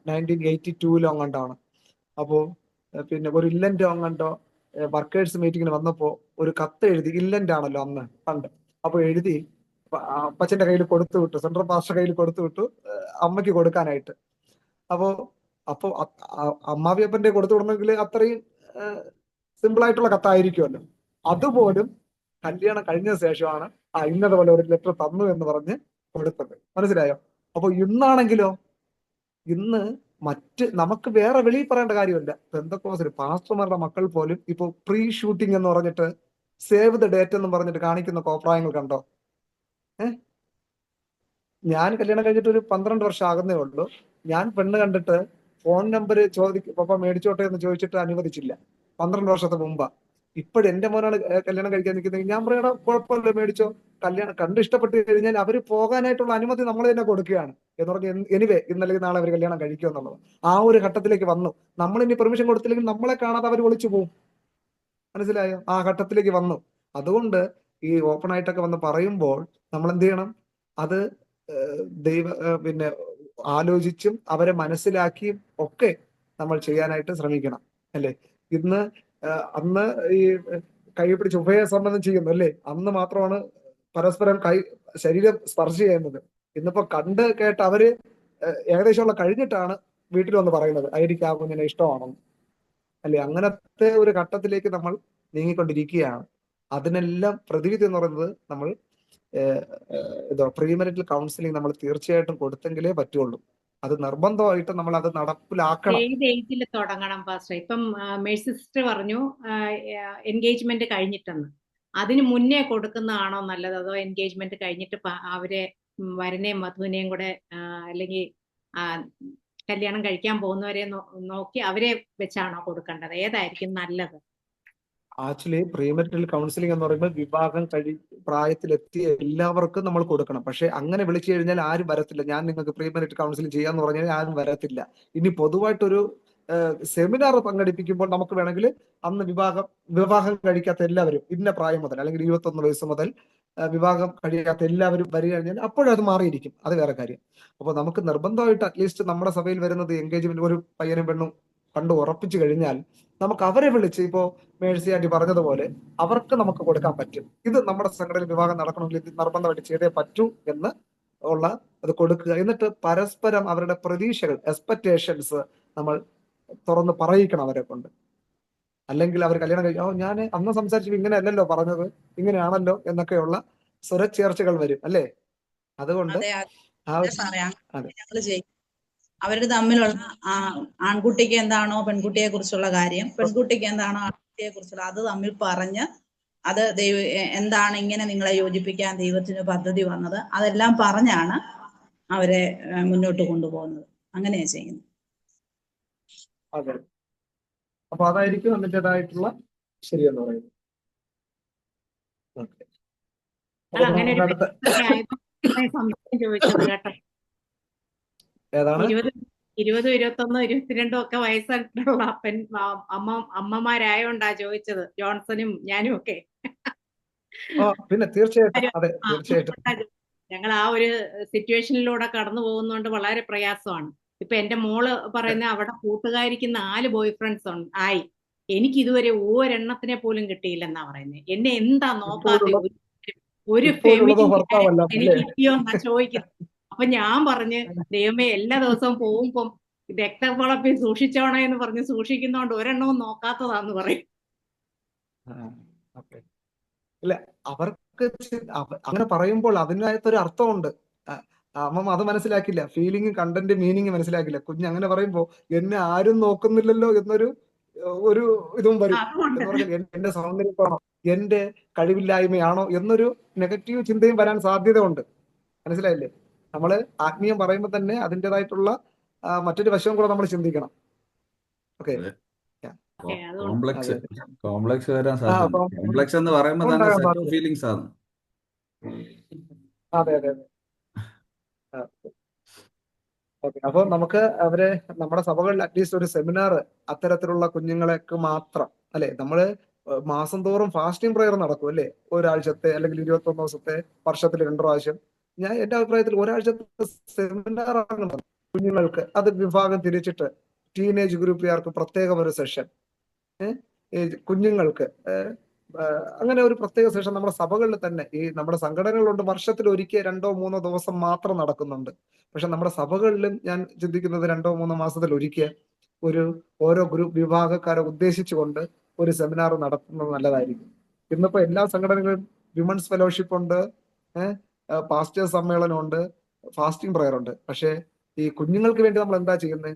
1982 അങ്ങാണ്ടാണ്. അപ്പോ പിന്നെ ഒരു ഇല്ലൻ്റോ അങ്ങാണ്ടോ വർക്കേഴ്സ് മീറ്റിങ്ങിന് വന്നപ്പോ ഒരു കത്ത് എഴുതി, ഇല്ലൻ്റ് ആണല്ലോ അന്ന് പണ്ട്, അപ്പൊ എഴുതി അപ്പച്ചന്റെ കയ്യിൽ കൊടുത്തു വിട്ടു, സെൻട്രൽ പാസ്റ്റർ കയ്യിൽ കൊടുത്തു വിട്ടു, അമ്മയ്ക്ക് കൊടുക്കാനായിട്ട്. അപ്പോ അമ്മാവിയപ്പന്റെ കൊടുത്തു വിടണമെങ്കിൽ അത്രയും സിമ്പിൾ ആയിട്ടുള്ള കത്തായിരിക്കുമല്ലോ. അതുപോലും കല്യാണം കഴിഞ്ഞ ശേഷമാണ് ഇന്നതുപോലെ ഒരു ലെറ്റർ തന്നു എന്ന് പറഞ്ഞ് കൊടുത്തത്. മനസ്സിലായോ? അപ്പൊ ഇന്നാണെങ്കിലോ, ഇന്ന് നമുക്ക് വേറെ വെളിയിൽ പറയേണ്ട കാര്യമില്ല. പെന്തക്കോസ്തിൽ പാസ്റ്റർമാരുടെ മക്കൾ പോലും ഇപ്പൊ പ്രീ ഷൂട്ടിംഗ് എന്ന് പറഞ്ഞിട്ട് സേവ് ദ ഡേറ്റ് എന്ന് പറഞ്ഞിട്ട് കാണിക്കുന്ന കോപ്രായങ്ങൾ കണ്ടോ? ഞാൻ കല്യാണം കഴിഞ്ഞിട്ട് ഒരു 12 വർഷം ആകുന്നേ ഉള്ളൂ. ഞാൻ പെണ്ണ് കണ്ടിട്ട് ഫോൺ നമ്പർ പപ്പ മേടിച്ചോട്ടെ എന്ന് ചോദിച്ചിട്ട് അനുവദിച്ചില്ല. 12 വർഷത്തെ മുമ്പാ. എന്റെ മോനാണ് കല്യാണം കഴിക്കാൻ നിൽക്കുന്നത്. ഞാൻ പറയണ കുഴപ്പമില്ല, മേടിച്ചോ. കല്യാണം കണ്ട് ഇഷ്ടപ്പെട്ട് കഴിഞ്ഞാൽ അവര് പോകാനായിട്ടുള്ള അനുമതി നമ്മൾ തന്നെ കൊടുക്കുകയാണ് എന്ന് പറഞ്ഞ് എനിവേ ഇന്നല്ലെങ്കിൽ നാളെ അവർ കല്യാണം കഴിക്കുക എന്നുള്ളത് ആ ഒരു ഘട്ടത്തിലേക്ക് വന്നു. നമ്മൾ ഇനി പെർമിഷൻ കൊടുത്തില്ലെങ്കിൽ നമ്മളെ കാണാതെ അവർ ഒളിച്ചു പോകും. മനസ്സിലായോ? ആ ഘട്ടത്തിലേക്ക് വന്നു. അതുകൊണ്ട് ഈ ഓപ്പൺ ആയിട്ടൊക്കെ വന്ന് പറയുമ്പോൾ നമ്മൾ എന്ത് ചെയ്യണം? അത് പിന്നെ ആലോചിച്ചും അവരെ മനസ്സിലാക്കിയും ഒക്കെ നമ്മൾ ചെയ്യാനായിട്ട് ശ്രമിക്കണം, അല്ലേ? അന്ന് ഈ കൈ പിടിച്ച് ഉഭയ സമ്മതം ചെയ്യുന്നു, അല്ലേ? അന്ന് മാത്രമാണ് പരസ്പരം ശരീരം സ്പർശ ചെയ്യുന്നത്. ഇന്നിപ്പോ കണ്ട് കേട്ട് അവര് ഏകദേശമുള്ള കഴിഞ്ഞിട്ടാണ് വീട്ടിൽ വന്ന് പറയുന്നത് എനിക്ക് ആ കുഞ്ഞിനെ ഇഷ്ടമാണെന്ന്, അല്ലെ? അങ്ങനത്തെ ഒരു ഘട്ടത്തിലേക്ക് നമ്മൾ നീങ്ങിക്കൊണ്ടിരിക്കുകയാണ്. അതിനെല്ലാം പ്രതിവിധി എന്ന് പറയുന്നത് നമ്മൾ പ്രീമെറിറ്റൽ കൗൺസിലിംഗ് നമ്മൾ തീർച്ചയായിട്ടും കൊടുത്തെങ്കിലേ പറ്റുള്ളൂ. അത് നിർബന്ധമായിട്ട് നമ്മൾ അത് നടപ്പിലാക്കണം. ഏത് ഏജിൽ തുടങ്ങണം പാസ്റ്റർ? ഇപ്പം മേഴ്സി സിസ്റ്റർ പറഞ്ഞു എൻഗേജ്മെന്റ് കഴിഞ്ഞിട്ടെന്ന്. അതിന് മുന്നേ കൊടുക്കുന്നതാണോ നല്ലത്, അതോ എൻഗേജ്മെന്റ് കഴിഞ്ഞിട്ട് അവരെ വരനെയും വധുവിനെയും കൂടെ അല്ലെങ്കിൽ കല്യാണം കഴിക്കാൻ പോകുന്നവരെ നോക്കി അവരെ വെച്ചാണോ കൊടുക്കേണ്ടത്? ഏതായിരിക്കും നല്ലത്? ആക്ച്വലി പ്രീമെറിറ്റൽ കൗൺസിലിംഗ് എന്ന് പറയുമ്പോൾ വിവാഹം പ്രായത്തിലെത്തിയ എല്ലാവർക്കും നമ്മൾ കൊടുക്കണം. പക്ഷെ അങ്ങനെ വിളിച്ചു കഴിഞ്ഞാൽ ആരും വരത്തില്ല. ഞാൻ നിങ്ങൾക്ക് പ്രീമെറിറ്റൽ കൗൺസിലിംഗ് ചെയ്യാന്ന് പറഞ്ഞാൽ ആരും വരത്തില്ല. ഇനി പൊതുവായിട്ടൊരു സെമിനാർ പങ്കെടുപ്പിക്കുമ്പോൾ നമുക്ക് വേണമെങ്കിൽ അന്ന് വിവാഹം കഴിക്കാത്ത എല്ലാവരും ഇന്ന പ്രായം മുതൽ അല്ലെങ്കിൽ 21 വയസ്സ് മുതൽ വിവാഹം കഴിയാത്ത എല്ലാവരും വരിക കഴിഞ്ഞാൽ അപ്പോഴത് മാറിയിരിക്കും. അത് വേറെ കാര്യം. അപ്പോൾ നമുക്ക് നിർബന്ധമായിട്ട് അറ്റ്ലീസ്റ്റ് നമ്മുടെ സഭയിൽ വരുന്നത് എൻഗേജ്മെന്റ് ഒരു പയ്യനും പെണ്ണും കണ്ട് ഉറപ്പിച്ചു കഴിഞ്ഞാൽ നമുക്ക് അവരെ വിളിച്ച് ഇപ്പോ മേഴ്സി ആന്റി പറഞ്ഞതുപോലെ അവർക്ക് നമുക്ക് കൊടുക്കാൻ പറ്റും. ഇത് നമ്മുടെ സംഘടനയിൽ വിവാഹം നടക്കണമെങ്കിൽ ഇത് നിർബന്ധമായിട്ട് ചെയ്തേ പറ്റൂ എന്ന് അത് കൊടുക്കുക. എന്നിട്ട് പരസ്പരം അവരുടെ പ്രതീക്ഷകൾ, എക്സ്പെക്ടേഷൻസ് നമ്മൾ തുറന്ന് പറയിക്കണം അവരെ കൊണ്ട്. അല്ലെങ്കിൽ അവർ കല്യാണം കഴിക്കും, ഞാൻ അന്ന് സംസാരിച്ചപ്പോൾ ഇങ്ങനെ അല്ലല്ലോ പറഞ്ഞത്, ഇങ്ങനെയാണല്ലോ എന്നൊക്കെയുള്ള സ്വരച്ചേർച്ചകൾ വരും, അല്ലേ? അതുകൊണ്ട് ഞങ്ങൾ ചെയ്യും. അവര് തമ്മിലുള്ള ആൺകുട്ടിക്ക് എന്താണോ പെൺകുട്ടിയെ കുറിച്ചുള്ള കാര്യം, പെൺകുട്ടിക്ക് എന്താണോ ആൺകുട്ടിയെ കുറിച്ചുള്ള, അത് തമ്മിൽ പറഞ്ഞ് അത് എന്താണ് ഇങ്ങനെ നിങ്ങളെ യോജിപ്പിക്കാൻ ദൈവത്തിന് പദ്ധതി വന്നത്, അതെല്ലാം പറഞ്ഞാണ് അവരെ മുന്നോട്ട് കൊണ്ടുപോകുന്നത്. അങ്ങനെയാ ചെയ്യുന്നത്. അതെ, അപ്പൊ അതായിരിക്കും അതിൻ്റെതായിട്ടുള്ള ശരിയെന്ന് പറയുന്നത്. ഓക്കെ. അത് അപ്പൊ അങ്ങനെ ഒരു നമുക്ക് അടുത്ത വ്യക്തത ആയതുകൊണ്ട് സംശയം ചോദിച്ചത് കേട്ടോ. ഏതാണ് 20 20, 21, 22 ഒക്കെ വയസ്സായിട്ടുള്ള അമ്മമാരായോണ്ടാ ചോദിച്ചത്, ജോൺസണും ഞാനും ഒക്കെ. പിന്നെ തീർച്ചയായിട്ടും അതെ ആ, തീർച്ചയായിട്ടും ഞങ്ങൾ ആ ഒരു സിറ്റുവേഷനിലൂടെ കടന്നു പോകുന്നതുകൊണ്ട് വളരെ പ്രയാസമാണ്. ഇപ്പൊ എന്റെ മോള് പറയുന്ന അവിടെ കൂട്ടുകാരിക്ക് 4 ബോയ് ഫ്രണ്ട്സ് ആയി. എനിക്ക് ഇതുവരെ ഒരെണ്ണത്തിനെ പോലും കിട്ടിയില്ലെന്നാ പറയുന്നത്. എന്നെ എന്താ നോക്കാത്ത ഇപ്പോഴുള്ള ഒരു ഇപ്പോഴുള്ളതോ ഫെമിനിൻ ഭർത്താവല്ല ക്യാരക്ടർ അല്ലേ? എനിക്ക് കിട്ടിയോ എന്നാ ചോദിക്കുന്നത്. അപ്പൊ ഞാൻ പറഞ്ഞ്, ദൈവമേ, എല്ലാ ദിവസവും പോകുമ്പം രക്തക്കുളപ്പിൽ സൂക്ഷിച്ചോണേ എന്ന് പറഞ്ഞ് സൂക്ഷിക്കുന്നോണ്ട് ഒരെണ്ണവും നോക്കാത്തതാന്ന് പറയും. ഓക്കെ. ഇല്ല, അവർക്ക് അങ്ങനെ പറയുമ്പോൾ അതിനകത്തൊരു അർത്ഥമുണ്ട്. അമ്മ അത് മനസ്സിലാക്കില്ല. ഫീലിംഗ്, കണ്ടന്റ്, മീനിങ് മനസ്സിലാക്കില്ല. കുഞ്ഞ് അങ്ങനെ പറയുമ്പോ എന്നെ ആരും നോക്കുന്നില്ലല്ലോ എന്നൊരു ഒരു ഇതും വരും. അതുകൊണ്ട് എന്ന് പറഞ്ഞാൽ എന്റെ സൗന്ദര്യമാണോ, എന്റെ കഴിവില്ലായ്മയാണോ എന്നൊരു നെഗറ്റീവ് ചിന്തയും വരാൻ സാധ്യത ഉണ്ട്. മനസ്സിലായില്ലേ? നമ്മള് ആത്മീയം പറയുമ്പോൾ തന്നെ അതിൻ്റെതായിട്ടുള്ള മറ്റൊരു വശവും കൂടെ നമ്മൾ ചിന്തിക്കണം. ഓക്കെ. അതെ. അതുകൊണ്ട് കോംപ്ലക്സ് അതെ അതെ കോംപ്ലക്സ് വരാൻ ആ സാധ്യത. കോംപ്ലക്സ് എന്ന് പറയുമ്പോൾ തന്നെ ഉണ്ടാകാൻ സെറ്റ് ഓഫ് സാധ്യത. ഫീലിങ്സ് ആണ്. അതെ അതെ അതെ. ഓക്കെ. അപ്പോൾ നമുക്ക് നമ്മുടെ സഭകളിൽ അറ്റ്ലീസ്റ്റ് ഒരു സെമിനാർ അത്തരത്തിലുള്ള കുഞ്ഞുങ്ങളെക്ക് മാത്രം, അല്ലെ, നമ്മള് മാസം തോറും ഫാസ്റ്റിംഗ് പ്രയർ നടക്കും അല്ലെ, ഒരാഴ്ചത്തെ അല്ലെങ്കിൽ 21 ദിവസത്തെ, വർഷത്തിൽ 2 പ്രാവശ്യം. എന്റെ അഭിപ്രായത്തിൽ ഒരാഴ്ചത്തെ സെമിനാർ ആണ് കുഞ്ഞുങ്ങൾക്ക്. അത് വിഭാഗം തിരിച്ചിട്ട് ടീനേജ് ഗ്രൂപ്പുകാർക്ക് പ്രത്യേകം ഒരു സെഷൻ, ഈ കുഞ്ഞുങ്ങൾക്ക് അങ്ങനെ ഒരു പ്രത്യേക സെഷൻ നമ്മുടെ സഭകളിൽ തന്നെ, ഈ നമ്മുടെ സംഘടനകളുണ്ട്, വർഷത്തിൽ ഒരിക്കൽ 2 or 3 ദിവസം മാത്രം നടക്കുന്നുണ്ട്. പക്ഷെ നമ്മുടെ സഭകളിലും ഞാൻ ചിന്തിക്കുന്നത് 2 or 3 മാസത്തിൽ ഒരിക്കൽ ഓരോ ഗ്രൂപ്പ് വിഭാഗക്കാരെ ഉദ്ദേശിച്ചുകൊണ്ട് ഒരു സെമിനാർ നടത്തുന്നത് നല്ലതായിരിക്കും. ഇന്നിപ്പോ എല്ലാ സംഘടനകളും വിമൻസ് ഫെലോഷിപ്പ് ഉണ്ട്, പാസ്റ്റേഴ്സ് സമ്മേളനമുണ്ട്, ഫാസ്റ്റിംഗ് പ്രയർ ഉണ്ട്. പക്ഷെ ഈ കുഞ്ഞുങ്ങൾക്ക് വേണ്ടി നമ്മൾ എന്താ ചെയ്യുന്നത്?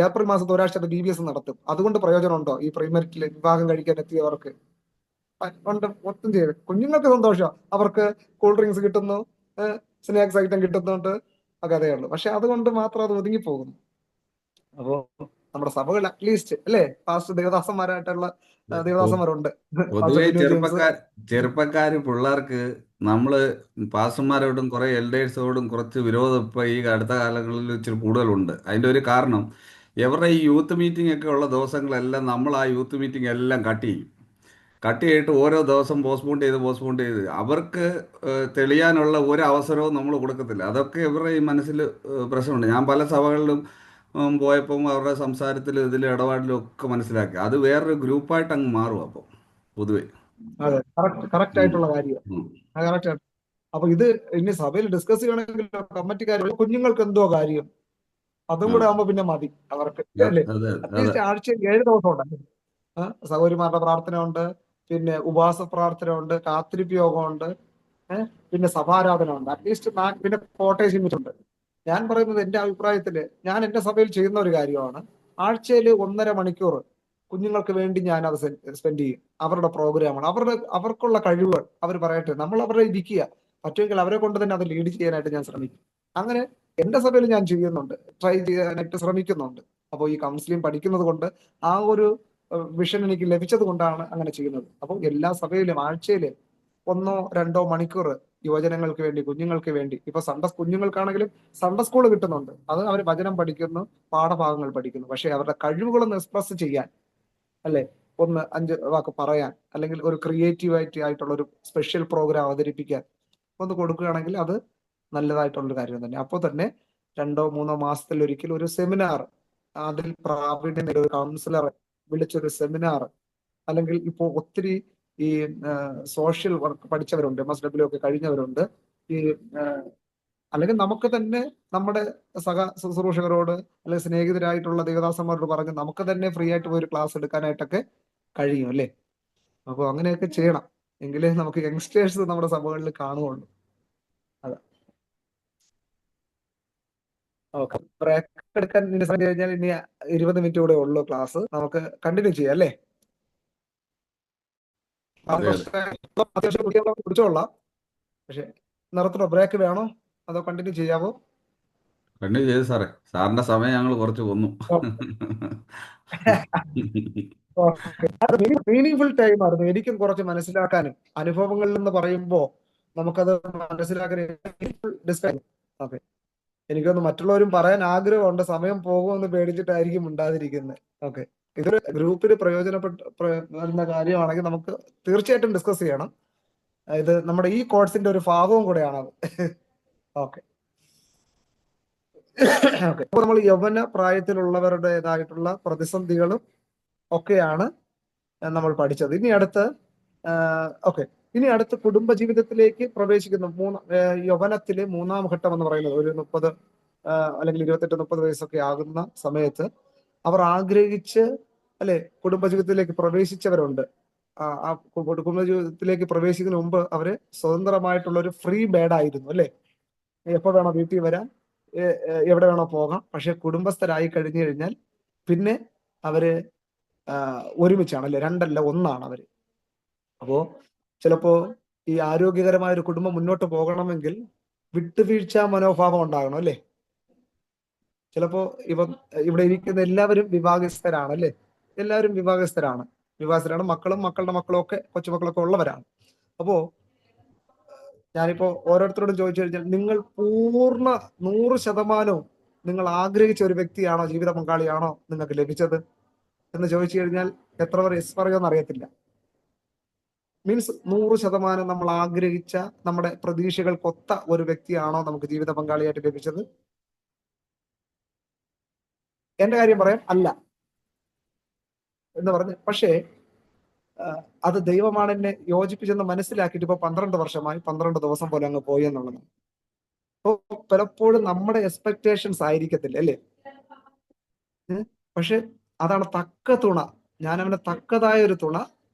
ഏപ്രിൽ മാസത്തെ ഒരാഴ്ചത്തെ BBS നടത്തും. അതുകൊണ്ട് പ്രയോജനമുണ്ടോ? ഈ പ്രീമെറിറ്റിൽ വിവാഹം കഴിക്കാൻ എത്തിയവർക്ക് കൊണ്ട് ഒത്തും ചെയ്ത് കുഞ്ഞുങ്ങൾക്ക് സന്തോഷം, അവർക്ക് കൂൾ ഡ്രിങ്ക്സ് കിട്ടുന്നു, സ്നാക്സ് ഐറ്റം കിട്ടുന്നുണ്ട്, അതേ ഉള്ളൂ. പക്ഷെ അതുകൊണ്ട് മാത്രം അത് ഒതുങ്ങിപ്പോകുന്നു. അപ്പോ നമ്മുടെ സഭകൾ അറ്റ്ലീസ്റ്റ്, അല്ലേ, പാസ്റ്റ് ദേവദാസന്മാരായിട്ടുള്ള ദേവദാസന്മാരുണ്ട്, പാസ്റ്റർ പൊതുവെ ബിനു ജെയിംസ്. ചെറുപ്പക്കാര് പിള്ളേർക്ക് നമ്മള് പാസ്റ്റർമാരോടും കുറെ എൽഡേഴ്സോടും കുറച്ച് വിരോധം ഇപ്പൊ ഈ അടുത്ത കാലങ്ങളിൽ ഇച്ചിരി കൂടുതലുണ്ട്. അതിന്റെ ഒരു കാരണം, ഇവരുടെ ഈ യൂത്ത് മീറ്റിംഗ് ഒക്കെ ഉള്ള ദിവസങ്ങളെല്ലാം നമ്മൾ ആ യൂത്ത് മീറ്റിംഗ് എല്ലാം കട്ട് ചെയ്തിട്ട് ഓരോ ദിവസം പോസ്റ്റ്പോൺ ചെയ്ത് അവർക്ക് തെളിയാനുള്ള ഒരു അവസരവും നമ്മൾ കൊടുക്കത്തില്ല. അതൊക്കെ ഇവരുടെ ഈ മനസ്സിൽ പ്രശ്നമുണ്ട്. ഞാൻ പല സഭകളിലും പോയപ്പം അവരുടെ സംസാരത്തിൽ ഇതിലും ഇടപാടിലും ഒക്കെ മനസ്സിലാക്കി അത് വേറൊരു ഗ്രൂപ്പായിട്ട് അങ്ങ് മാറും അപ്പം പൊതുവെ. അതെ, കറക്റ്റ് ആയിട്ടുള്ള കാര്യം. കറക്റ്റ് ആയിട്ട്. അപ്പൊ ഇത് ഇനി സഭയിൽ ഡിസ്കസ് ചെയ്യണമെങ്കിൽ കമ്മിറ്റിക്കാർ കുഞ്ഞുങ്ങൾക്ക് എന്തോ കാര്യം, അതും കൂടെ ആകുമ്പോ പിന്നെ മതി അവർക്ക്, അല്ലേ? അതെ അറ്റ്ലീസ്റ്റ് ആഴ്ചയിൽ 7 ദിവസം ഉണ്ട്. സഹോദരിമാരുടെ പ്രാർത്ഥന ഉണ്ട്, പിന്നെ ഉപവാസ പ്രാർത്ഥന ഉണ്ട്, കാത്തിരിപ്പ് യോഗമുണ്ട്, പിന്നെ സഭാരാധന ഉണ്ട്. അറ്റ്ലീസ്റ്റ് പിന്നെ കോട്ടേജ് ഉണ്ട്. ഞാൻ പറയുന്നത് എന്റെ അഭിപ്രായത്തില് ഞാൻ എന്റെ സഭയിൽ ചെയ്യുന്ന ഒരു കാര്യമാണ്, ആഴ്ചയിൽ 1.5 മണിക്കൂർ കുഞ്ഞുങ്ങൾക്ക് വേണ്ടി ഞാൻ അത് സ്പെൻഡ് ചെയ്യും. അവരുടെ പ്രോഗ്രാമാണ്, അവർക്കുള്ള കഴിവുകൾ അവർ പറയട്ടെ, നമ്മൾ അവരെ ഇരിക്കുക, പറ്റുമെങ്കിൽ അവരെ കൊണ്ട് തന്നെ അത് ലീഡ് ചെയ്യാനായിട്ട് ഞാൻ ശ്രമിക്കും. അങ്ങനെ എന്റെ സഭയിൽ ഞാൻ ചെയ്യുന്നുണ്ട്, ട്രൈ ചെയ്യാനായിട്ട് ശ്രമിക്കുന്നുണ്ട്. അപ്പോൾ ഈ കൗൺസിലിംഗ് പഠിക്കുന്നത് കൊണ്ട് ആ ഒരു വിഷൻ എനിക്ക് ലഭിച്ചത് കൊണ്ടാണ് അങ്ങനെ ചെയ്യുന്നത്. അപ്പോൾ എല്ലാ സഭയിലും ആഴ്ചയിൽ 1 or 2 മണിക്കൂർ യുവജനങ്ങൾക്ക് വേണ്ടി, കുഞ്ഞുങ്ങൾക്ക് വേണ്ടി, ഇപ്പൊ കുഞ്ഞുങ്ങൾക്കാണെങ്കിലും സൺഡേ സ്കൂൾ കിട്ടുന്നുണ്ട്. അത് അവർ വചനം പഠിക്കുന്നു, പാഠഭാഗങ്ങൾ പഠിക്കുന്നു. പക്ഷെ അവരുടെ കഴിവുകളൊന്ന് എക്സ്പ്രസ് ചെയ്യാൻ, അല്ലെ, 5 വാക്ക് പറയാൻ, അല്ലെങ്കിൽ ഒരു ആയിട്ടുള്ള ഒരു സ്പെഷ്യൽ പ്രോഗ്രാം അവതരിപ്പിക്കാൻ ഒന്ന് കൊടുക്കുകയാണെങ്കിൽ അത് നല്ലതായിട്ടുള്ളൊരു കാര്യം തന്നെ. അപ്പോൾ തന്നെ 2 or 3 മാസത്തിൽ ഒരിക്കൽ ഒരു സെമിനാർ, അതിൽ പ്രാവീണ്യം നേടിയ ഒരു കൗൺസിലറെ വിളിച്ചൊരു സെമിനാർ, അല്ലെങ്കിൽ ഇപ്പോൾ ഒത്തിരി ഈ സോഷ്യൽ വർക്ക് പഠിച്ചവരുണ്ട്, MSW ഒക്കെ കഴിഞ്ഞവരുണ്ട്. ഈ അല്ലെങ്കിൽ നമുക്ക് തന്നെ നമ്മുടെ ശുശ്രൂഷകരോട് അല്ലെങ്കിൽ സ്നേഹിതരായിട്ടുള്ള ദേവദാസന്മാരോട് പറഞ്ഞ് നമുക്ക് തന്നെ ഫ്രീ ആയിട്ട് പോയി ഒരു ക്ലാസ് എടുക്കാനായിട്ടൊക്കെ കഴിയും, അല്ലേ? അപ്പോൾ അങ്ങനെയൊക്കെ ചെയ്യണം, എങ്കിലേ നമുക്ക് യങ്സ്റ്റേഴ്സ് നമ്മുടെ സഭകളിൽ കാണുകയുള്ളൂ. അതെ. ഓക്കെ, ബ്രേക്ക് എടുക്കാൻ ഇനി സമയം കഴിഞ്ഞാൽ ഇനി 20 മിനിറ്റ് കൂടെ ഉള്ളൂ ക്ലാസ്. നമുക്ക് കണ്ടിന്യൂ ചെയ്യാം, അല്ലേ? അത്യാവശ്യം കുടിച്ചോളാം. പക്ഷെ നിർത്തണോ? ബ്രേക്ക് വേണോ അതോ കണ്ടിന്യൂ ചെയ്യാവോ? കണ്ടിന്യൂ ചെയ്തു സാറേ, സാറിന്റെ സമയം ഞങ്ങൾ കുറച്ച് കൊന്നു. മീനിങ് ഫുൾ ടൈം ആയിരുന്നു. എനിക്കും കുറച്ച് മനസ്സിലാക്കാനും, അനുഭവങ്ങളിൽ നിന്ന് പറയുമ്പോൾ നമുക്കത് മനസ്സിലാക്കാൻ ഡിസ്കസ്. ഓക്കെ, എനിക്കൊന്ന് മറ്റുള്ളവരും പറയാൻ ആഗ്രഹമുണ്ട്, സമയം പോകുമെന്ന് പേടിച്ചിട്ടായിരിക്കും ഉണ്ടാതിരിക്കുന്നത്. ഓക്കെ, ഇതൊരു ഗ്രൂപ്പിന് വരുന്ന കാര്യമാണെങ്കിൽ നമുക്ക് തീർച്ചയായിട്ടും ഡിസ്കസ് ചെയ്യണം. ഇത് നമ്മുടെ ഈ കോഴ്സിന്റെ ഒരു ഭാഗവും കൂടെയാണത്. ഓക്കെ ഓക്കെ, അപ്പോൾ നമ്മൾ യൗവന പ്രായത്തിലുള്ളവരുടേതായിട്ടുള്ള പ്രതിസന്ധികളും ഒക്കെയാണ് നമ്മൾ പഠിച്ചത്. ഇനി അടുത്ത് കുടുംബജീവിതത്തിലേക്ക് പ്രവേശിക്കുന്ന യൗവനത്തിലെ മൂന്നാം ഘട്ടം എന്ന് പറയുന്നത് ഒരു 30 അല്ലെങ്കിൽ 28-30 വയസ്സൊക്കെ ആകുന്ന സമയത്ത് അവർ ആഗ്രഹിച്ച് കുടുംബജീവിതത്തിലേക്ക് പ്രവേശിച്ചവരുണ്ട്. ആ കുടുംബജീവിതത്തിലേക്ക് പ്രവേശിക്കുന്നതിന് മുമ്പ് അവര് സ്വതന്ത്രമായിട്ടുള്ള ഒരു ഫ്രീ ബേഡ് ആയിരുന്നു അല്ലെ. എപ്പോ വേണോ വീട്ടിൽ വരാം, എവിടെ വേണോ പോകാം. പക്ഷെ കുടുംബസ്ഥരായി കഴിഞ്ഞു കഴിഞ്ഞാൽ പിന്നെ അവര് ഒരുമിച്ചാണ് അല്ലെ, രണ്ടല്ല ഒന്നാണ് അവര്. അപ്പോ ചിലപ്പോ ഈ ആരോഗ്യകരമായ ഒരു കുടുംബം മുന്നോട്ട് പോകണമെങ്കിൽ വിട്ടുവീഴ്ച മനോഭാവം ഉണ്ടാകണം അല്ലെ. ചിലപ്പോ ഇവിടെ ഇരിക്കുന്ന എല്ലാവരും വിവാഹസ്ഥരാണ് അല്ലെ, എല്ലാവരും വിവാഹസ്ഥരാണ്, മക്കളും മക്കളുടെ മക്കളും ഒക്കെ കൊച്ചുമക്കളൊക്കെ ഉള്ളവരാണ്. അപ്പോ ഞാനിപ്പോ ഓരോരുത്തരോടും ചോദിച്ചു കഴിഞ്ഞാൽ നിങ്ങൾ പൂർണ്ണ 100% നിങ്ങൾ ആഗ്രഹിച്ച ഒരു വ്യക്തിയാണോ, ജീവിത പങ്കാളിയാണോ നിങ്ങൾക്ക് ലഭിച്ചത് എന്ന് ചോദിച്ചു കഴിഞ്ഞാൽ എത്ര പേർ യെസ് പറയുമെന്ന് അറിയത്തില്ല. മീൻസ് 100% നമ്മൾ ആഗ്രഹിച്ച, നമ്മുടെ പ്രതീക്ഷകൾക്കൊത്ത ഒരു വ്യക്തിയാണോ നമുക്ക് ജീവിത പങ്കാളിയായിട്ട് ലഭിച്ചത്? എന്റെ കാര്യം പറയാം, അല്ല എന്ന് പറഞ്ഞ്. പക്ഷേ അത് ദൈവമാണ് എന്നെ യോജിപ്പിച്ചെന്ന് മനസ്സിലാക്കിയിട്ട് ഇപ്പൊ 12 വർഷമായി, 12 ദിവസം പോലെ അങ്ങ് പോയി എന്നുള്ളതാണ്. അപ്പോൾ പലപ്പോഴും നമ്മുടെ എക്സ്പെക്ടേഷൻസ് ആയിരിക്കത്തില്ല അല്ലേ. പക്ഷെ അതാണ് തക്ക തുണ, ഞാൻ അവന് തക്കതായ ഒരു തുണ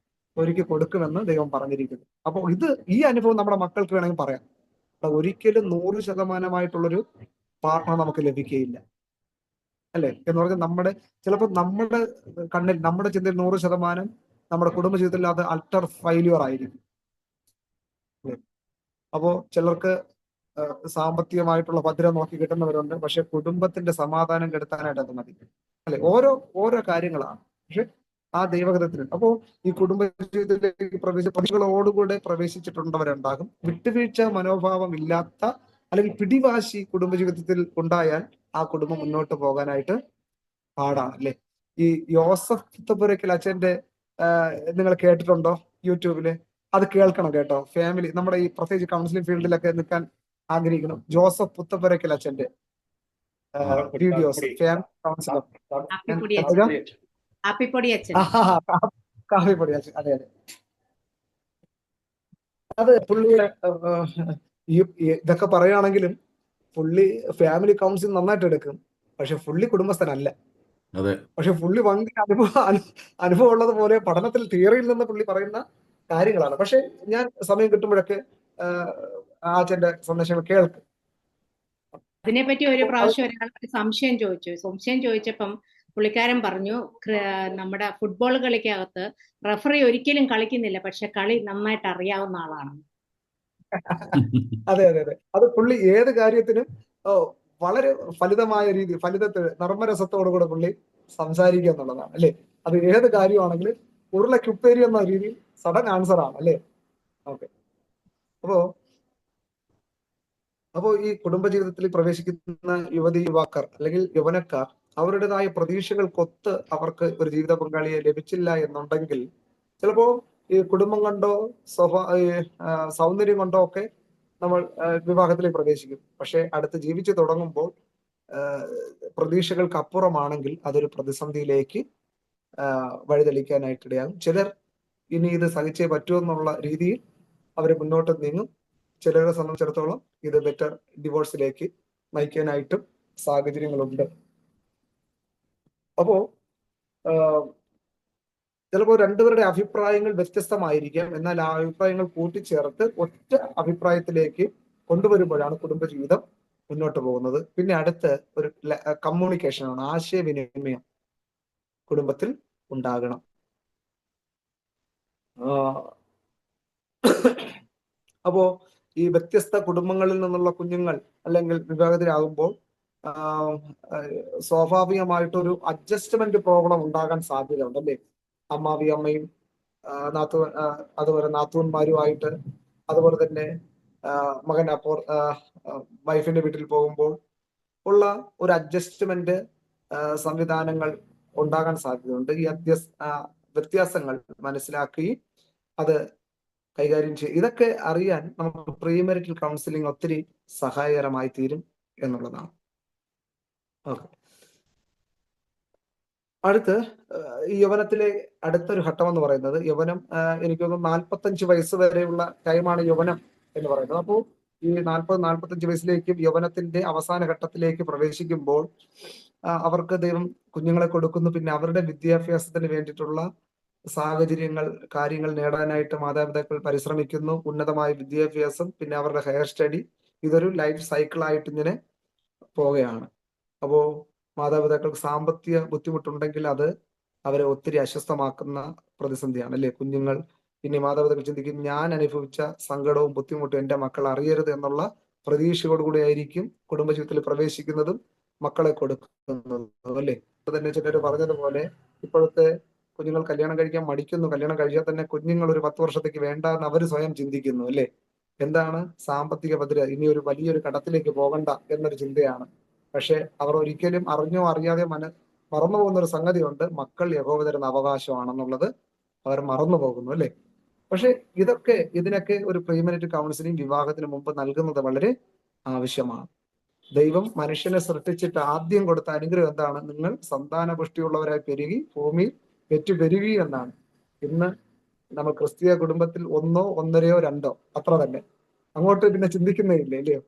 ഒരുക്കി കൊടുക്കുമെന്ന് ദൈവം പറഞ്ഞിരിക്കുന്നു. അപ്പോൾ ഈ അനുഭവം നമ്മുടെ മക്കൾക്ക് വേണമെങ്കിൽ പറയാം. ഒരിക്കലും 100% പാർട്ണർ നമുക്ക് ലഭിക്കുകയില്ല അല്ലെ. എന്ന് പറഞ്ഞാൽ ചിലപ്പോൾ നമ്മുടെ കണ്ണിൽ, നമ്മുടെ ചിന്തയിൽ 100% നമ്മുടെ കുടുംബ ജീവിതത്തിൽ അത് അൾട്ടർ ഫെയിലിയർ ആയിരിക്കും. അപ്പോ ചിലർക്ക് സാമ്പത്തികമായിട്ടുള്ള ഭദ്രത നോക്കി കിട്ടുന്നവരുണ്ട്, പക്ഷെ കുടുംബത്തിന്റെ സമാധാനം കെടുത്താനായിട്ട് അത് മതി അല്ലെ. ഓരോ കാര്യങ്ങളാണ്. പക്ഷെ ആ ദൈവഹിതത്തിന് അപ്പോ ഈ കുടുംബ ജീവിതത്തിലേക്ക് പ്രതികളോടുകൂടെ പ്രവേശിച്ചിട്ടുള്ളവരുണ്ടാകും. വിട്ടുവീഴ്ച മനോഭാവം ഇല്ലാത്ത അല്ലെങ്കിൽ പിടിവാശി കുടുംബജീവിതത്തിൽ ഉണ്ടായാൽ ആ കുടുംബം മുന്നോട്ട് പോകാനായിട്ട് പാടാണ് അല്ലെ. ഈ യോസഫ് പുത്തപ്പുരയ്ക്കൽ അച്ഛന്റെ നിങ്ങൾ കേട്ടിട്ടുണ്ടോ യൂട്യൂബില്? അത് കേൾക്കണം കേട്ടോ. ഫാമിലി, നമ്മുടെ ഈ പ്രത്യേകിച്ച് കൗൺസിലിംഗ് ഫീൽഡിലൊക്കെ നിൽക്കാൻ ആഗ്രഹിക്കണം. ജോസഫ് പുത്തപ്പുരയ്ക്കൽ അച്ഛന്റെ വീഡിയോസ്, ഫാമിലി കൗൺസിലർ. കാപ്പിപ്പൊടി അച്ഛൻ, അതെ. അത് പുള്ളിയുടെ ഇതൊക്കെ പറയുകയാണെങ്കിലും പുള്ളി ഫാമിലി കൗൺസിലിംഗ് നന്നായിട്ട് എടുക്കും. പക്ഷെ പുള്ളി കുടുംബസ്ഥനല്ല. പക്ഷെ പുള്ളി ഭയങ്കര അനുഭവം ഉള്ളത് പോലെ പഠനത്തിൽ, തിയറിയിൽ നിന്ന് പുള്ളി പറയുന്ന കാര്യങ്ങളാണ്. പക്ഷെ ഞാൻ സമയം കിട്ടുമ്പോഴൊക്കെ അച്ഛന്റെ സന്ദേശങ്ങൾ കേൾക്കും. അതിനെപ്പറ്റി ഒരു പ്രാവശ്യം ഒരാൾ സംശയം ചോദിച്ചപ്പം പുള്ളിക്കാരൻ പറഞ്ഞു, നമ്മുടെ ഫുട്ബോൾ കളിക്കകത്ത് റഫറി ഒരിക്കലും കളിക്കുന്നില്ല, പക്ഷെ കളി നന്നായിട്ട് അറിയാവുന്ന ആളാണ്. അതെ. അത് പുള്ളി ഏത് കാര്യത്തിനും വളരെ നർമ്മരസത്തോടുകൂടെ പുള്ളി സംസാരിക്കുക എന്നുള്ളതാണ് അല്ലെ. അത് ഏത് കാര്യമാണെങ്കിലും ഉരുളക്കുപ്പേരി എന്ന രീതിയിൽ സഡൻ ആൻസർ ആണ് അല്ലെ. ഓക്കെ, അപ്പോ ഈ കുടുംബജീവിതത്തിൽ പ്രവേശിക്കുന്ന യുവാക്കർ അല്ലെങ്കിൽ യൗവനക്കാർ അവരുടേതായ പ്രതീക്ഷകൾക്കൊത്ത് അവർക്ക് ഒരു ജീവിത പങ്കാളിയെ ലഭിച്ചില്ല എന്നുണ്ടെങ്കിൽ ചിലപ്പോ ഈ കുടുംബം കൊണ്ടോ സൗന്ദര്യം കൊണ്ടോ ഒക്കെ നമ്മൾ വിവാഹത്തിലേക്ക് പ്രവേശിക്കും. പക്ഷെ അടുത്ത് ജീവിച്ചു തുടങ്ങുമ്പോൾ പ്രതീക്ഷകൾക്ക് അപ്പുറമാണെങ്കിൽ അതൊരു പ്രതിസന്ധിയിലേക്ക് വഴിതെളിക്കാനായിട്ടിടയാകും. ചിലർ ഇനി ഇത് സഹിച്ചേ പറ്റൂ എന്നുള്ള രീതിയിൽ അവർ മുന്നോട്ട് നീങ്ങും. ചിലരെ സംബന്ധിച്ചിടത്തോളം ഇത് ബെറ്റർ ഡിവോഴ്സിലേക്ക് നയിക്കാനായിട്ടും സാഹചര്യങ്ങളുണ്ട്. അപ്പോ ചിലപ്പോൾ രണ്ടുപേരുടെ അഭിപ്രായങ്ങൾ വ്യത്യസ്തമായിരിക്കാം. എന്നാൽ ആ അഭിപ്രായങ്ങൾ കൂട്ടിച്ചേർത്ത് ഒറ്റ അഭിപ്രായത്തിലേക്ക് കൊണ്ടുവരുമ്പോഴാണ് കുടുംബജീവിതം മുന്നോട്ട് പോകുന്നത്. പിന്നെ അടുത്ത് ഒരു കമ്മ്യൂണിക്കേഷനാണ്, ആശയവിനിമയം കുടുംബത്തിൽ ഉണ്ടാകണം. അപ്പോ ഈ വ്യത്യസ്ത കുടുംബങ്ങളിൽ നിന്നുള്ള കുഞ്ഞുങ്ങൾ അല്ലെങ്കിൽ വിവാഹിതരാകുമ്പോൾ സ്വാഭാവികമായിട്ടൊരു അഡ്ജസ്റ്റ്മെന്റ് പ്രോബ്ലം ഉണ്ടാകാൻ സാധ്യതയുണ്ട് അല്ലേ. അമ്മാവിയമ്മയും അതുപോലെ നാത്തൂന്മാരുമായിട്ട്, അതുപോലെ തന്നെ മകൻ അപ്പോൾ വൈഫിന്റെ വീട്ടിൽ പോകുമ്പോൾ ഉള്ള ഒരു അഡ്ജസ്റ്റ്മെന്റ് സംവിധാനങ്ങൾ ഉണ്ടാകാൻ സാധ്യതയുണ്ട്. ഈ വ്യത്യാസങ്ങൾ മനസ്സിലാക്കി അത് കൈകാര്യം ചെയ്യും. ഇതൊക്കെ അറിയാൻ നമുക്ക് പ്രീമെരിറ്റൽ കൗൺസിലിംഗ് ഒത്തിരി സഹായകരമായി തീരും എന്നുള്ളതാണ്. ഓക്കെ, അടുത്ത് ഈ യൗവനത്തിലെ അടുത്തൊരു ഘട്ടം എന്ന് പറയുന്നത് യൗവനം. എനിക്ക് തോന്നുന്നു 45 വയസ്സ് വരെയുള്ള ടൈമാണ് യൗവനം എന്ന് പറയുന്നത്. അപ്പോൾ ഈ 40-45 വയസ്സിലേക്കും യൗവനത്തിന്റെ അവസാന ഘട്ടത്തിലേക്ക് പ്രവേശിക്കുമ്പോൾ അവർക്ക് ദൈവം കുഞ്ഞുങ്ങളെ കൊടുക്കുന്നു. പിന്നെ അവരുടെ വിദ്യാഭ്യാസത്തിന് വേണ്ടിയിട്ടുള്ള സാഹചര്യങ്ങൾ, കാര്യങ്ങൾ നേടാനായിട്ട് മാതാപിതാക്കൾ പരിശ്രമിക്കുന്നു. ഉന്നതമായ വിദ്യാഭ്യാസം, പിന്നെ അവരുടെ ഹയർ സ്റ്റഡി, ഇതൊരു ലൈഫ് സൈക്കിളായിട്ട് ഇങ്ങനെ പോവുകയാണ്. അപ്പോൾ മാതാപിതാക്കൾക്ക് സാമ്പത്തിക ബുദ്ധിമുട്ടുണ്ടെങ്കിൽ അത് അവരെ ഒത്തിരി അസ്വസ്ഥമാക്കുന്ന പ്രതിസന്ധിയാണ്, അല്ലെ? കുഞ്ഞുങ്ങൾ പിന്നെ മാതാപിതാക്കൾ ചിന്തിക്കും, ഞാൻ അനുഭവിച്ച സങ്കടവും ബുദ്ധിമുട്ടും എൻ്റെ മക്കൾ അറിയരുത് എന്നുള്ള പ്രതീക്ഷയോടുകൂടി ആയിരിക്കും കുടുംബജീവിതത്തിൽ പ്രവേശിക്കുന്നതും മക്കളെ കൊടുക്കുന്നതും, അല്ലെ? തന്നെ ചിലർ പറഞ്ഞതുപോലെ ഇപ്പോഴത്തെ കുഞ്ഞുങ്ങൾ കല്യാണം കഴിക്കാൻ മടിക്കുന്നു. കല്യാണം കഴിച്ചാൽ തന്നെ കുഞ്ഞുങ്ങൾ ഒരു 10 വർഷത്തേക്ക് വേണ്ട എന്ന് അവർ സ്വയം ചിന്തിക്കുന്നു, അല്ലെ? എന്താണ്? സാമ്പത്തിക ഭദ്രത, ഇനി ഒരു വലിയൊരു കടത്തിലേക്ക് പോകണ്ട എന്നൊരു ചിന്തയാണ്. പക്ഷെ അവർ ഒരിക്കലും അറിഞ്ഞോ അറിയാതെ മറന്നു പോകുന്ന ഒരു സംഗതിയുണ്ട്. മക്കൾ യഹോവ തരുന്ന അവകാശമാണെന്നുള്ളത് അവർ മറന്നു പോകുന്നു, അല്ലെ? പക്ഷെ ഇതിനൊക്കെ ഒരു പ്രീമെരിറ്റൽ കൗൺസിലിംഗ് വിവാഹത്തിന് മുമ്പ് നൽകുന്നത് വളരെ ആവശ്യമാണ്. ദൈവം മനുഷ്യനെ സൃഷ്ടിച്ചിട്ട് ആദ്യം കൊടുത്ത അനുഗ്രഹം എന്താണ്? നിങ്ങൾ സന്താന പുഷ്ടിയുള്ളവരായി പെരുകി ഭൂമിയിൽ പെരുകി എന്നാണ്. ഇന്ന് നമ്മൾ ക്രിസ്തീയ കുടുംബത്തിൽ 1, 1.5, 2 അത്ര തന്നെ, അങ്ങോട്ട് പിന്നെ ചിന്തിക്കുന്നേ ഇല്ലേ, ഇല്ലയോ?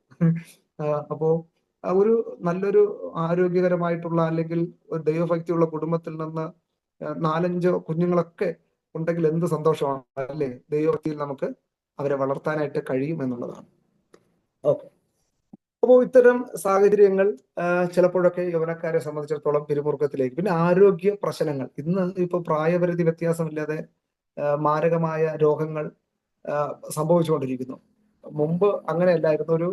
അപ്പോ ഒരു നല്ലൊരു ആരോഗ്യകരമായിട്ടുള്ള അല്ലെങ്കിൽ ഒരു ദൈവഭക്തിയുള്ള കുടുംബത്തിൽ നിന്ന് 4-5 കുഞ്ഞുങ്ങളൊക്കെ ഉണ്ടെങ്കിൽ എന്ത് സന്തോഷമാണ്, അല്ലേ? ദൈവഭക്തിയിൽ നമുക്ക് അവരെ വളർത്താനായിട്ട് കഴിയും എന്നുള്ളതാണ്. ഓക്കെ, അപ്പോൾ ഇത്തരം സാഹചര്യങ്ങൾ ചിലപ്പോഴൊക്കെ യൗവനക്കാരെ സംബന്ധിച്ചിടത്തോളം പിരിമുറുക്കത്തിലേക്ക്. പിന്നെ ആരോഗ്യ പ്രശ്നങ്ങൾ. ഇന്ന് ഇപ്പൊ പ്രായപരിധി വ്യത്യാസമില്ലാതെ മാരകമായ രോഗങ്ങൾ സംഭവിച്ചുകൊണ്ടിരിക്കുന്നു. മുമ്പ് അങ്ങനെയല്ലായിരുന്നു. ഒരു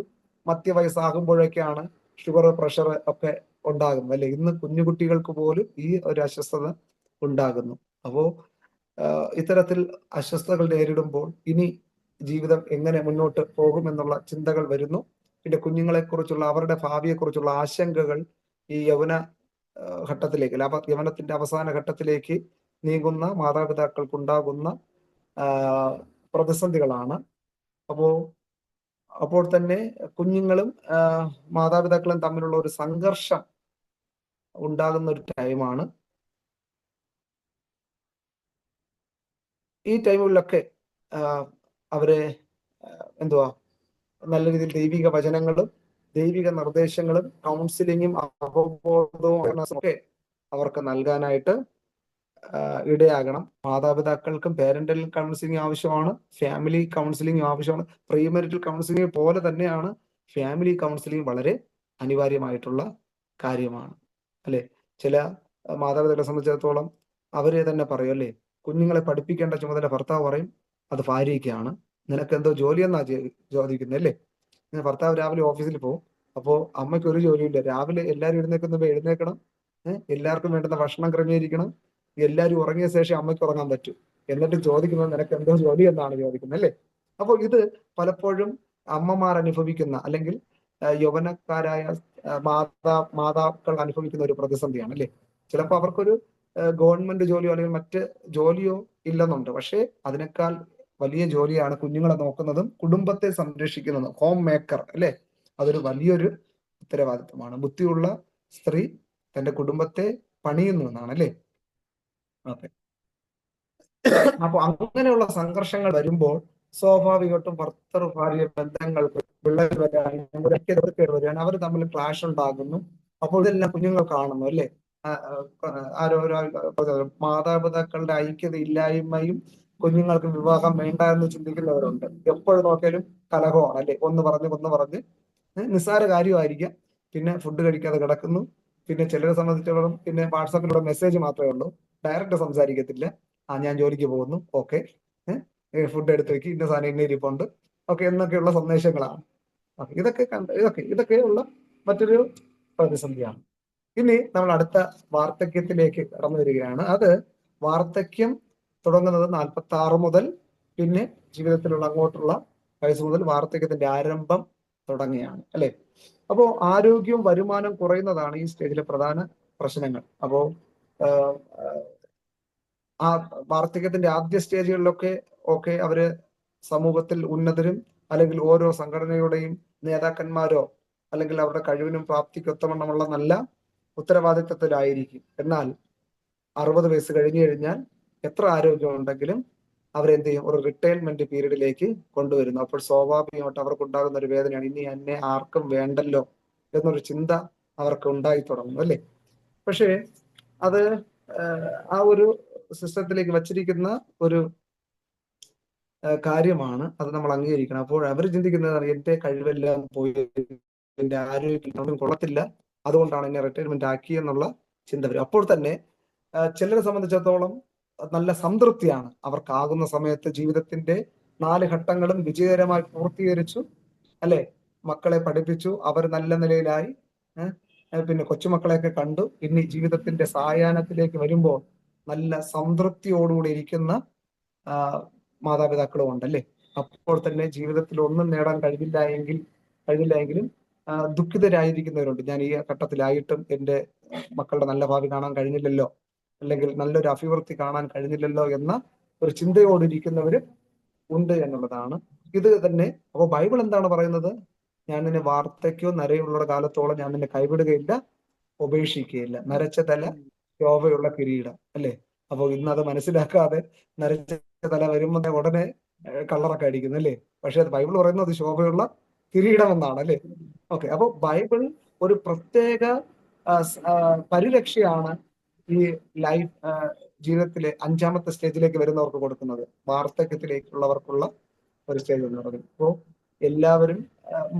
മധ്യവയസ്സാകുമ്പോഴൊക്കെയാണ് ഷുഗർ, പ്രഷർ ഒക്കെ ഉണ്ടാകുന്നത്, അല്ലെ? ഇന്ന് കുഞ്ഞുകുട്ടികൾക്ക് പോലും ഈ ഒരു അസ്വസ്ഥത ഉണ്ടാകുന്നു. അപ്പോ ഇത്തരത്തിൽ അസ്വസ്ഥതകൾ നേരിടുമ്പോൾ ഇനി ജീവിതം എങ്ങനെ മുന്നോട്ട് പോകുമെന്നുള്ള ചിന്തകൾ വരുന്നു. പിന്നെ കുഞ്ഞുങ്ങളെക്കുറിച്ചുള്ള അവരുടെ ഭാവിയെക്കുറിച്ചുള്ള ആശങ്കകൾ ഈ യൗവന ഘട്ടത്തിലേക്ക്, യൗവനത്തിന്റെ അവസാന ഘട്ടത്തിലേക്ക് നീങ്ങുന്ന മാതാപിതാക്കൾക്കുണ്ടാകുന്ന പ്രതിസന്ധികളാണ്. അപ്പോൾ തന്നെ കുഞ്ഞുങ്ങളും മാതാപിതാക്കളും തമ്മിലുള്ള ഒരു സംഘർഷം ഉണ്ടാകുന്ന ഒരു ടൈമാണ്. ഈ ടൈമുകളിലൊക്കെ അവരെ നല്ല രീതിയിൽ ദൈവിക വചനങ്ങളും ദൈവിക നിർദ്ദേശങ്ങളും കൗൺസിലിങ്ങും അവബോധവും ഒക്കെ അവർക്ക് നൽകാനായിട്ട് ഇടയാകണം. മാതാപിതാക്കൾക്കും പേരന്റൽ കൗൺസിലിംഗ് ആവശ്യമാണ്, ഫാമിലി കൗൺസിലിംഗ് ആവശ്യമാണ്. പ്രീമെരിറ്റൽ കൗൺസിലിംഗ് പോലെ തന്നെയാണ് ഫാമിലി കൗൺസിലിംഗ് വളരെ അനിവാര്യമായിട്ടുള്ള കാര്യമാണ്, അല്ലെ? ചില മാതാപിതാക്കളെ സംബന്ധിച്ചിടത്തോളം അവരെ തന്നെ പറയും, അല്ലെ? കുഞ്ഞുങ്ങളെ പഠിപ്പിക്കേണ്ട ചുമതല ഭർത്താവ് പറയും, അത് ഭാര്യയ്ക്കാണ്. നിനക്ക് എന്തോ ജോലിയെന്നാ ചോദിക്കുന്നത്, അല്ലേ? ഭർത്താവ് രാവിലെ ഓഫീസിൽ പോകും. അപ്പോൾ അമ്മയ്ക്ക് ഒരു ജോലിയില്ല. രാവിലെ എല്ലാവരും എഴുന്നേൽക്കണം, എല്ലാവർക്കും വേണ്ടുന്ന ഭക്ഷണം ക്രമീകരിക്കണം, എല്ലാവരും ഉറങ്ങിയ ശേഷം അമ്മയ്ക്ക് ഉറങ്ങാൻ പറ്റൂ. എന്നിട്ട് ചോദിക്കുന്നത് നിനക്ക് എന്തോ ജോലി എന്നാണ് ചോദിക്കുന്നത്, അല്ലേ? അപ്പോൾ ഇത് പലപ്പോഴും അമ്മമാർ അനുഭവിക്കുന്ന അല്ലെങ്കിൽ യൗവനക്കാരായ മാതാക്കൾ അനുഭവിക്കുന്ന ഒരു പ്രതിസന്ധിയാണ്, അല്ലേ? ചിലപ്പോൾ അവർക്കൊരു ഗവൺമെന്റ് ജോലിയോ അല്ലെങ്കിൽ മറ്റ് ജോലിയോ ഇല്ലെന്നുണ്ട്. പക്ഷേ അതിനേക്കാൾ വലിയ ജോലിയാണ് കുഞ്ഞുങ്ങളെ നോക്കുന്നതും കുടുംബത്തെ സംരക്ഷിക്കുന്നതും. ഹോം മേക്കർ, അല്ലെ? അതൊരു വലിയൊരു ഉത്തരവാദിത്വമാണ്. ബുദ്ധിയുള്ള സ്ത്രീ തന്റെ കുടുംബത്തെ പണിയുന്നു എന്നാണ്, അല്ലെ? ഓക്കെ, അപ്പൊ അങ്ങനെയുള്ള സംഘർഷങ്ങൾ വരുമ്പോൾ സ്വാഭാവികമായിട്ടും ഭർത്തൃ ഭാര്യ ബന്ധങ്ങൾ, പിള്ളേർ വരികയാണ്, അവർ തമ്മിൽ ക്ലാഷ് ഉണ്ടാകുന്നു. അപ്പോൾ ഇതെല്ലാം കുഞ്ഞുങ്ങൾ കാണുന്നു, അല്ലെ? മാതാപിതാക്കളുടെ ഐക്യത ഇല്ലായ്മയും കുഞ്ഞുങ്ങൾക്ക് വിവാഹം വേണ്ട എന്ന് ചിന്തിക്കുന്നവരുണ്ട്. എപ്പോഴും നോക്കിയാലും കലഹമാണ്, അല്ലെ? ഒന്ന് പറഞ്ഞ് നിസ്സാര കാര്യമായിരിക്കാം. പിന്നെ ഫുഡ് കഴിക്കാതെ കിടക്കുന്നു. പിന്നെ ചിലരെ സംബന്ധിച്ചിടത്തോളം പിന്നെ വാട്സാപ്പിലൂടെ മെസ്സേജ് മാത്രമേ ഉള്ളൂ, ഡയറക്റ്റ് സംസാരിക്കത്തില്ല. ഞാൻ ജോലിക്ക് പോകുന്നു, ഓക്കെ, ഫുഡ് എടുത്ത് വെക്കി, ഇന്ന സാധനം ഇന്ന ഇരിപ്പുണ്ട്, ഓക്കെ എന്നൊക്കെയുള്ള സന്ദേശങ്ങളാണ്. ഇതൊക്കെയുള്ള മറ്റൊരു പ്രതിസന്ധിയാണ്. ഇനി നമ്മൾ അടുത്ത വാർദ്ധക്യത്തിലേക്ക് കടന്നു വരികയാണ്. അത് വാർദ്ധക്യം തുടങ്ങുന്നത് 46 മുതൽ പിന്നെ ജീവിതത്തിലുള്ള അങ്ങോട്ടുള്ള വയസ്സ് മുതൽ വാർദ്ധക്യത്തിന്റെ ആരംഭം തുടങ്ങിയാണ്, അല്ലെ? അപ്പോൾ ആരോഗ്യവും വരുമാനം കുറയുന്നതാണ് ഈ സ്റ്റേജിലെ പ്രധാന പ്രശ്നങ്ങൾ. അപ്പോൾ ആ വാർദ്ധക്യത്തിന്റെ ആദ്യ സ്റ്റേജുകളിലൊക്കെ അവര് സമൂഹത്തിൽ ഉന്നതരും അല്ലെങ്കിൽ ഓരോ സംഘടനയുടെയും നേതാക്കന്മാരോ അല്ലെങ്കിൽ അവരുടെ കഴിവിനും പ്രാപ്തിക്കൊത്തവണ്ണമുള്ള നല്ല ഉത്തരവാദിത്വത്തിലായിരിക്കും. എന്നാൽ 60 വയസ്സ് കഴിഞ്ഞു കഴിഞ്ഞാൽ എത്ര ആരോഗ്യം ഉണ്ടെങ്കിലും അവരെന്ത് ചെയ്യും? ഒരു റിട്ടയർമെന്റ് പീരീഡിലേക്ക് കൊണ്ടുവരുന്നു. അപ്പോൾ സ്വാഭാവികമായിട്ട് അവർക്കുണ്ടാകുന്ന ഒരു വേദനയാണ്, ഇനി എന്നെ ആർക്കും വേണ്ടല്ലോ എന്നൊരു ചിന്ത അവർക്ക് ഉണ്ടായി തുടങ്ങുന്നു, അല്ലേ? പക്ഷേ അത് ആ ഒരു സിസ്റ്റത്തിലേക്ക് വച്ചിരിക്കുന്ന ഒരു കാര്യമാണ്, അത് നമ്മൾ അംഗീകരിക്കണം. അപ്പോൾ അവർ ചിന്തിക്കുന്നത് എന്റെ കഴിവെല്ലാം പോയി, എന്റെ ആരോഗ്യം കൊള്ളത്തില്ല, അതുകൊണ്ടാണ് എന്നെ റിട്ടയർമെന്റ് ആക്കി എന്നുള്ള ചിന്ത വരും. അപ്പോൾ തന്നെ ചിലരെ സംബന്ധിച്ചിടത്തോളം നല്ല സംതൃപ്തിയാണ് അവർക്കാകുന്ന സമയത്ത്. ജീവിതത്തിന്റെ 4 ഘട്ടങ്ങളും വിജയകരമായി പൂർത്തീകരിച്ചു, അല്ലെ? മക്കളെ പഠിപ്പിച്ചു, അവർ നല്ല നിലയിലായി, പിന്നെ കൊച്ചുമക്കളെയൊക്കെ കണ്ടു. ഇനി ജീവിതത്തിന്റെ സായാഹ്നത്തിലേക്ക് വരുമ്പോൾ നല്ല സംതൃപ്തിയോടുകൂടി ഇരിക്കുന്ന മാതാപിതാക്കളും ഉണ്ടല്ലേ? അപ്പോൾ തന്നെ ജീവിതത്തിൽ ഒന്നും നേടാൻ കഴിവില്ല എങ്കിലും ദുഃഖിതരായിരിക്കുന്നവരുണ്ട്. ഞാൻ ഈ ഘട്ടത്തിലായിട്ടും എൻ്റെ മക്കളുടെ നല്ല ഭാവി കാണാൻ കഴിഞ്ഞില്ലല്ലോ, അല്ലെങ്കിൽ നല്ലൊരു അഭിവൃദ്ധി കാണാൻ കഴിഞ്ഞില്ലല്ലോ എന്ന ഒരു ചിന്തയോടിരിക്കുന്നവര് ഉണ്ട് എന്നുള്ളതാണ് ഇത് തന്നെ. അപ്പോൾ ബൈബിൾ എന്താണ് പറയുന്നത്? ഞാൻ നിന്നെ വാർദ്ധക്യോ നരയുള്ള കാലത്തോളം ഞാൻ നിന്നെ കൈവിടുകയില്ല, ഉപേക്ഷിക്കുകയില്ല. നരച്ച തല ശോഭയുള്ള കിരീടം, അല്ലെ? അപ്പോൾ ഇന്നത് മനസ്സിലാക്കാതെ നരച്ച തല വരുമ്പോൾ ഉടനെ കളറൊക്കെ അടിക്കുന്നു, അല്ലേ? പക്ഷെ അത് ബൈബിൾ പറയുന്നത് ശോഭയുള്ള കിരീടം എന്നാണ്, അല്ലെ? ഓക്കെ. അപ്പോൾ ബൈബിൾ ഒരു പ്രത്യേക പരിരക്ഷയാണ് ഈ ലൈഫ് ജീവിതത്തിലെ 5ാമത്തെ സ്റ്റേജിലേക്ക് വരുന്നവർക്ക് കൊടുക്കുന്നത്, വാർദ്ധക്യത്തിലേക്കുള്ളവർക്കുള്ള ഒരു സ്റ്റേജ് എന്ന് പറയുന്നത്. അപ്പോൾ എല്ലാവരും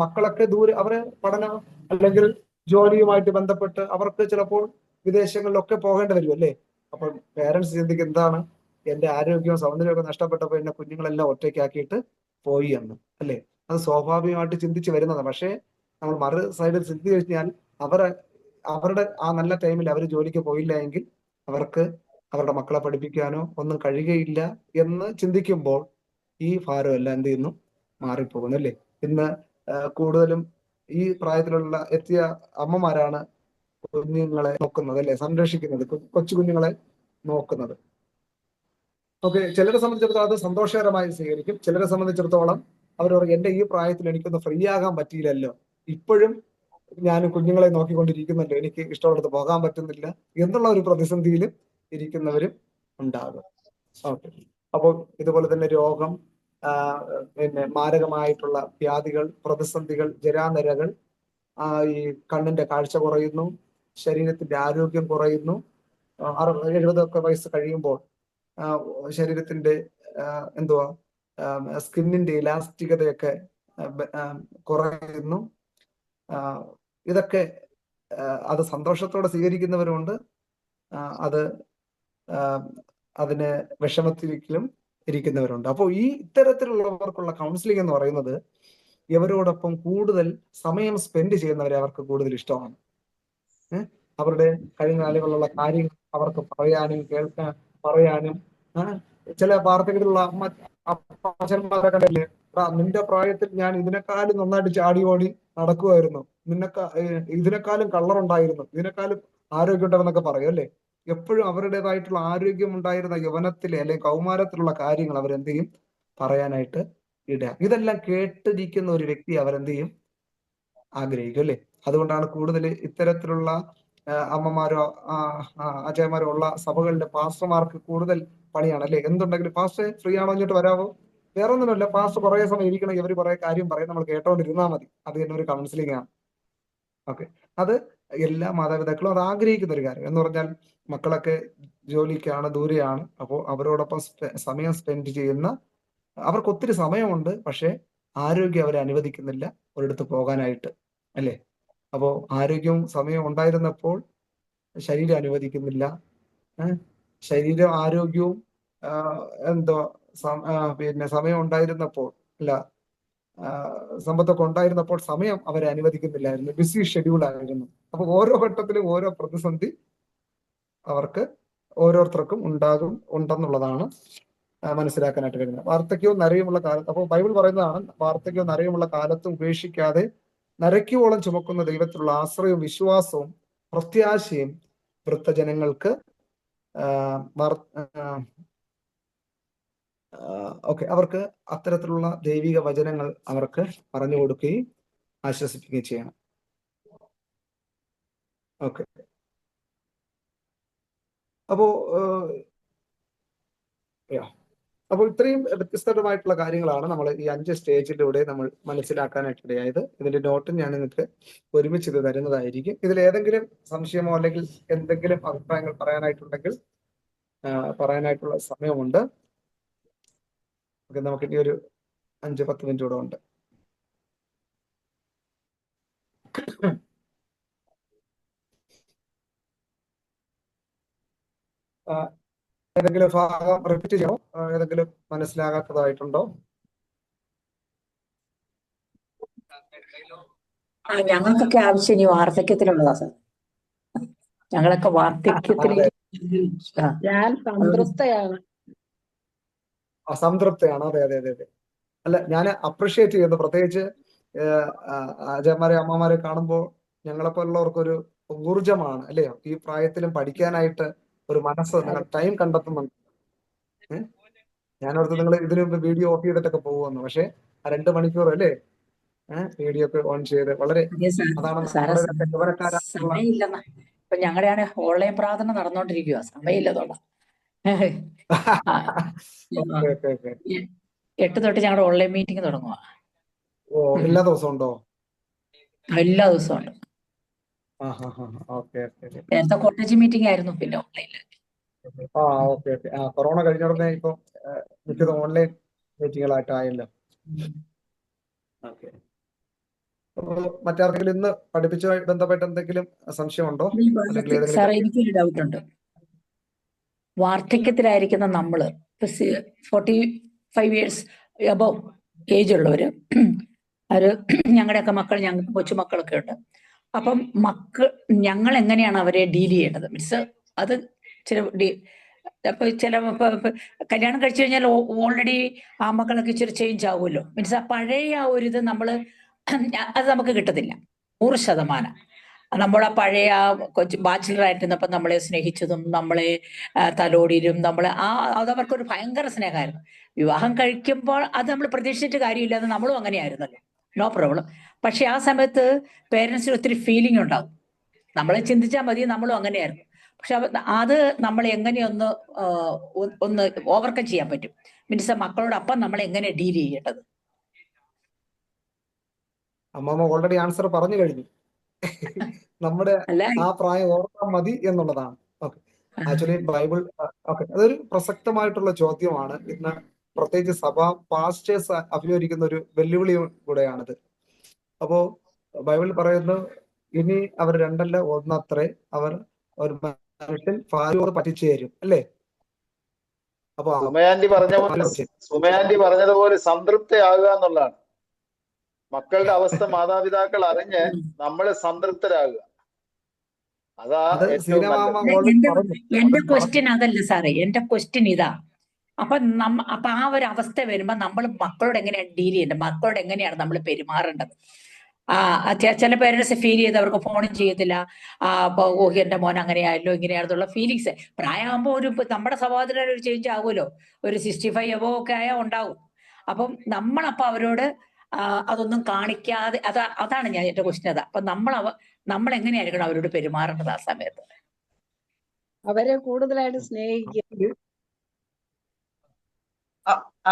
മക്കളൊക്കെ ദൂരെ, അവരെ പഠനം അല്ലെങ്കിൽ ജോലിയുമായിട്ട് ബന്ധപ്പെട്ട് അവർക്ക് ചിലപ്പോൾ വിദേശങ്ങളിലൊക്കെ പോകേണ്ടി വരും, അല്ലേ? അപ്പോൾ പേരൻസ് ചിന്തിക്കും, എന്താണ് എന്റെ ആരോഗ്യവും സൗന്ദര്യമൊക്കെ നഷ്ടപ്പെട്ടപ്പോൾ എന്നെ കുഞ്ഞുങ്ങളെല്ലാം ഒറ്റയ്ക്കാക്കിയിട്ട് പോയി എന്ന്, അല്ലേ? അത് സ്വാഭാവികമായിട്ട് ചിന്തിച്ച് വരുന്നതാണ്. പക്ഷേ നമ്മൾ മറു സൈഡിൽ ചിന്തിച്ചു കഴിഞ്ഞാൽ അവരുടെ ആ നല്ല ടൈമിൽ അവർ ജോലിക്ക് പോയില്ല എങ്കിൽ അവർക്ക് അവരുടെ മക്കളെ പഠിപ്പിക്കാനോ ഒന്നും കഴിയുകയില്ല എന്ന് ചിന്തിക്കുമ്പോൾ ഈ ഭാരം എല്ലാം എന്ത് ചെയ്യുന്നു? മാറിപ്പോകുന്നു, അല്ലേ? ഇന്ന് കൂടുതലും ഈ പ്രായത്തിലുള്ള എത്തിയ അമ്മമാരാണ് കുഞ്ഞുങ്ങളെ നോക്കുന്നത്, അല്ലെ? സംരക്ഷിക്കുന്നത്, കൊച്ചു കുഞ്ഞുങ്ങളെ നോക്കുന്നത്. ഓക്കെ. ചിലരെ സംബന്ധിച്ചിടത്തോളം അത് സന്തോഷകരമായി സ്വീകരിക്കും. ചിലരെ സംബന്ധിച്ചിടത്തോളം അവർ പറയും, എന്റെ ഈ പ്രായത്തിൽ എനിക്കൊന്ന് ഫ്രീ ആകാൻ പറ്റിയില്ലല്ലോ, ഇപ്പോഴും ഞാൻ കുഞ്ഞുങ്ങളെ നോക്കിക്കൊണ്ടിരിക്കുന്നുണ്ട്, എനിക്ക് ഇഷ്ടമുള്ളത് പോകാൻ പറ്റുന്നില്ല എന്നുള്ള ഒരു പ്രതിസന്ധിയിൽ ഇരിക്കുന്നവരും ഉണ്ടാകും. ഓക്കെ. അപ്പോൾ ഇതുപോലെ തന്നെ രോഗം, പിന്നെ മാരകമായിട്ടുള്ള വ്യാധികൾ, പ്രതിസന്ധികൾ, ജരാനരകൾ, ഈ കണ്ണിന്റെ കാഴ്ച കുറയുന്നു, ശരീരത്തിന്റെ ആരോഗ്യം കുറയുന്നു. 70 വയസ്സ് കഴിയുമ്പോൾ ശരീരത്തിന്റെ സ്കിന്നിന്റെ ഇലാസ്റ്റികതയൊക്കെ കുറയുന്നു. ഇതൊക്കെ അത് സന്തോഷത്തോടെ സ്വീകരിക്കുന്നവരുണ്ട്, അതിന് വിഷമത്തിലും ഇരിക്കുന്നവരുണ്ട്. അപ്പോൾ ഈ ഇത്തരത്തിലുള്ളവർക്കുള്ള കൗൺസിലിംഗ് എന്ന് പറയുന്നത് ഇവരോടൊപ്പം കൂടുതൽ സമയം സ്പെൻഡ് ചെയ്യുന്നവരെ അവർക്ക് കൂടുതൽ ഇഷ്ടമാണ്. അവരുടെ കഴിഞ്ഞ നാളുകളിലുള്ള കാര്യങ്ങൾ അവർക്ക് പറയാനും ചില വാർത്തകളിലുള്ള അച്ഛന്മാരെ കണ്ടല്ലേ, നിന്റെ പ്രായത്തിൽ ഞാൻ ഇതിനേക്കാളും നന്നായിട്ട് ചാടി ഓടി നടക്കുമായിരുന്നു, ഇതിനേക്കാളും കളറുണ്ടായിരുന്നു, ഇതിനേക്കാളും ആരോഗ്യം ഉണ്ടെന്നൊക്കെ പറയും, അല്ലേ? എപ്പോഴും അവരുടേതായിട്ടുള്ള ആരോഗ്യം ഉണ്ടായിരുന്ന യൗവനത്തിലെ അല്ലെങ്കിൽ കൗമാരത്തിലുള്ള കാര്യങ്ങൾ അവരെന്ത് ചെയ്യും? പറയാനായിട്ട് ഇടുക. ഇതെല്ലാം കേട്ടിരിക്കുന്ന ഒരു വ്യക്തി അവരെന്ത് ചെയ്യും? ആഗ്രഹിക്കും, അല്ലേ? അതുകൊണ്ടാണ് കൂടുതൽ ഇത്തരത്തിലുള്ള അമ്മമാരോ അച്ഛന്മാരോ ഉള്ള സഭകളിലെ പാസ്റ്റർമാർക്ക് കൂടുതൽ പണിയാണ്, അല്ലെ? എന്തുണ്ടെങ്കിലും പാസ്റ്റർ ഫ്രീ ആണോ എന്നിട്ട് വരാമോ, വേറെ ഒന്നുമില്ല, പാസ്റ്റർ കുറെ സമയം ഇരിക്കണം, ഇവർ കുറെ കാര്യം പറയും, നമ്മൾ കേട്ടോണ്ടിരുന്നാൽ മതി, അത് തന്നെ ഒരു കൗൺസിലിംഗ് ആണ്. ഓക്കെ. അത് എല്ലാ മാതാപിതാക്കളും അത് ആഗ്രഹിക്കുന്ന ഒരു കാര്യം എന്ന് പറഞ്ഞാൽ മക്കളൊക്കെ ജോലിക്കാണ്, ദൂരെയാണ്, അപ്പോൾ അവരോടൊപ്പം സമയം സ്പെൻഡ് ചെയ്യുന്ന അവർക്ക് ഒത്തിരി സമയമുണ്ട്, പക്ഷെ ആരോഗ്യം അവരെ അനുവദിക്കുന്നില്ല ഒരിടത്ത് പോകാനായിട്ട്, അല്ലേ? അപ്പോൾ ആരോഗ്യവും സമയവും ഉണ്ടായിരുന്നപ്പോൾ ശരീരം അനുവദിക്കുന്നില്ല. ശരീരം ആരോഗ്യവും പിന്നെ സമയം ഉണ്ടായിരുന്നപ്പോൾ സമ്പത്തൊക്കെ ഉണ്ടായിരുന്നപ്പോൾ സമയം അവരെ അനുവദിക്കുന്നില്ലായിരുന്നു, ബിസി ഷെഡ്യൂൾ ആയിരുന്നു. അപ്പൊ ഓരോ ഘട്ടത്തിലും ഓരോ പ്രതിസന്ധി അവർക്ക് ഓരോരുത്തർക്കും ഉണ്ടെന്നുള്ളതാണ് മനസ്സിലാക്കാനായിട്ട് കഴിയുന്നത്. വാർദ്ധക്യവും നരയുമുള്ള കാലത്ത്, അപ്പോൾ ബൈബിൾ പറയുന്നതാണ്, വാർദ്ധക്യവും നരയുമുള്ള കാലത്ത് ഉപേക്ഷിക്കാതെ നരയ്ക്കുവോളം ചുമക്കുന്ന ദൈവത്തിലുള്ള ആശ്രയവും വിശ്വാസവും പ്രത്യാശയും വൃദ്ധജനങ്ങൾക്ക് അവർക്ക് അത്തരത്തിലുള്ള ദൈവിക വചനങ്ങൾ അവർക്ക് പറഞ്ഞു കൊടുക്കുകയും ആശ്വസിപ്പിക്കുകയും ചെയ്യണം. ഓക്കെ, അപ്പോൾ ഇത്രയും വ്യത്യസ്തമായിട്ടുള്ള കാര്യങ്ങളാണ് നമ്മൾ ഈ 5 സ്റ്റേജിലൂടെ നമ്മൾ മനസ്സിലാക്കാനായിട്ട് ഇടയായത്. ഇതിന്റെ നോട്ടും ഞാൻ നിങ്ങൾക്ക് ഒരുമിച്ച് ഇത് തരുന്നതായിരിക്കും. ഇതിൽ ഏതെങ്കിലും സംശയമോ അല്ലെങ്കിൽ എന്തെങ്കിലും അഭിപ്രായങ്ങൾ പറയാനായിട്ടുണ്ടെങ്കിൽ പറയാനായിട്ടുള്ള സമയമുണ്ട്. നമുക്ക് ഇനി ഒരു 5-10 മിനിറ്റ് കൂടെ ഉണ്ട്. ഏതെങ്കിലും ഭാഗം റിപ്പീറ്റ് ചെയ്യണോ? ഏതെങ്കിലും മനസ്സിലാകാത്തതായിട്ടുണ്ടോ? ഞങ്ങൾക്കൊക്കെ ആവശ്യം ഇനി വാർദ്ധക്യത്തിലുള്ളതാ സാർ. ഞങ്ങളൊക്കെ വാർദ്ധക്യത്തിലേക്ക് ഞാൻ സംതൃപ്തയാണ്. അസംതൃപ്തയാണ്. അതെ അതെ അതെ അതെ. അല്ല, ഞാൻ അപ്രിഷിയേറ്റ് ചെയ്യുന്നു. പ്രത്യേകിച്ച് അച്ഛന്മാരെ അമ്മമാരെ കാണുമ്പോൾ ഞങ്ങളെപ്പോലുള്ളവർക്കൊരു ഊർജമാണ്, അല്ലയോ? ഈ പ്രായത്തിലും പഠിക്കാനായിട്ട് ഒരു മനസ്സ്, നിങ്ങൾ ടൈം കണ്ടെത്തുന്നുണ്ട്. ഞാനോർത്ത് നിങ്ങൾ ഇതിനു മുമ്പ് വീഡിയോ ഓഫ് ചെയ്തിട്ടൊക്കെ പോകുമെന്ന്. പക്ഷെ ആ 2 മണിക്കൂർ അല്ലേ വീഡിയോ ഒക്കെ ഓൺ ചെയ്ത് വളരെ അതാണ് സമയമില്ലെന്ന. ഇപ്പൊ ഞങ്ങളുടെയാണ് ഓൺലൈൻ പ്രാർത്ഥന നടന്നുകൊണ്ടിരിക്കുക, സമയമില്ലതോടെ. 8 തൊട്ട് ഞങ്ങളുടെ ഓൺലൈൻ മീറ്റിംഗ് തുടങ്ങുക. എല്ലാ ദിവസവും ഉണ്ടോ? എല്ലാ ദിവസവും ഉണ്ട്. നേരത്തെ കോട്ടേജ് മീറ്റിംഗ് ആയിരുന്നു, പിന്നെ ഓൺലൈനിൽ. കൊറോണ കഴിഞ്ഞ ഉടനെ ഇപ്പൊ മിക്കതും ഓൺലൈൻ മീറ്റിങ്ങുകളായിട്ടായല്ലോ. ഓക്കെ, മറ്റാർക്കെങ്കിലും ഇന്ന് പഠിപ്പിച്ചുമായി ബന്ധപ്പെട്ട് എന്തെങ്കിലും സംശയമുണ്ടോ? സാറേ, എനിക്കൊരു ഡൗട്ട് ഉണ്ട്. വാർദ്ധക്യത്തിലായിരിക്കുന്ന നമ്മള് 45 ഇയേഴ്സ് അബവ് ഏജ് ഉള്ളവര്, അവര് ഞങ്ങളുടെയൊക്കെ മക്കൾ, ഞങ്ങൾക്ക് കൊച്ചുമക്കളൊക്കെ ഉണ്ട്. അപ്പം ഞങ്ങൾ എങ്ങനെയാണ് അവരെ ഡീൽ ചെയ്യേണ്ടത്? മീൻസ് അത് ചില കല്യാണം കഴിച്ചു കഴിഞ്ഞാൽ ഓൾറെഡി ആ മക്കളൊക്കെ ഇച്ചിരി ചേഞ്ച് ആവുമല്ലോ. മീൻസ് ആ പഴയ ആ ഒരു ഇത് അത് നമുക്ക് കിട്ടത്തില്ല 100%. നമ്മൾ ആ പഴയ കൊച്ചു ബാച്ചിലറായിട്ടിരുന്നപ്പോൾ നമ്മളെ സ്നേഹിച്ചതും നമ്മളെ തലോടിയിലും അതവർക്കൊരു ഭയങ്കര സ്നേഹമായിരുന്നു. വിവാഹം കഴിക്കുമ്പോൾ അത് നമ്മൾ പ്രതീക്ഷിച്ചിട്ട് കാര്യമില്ല, അത് നമ്മളും അങ്ങനെയായിരുന്നല്ലോ, നോ പ്രോബ്ലം. പക്ഷെ ആ സമയത്ത് പേരൻസിന് ഒത്തിരി ഫീലിംഗ് ഉണ്ടാവും. നമ്മളെ ചിന്തിച്ചാൽ മതി, നമ്മളും അങ്ങനെയായിരുന്നു. പക്ഷെ അത് നമ്മൾ എങ്ങനെയൊന്ന് ഓവർകം ചെയ്യാൻ പറ്റും? മീൻസ് മക്കളോടൊപ്പം നമ്മൾ എങ്ങനെ ഡീൽ ചെയ്യേണ്ടത്? അമ്മമ്മ ഓൾറെഡി ആൻസർ പറഞ്ഞു കഴിഞ്ഞു. നമ്മുടെ ആ പ്രായം ഓർത്താൽ മതി എന്നുള്ളതാണ്. ഓക്കെ, ആക്ച്വലി ബൈബിൾ അതൊരു പ്രസക്തമായിട്ടുള്ള ചോദ്യമാണ്. ഇന്ന് പ്രത്യേകിച്ച് പാസ്റ്റേഴ്സ് അഭിമുഖീകരിക്കുന്ന ഒരു വെല്ലുവിളി കൂടെയാണിത്. അപ്പോ ബൈബിൾ പറയുന്നു, ഇനി അവർ 2 ഒന്നത്രേ, അവർ ഒരു മനുഷ്യൻ ഭാര്യയോട് പറ്റിച്ചേരും, അല്ലേ? അപ്പൊ സുമയാന്റി പറഞ്ഞതുപോലെ സംതൃപ്തയാകുക എന്നുള്ളതാണ്. മക്കളുടെ അവസ്ഥ മാതാപിതാക്കൾ അറിഞ്ഞ് നമ്മൾ സംതൃപ്തരാകുക, അതാ ഏറ്റവും നല്ലത്. എന്റെ ക്വസ്റ്റ്യൻ അതല്ല സാറേ, എന്റെ ക്വസ്റ്റ്യൻ ഇതാ. അപ്പൊ ആ ഒരു അവസ്ഥ വരുമ്പോ നമ്മൾ മക്കളോട് എങ്ങനെയാണ് ഡീൽ ചെയ്യേണ്ടത്? മക്കളോട് എങ്ങനെയാണ് നമ്മൾ പെരുമാറേണ്ടത്? ചില പേരൻസ് ഫീൽ ചെയ്ത് അവർക്ക് ഫോണും ചെയ്യത്തില്ല. എന്റെ മോൻ അങ്ങനെയായല്ലോ ഇങ്ങനെയാണെന്നുള്ള ഫീലിങ്സ്. പ്രായമാകുമ്പോൾ നമ്മുടെ സ്വഭാവത്തിൽ ഒരു ചേഞ്ച് ആകുമല്ലോ, ഒരു 65 എബോവ് ഒക്കെ ആയാൽ ഉണ്ടാവും. അപ്പം നമ്മളപ്പോ അവരോട് അതൊന്നും കാണിക്കാതെ, അതാണ് ഞാൻ എന്റെ ക്വസ്റ്റ്യൻ അതാ. അപ്പൊ നമ്മൾ എങ്ങനെയായിരിക്കണം അവരോട് പെരുമാറേണ്ടത് ആ സമയത്ത്? അവരെ കൂടുതലായിട്ട് സ്നേഹിക്കുക,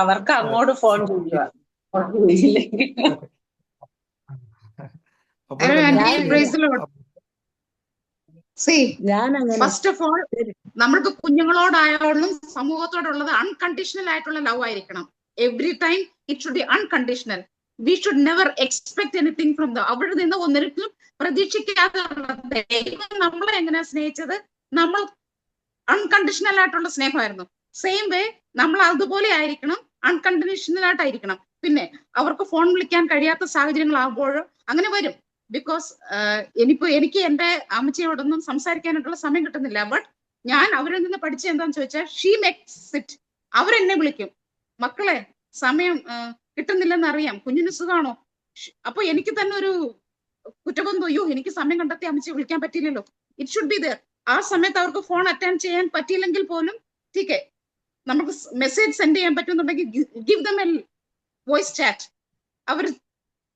അവർക്ക് അങ്ങോട്ട് ഫോൺ ചെയ്യുക. ഫസ്റ്റ് ഓഫ് ഓൾ, നമ്മൾക്ക് കുഞ്ഞുങ്ങളോടായാലും സമൂഹത്തോടുള്ളത് അൺകണ്ടീഷണൽ ആയിട്ടുള്ള ലവ് ആയിരിക്കണം. Every time it should be unconditional. We should never expect anything from അവിടെ നിന്ന് ഒന്നിരിക്കലും പ്രതീക്ഷിക്കാതെ. നമ്മളെ എങ്ങനെയാ സ്നേഹിച്ചത്? നമ്മൾ അൺകണ്ടീഷണൽ ആയിട്ടുള്ള സ്നേഹമായിരുന്നു. സെയിം വേ നമ്മൾ അതുപോലെ ആയിരിക്കണം, അൺകണ്ടീഷണൽ ആയിട്ടായിരിക്കണം. പിന്നെ അവർക്ക് ഫോൺ വിളിക്കാൻ കഴിയാത്ത സാഹചര്യങ്ങളാകുമ്പോൾ അങ്ങനെ വരും. ബിക്കോസ് എനിക്ക് എന്റെ അമ്മച്ചിയോടൊന്നും സംസാരിക്കാനായിട്ടുള്ള സമയം കിട്ടുന്നില്ല. ബട്ട് ഞാൻ അവരിൽ നിന്ന് പഠിച്ച എന്താന്ന് ചോദിച്ചാൽ, ഷീ മേക്സ് ഇറ്റ് അവരെന്നെ വിളിക്കും, മക്കളെ സമയം കിട്ടുന്നില്ലെന്ന് അറിയാം, കുഞ്ഞിന് സുഖാണോ? അപ്പൊ എനിക്ക് തന്നെ ഒരു കുറ്റബോധം, അയ്യോ എനിക്ക് സമയം കണ്ടെത്തി അമ്മച്ചി വിളിക്കാൻ പറ്റിയില്ലല്ലോ. It should be there. ആ സമയത്ത് അവർക്ക് ഫോൺ അറ്റൻഡ് ചെയ്യാൻ പറ്റിയില്ലെങ്കിൽ പോലും ടീക്കെ നമുക്ക് മെസ്സേജ് സെൻഡ് ചെയ്യാൻ പറ്റുന്നുണ്ടെങ്കിൽ give them a voice chat. അവർ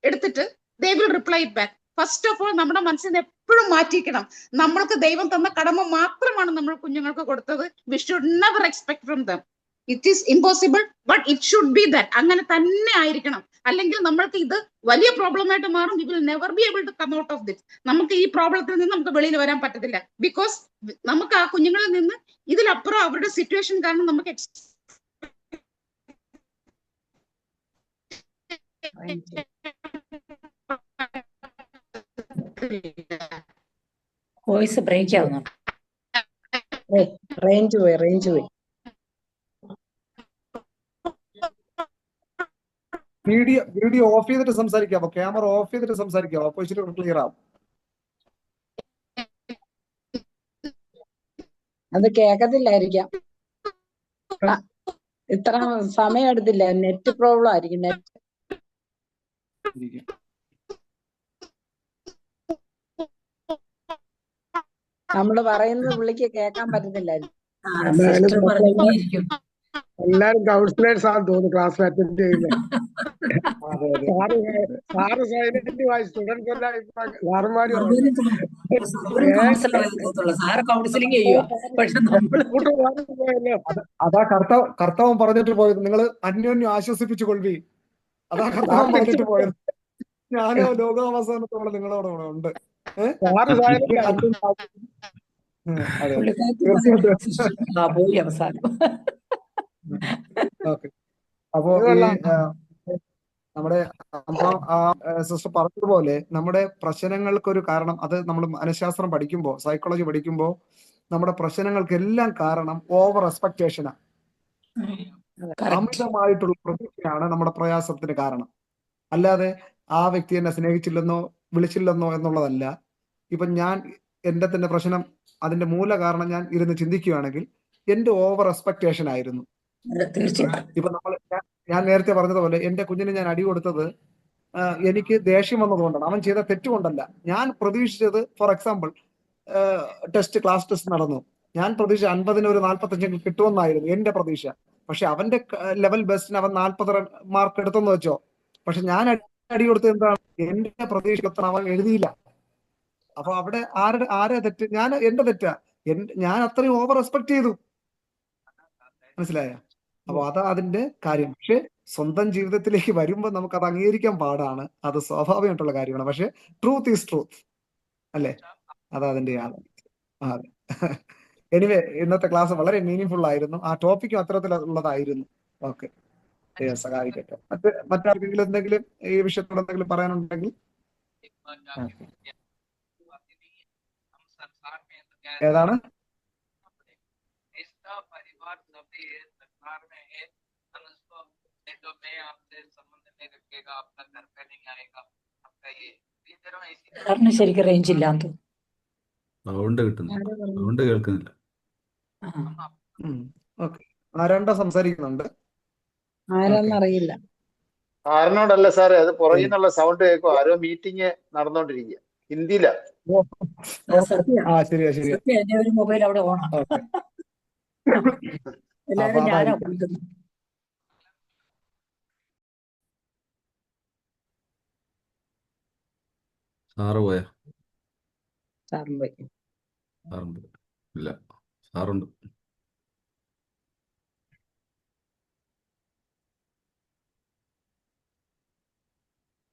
എടുത്തിട്ട് they will reply it back. First of all നമ്മുടെ മനസ്സിൽ നിന്ന് എപ്പോഴും മാറ്റിക്കണം, നമ്മൾക്ക് ദൈവം തന്ന കടമ മാത്രമാണ് നമ്മൾ കുഞ്ഞുങ്ങൾക്ക് കൊടുത്തത്. We should never expect from them. It is impossible, but it should be that. അങ്ങനെ തന്നെ ആയിരിക്കണം. അല്ലെങ്കിൽ നമ്മൾക്ക് ഇത് വലിയ പ്രോബ്ലം ആയിട്ട് മാറും. We will never be able to come out of this. നമുക്ക് ഈ പ്രോബ്ലത്തിൽ നിന്ന് നമുക്ക് വെളിയിൽ വരാൻ പറ്റത്തില്ല. ബിക്കോസ് നമുക്ക് ആ കുഞ്ഞുങ്ങളിൽ നിന്ന് ഇതിലപ്പുറം അവരുടെ സിറ്റുവേഷൻ കാരണം നമുക്ക് വോയിസ് ബ്രേക്ക് ആവുന്നുണ്ട്. റേഞ്ച് പോയി. വീഡിയോ ഓഫ് ചെയ്തിട്ട് സംസാരിക്കാമോ? ക്യാമറ ഓഫ് ചെയ്തിട്ട് സംസാരിക്കാമോ? അപ്പൊ ഇച്ചിരി ക്ലിയർ ആവും. അത് കേക്കത്തില്ലായിരിക്കാം. ഇത്ര സമയം എടുത്തില്ല. നെറ്റ് പ്രോബ്ലം ആയിരിക്കും. നെറ്റ് നമ്മള് പറയുന്നത് പുള്ളിക്ക് കേൾക്കാൻ പറ്റത്തില്ലായിരിക്കും. എല്ലാരും കൗൺസിലേഴ്സ് ആണെന്ന് തോന്നുന്നു ക്ലാസ് അറ്റൻഡ് ചെയ്യുന്നത്. സാറ് സൈലന്റ് ആയി, സ്റ്റുഡൻസ് എല്ലാം സാറുമാരും അതാ കർത്താവൻ പറഞ്ഞിട്ട് പോയത്, നിങ്ങൾ അന്യോന്യം ആശ്വസിപ്പിച്ചു കൊള്ളി. അതാ കർത്താവൻ പറഞ്ഞിട്ട് പോയത്. ഞാനോ ലോകാവസാനത്തോടെ നിങ്ങളോട് കൂടെ ഉണ്ട്. അപ്പോ നമ്മുടെ സിസ്റ്റർ പറഞ്ഞതുപോലെ നമ്മുടെ പ്രശ്നങ്ങൾക്കൊരു കാരണം, അത് നമ്മൾ മനഃശാസ്ത്രം പഠിക്കുമ്പോൾ, സൈക്കോളജി പഠിക്കുമ്പോൾ, നമ്മുടെ പ്രശ്നങ്ങൾക്കെല്ലാം കാരണം ഓവർ എക്സ്പെക്ടേഷനാണ്. അമിതമായിട്ടുള്ള പ്രതീക്ഷയാണ് നമ്മുടെ പ്രയാസത്തിന് കാരണം. അല്ലാതെ ആ വ്യക്തി എന്നെ സ്നേഹിച്ചില്ലെന്നോ വിളിച്ചില്ലെന്നോ എന്നുള്ളതല്ല. ഇപ്പൊ ഞാൻ എന്റെ തന്നെ പ്രശ്നം, അതിന്റെ മൂല കാരണം ഞാൻ ഇരുന്ന് ചിന്തിക്കുകയാണെങ്കിൽ എന്റെ ഓവർ എക്സ്പെക്ടേഷൻ ആയിരുന്നു. ഇപ്പൊ ഞാൻ നേരത്തെ പറഞ്ഞതുപോലെ എന്റെ കുഞ്ഞിന് ഞാൻ അടി കൊടുത്തത് എനിക്ക് ദേഷ്യം വന്നതുകൊണ്ടാണ്, അവൻ ചെയ്ത തെറ്റുകൊണ്ടല്ല. ഞാൻ പ്രതീക്ഷിച്ചത്, ഫോർ എക്സാമ്പിൾ ക്ലാസ് ടെസ്റ്റ് നടന്നു. ഞാൻ പ്രതീക്ഷ 50-ന് ഒരു 45 കിട്ടുമെന്നായിരുന്നു എന്റെ പ്രതീക്ഷ. പക്ഷെ അവന്റെ ലെവൽ ബെസ്റ്റിന് അവൻ 40 മാർക്ക് എടുത്തെന്ന് വെച്ചോ. പക്ഷെ ഞാൻ അടി കൊടുത്തത് എന്താണ്? എന്റെ പ്രതീക്ഷ അവൻ എഴുതിയില്ല. അപ്പൊ അവിടെ ആരെ തെറ്റ്? എന്റെ തെറ്റാ. ഞാൻ അത്രയും ഓവർ എക്സ്പെക്ട് ചെയ്തു. മനസ്സിലായ? അപ്പൊ അതാ അതിന്റെ കാര്യം. പക്ഷെ സ്വന്തം ജീവിതത്തിലേക്ക് വരുമ്പോൾ നമുക്ക് അത് അംഗീകരിക്കാൻ പാടാണ്. അത് സ്വാഭാവികമായിട്ടുള്ള കാര്യമാണ്. പക്ഷെ ട്രൂത്ത് ഈസ് ട്രൂത്ത് അല്ലേ? അതാ അതിന്റെ അതെ. എനിവേ, ഇന്നത്തെ ക്ലാസ് വളരെ മീനിങ് ആയിരുന്നു. ആ ടോപ്പിക്കും അത്തരത്തിലുള്ളതായിരുന്നു. ഓക്കെ, സഹായിക്കട്ടെ. മറ്റാർക്കെങ്കിലും എന്തെങ്കിലും ഈ വിഷയത്തോട് എന്തെങ്കിലും പറയാനുണ്ടെങ്കിൽ. ഏതാണ്? ശരിക്കും റേഞ്ച് ഇല്ലാന്ന് തോന്നുന്നു. സൗണ്ട് കിട്ടുന്നില്ല, സൗണ്ട് കേൾക്കുന്നില്ല. ഓക്കെ, ആരാണ്ടോ സംസാരിക്കുന്നുണ്ട്. ആരാന്നറിയില്ല. ആരനോടല്ല സാറേ, അത് പുറകിൽ നിന്നുള്ള സൗണ്ട് കേൾക്കും. ആരോ മീറ്റിംഗ് നടന്നുകൊണ്ടിരിക്കുക, ഹിന്ദിയില. ശരിയാ. ഒരു മൊബൈൽ അവിടെ ഓണാ. എല്ലാവരും ഞാനാ കൊടുക്കുന്നത്. സാറ് പോയാ? സാറും പോയി. ഇല്ല, സാറുണ്ട്.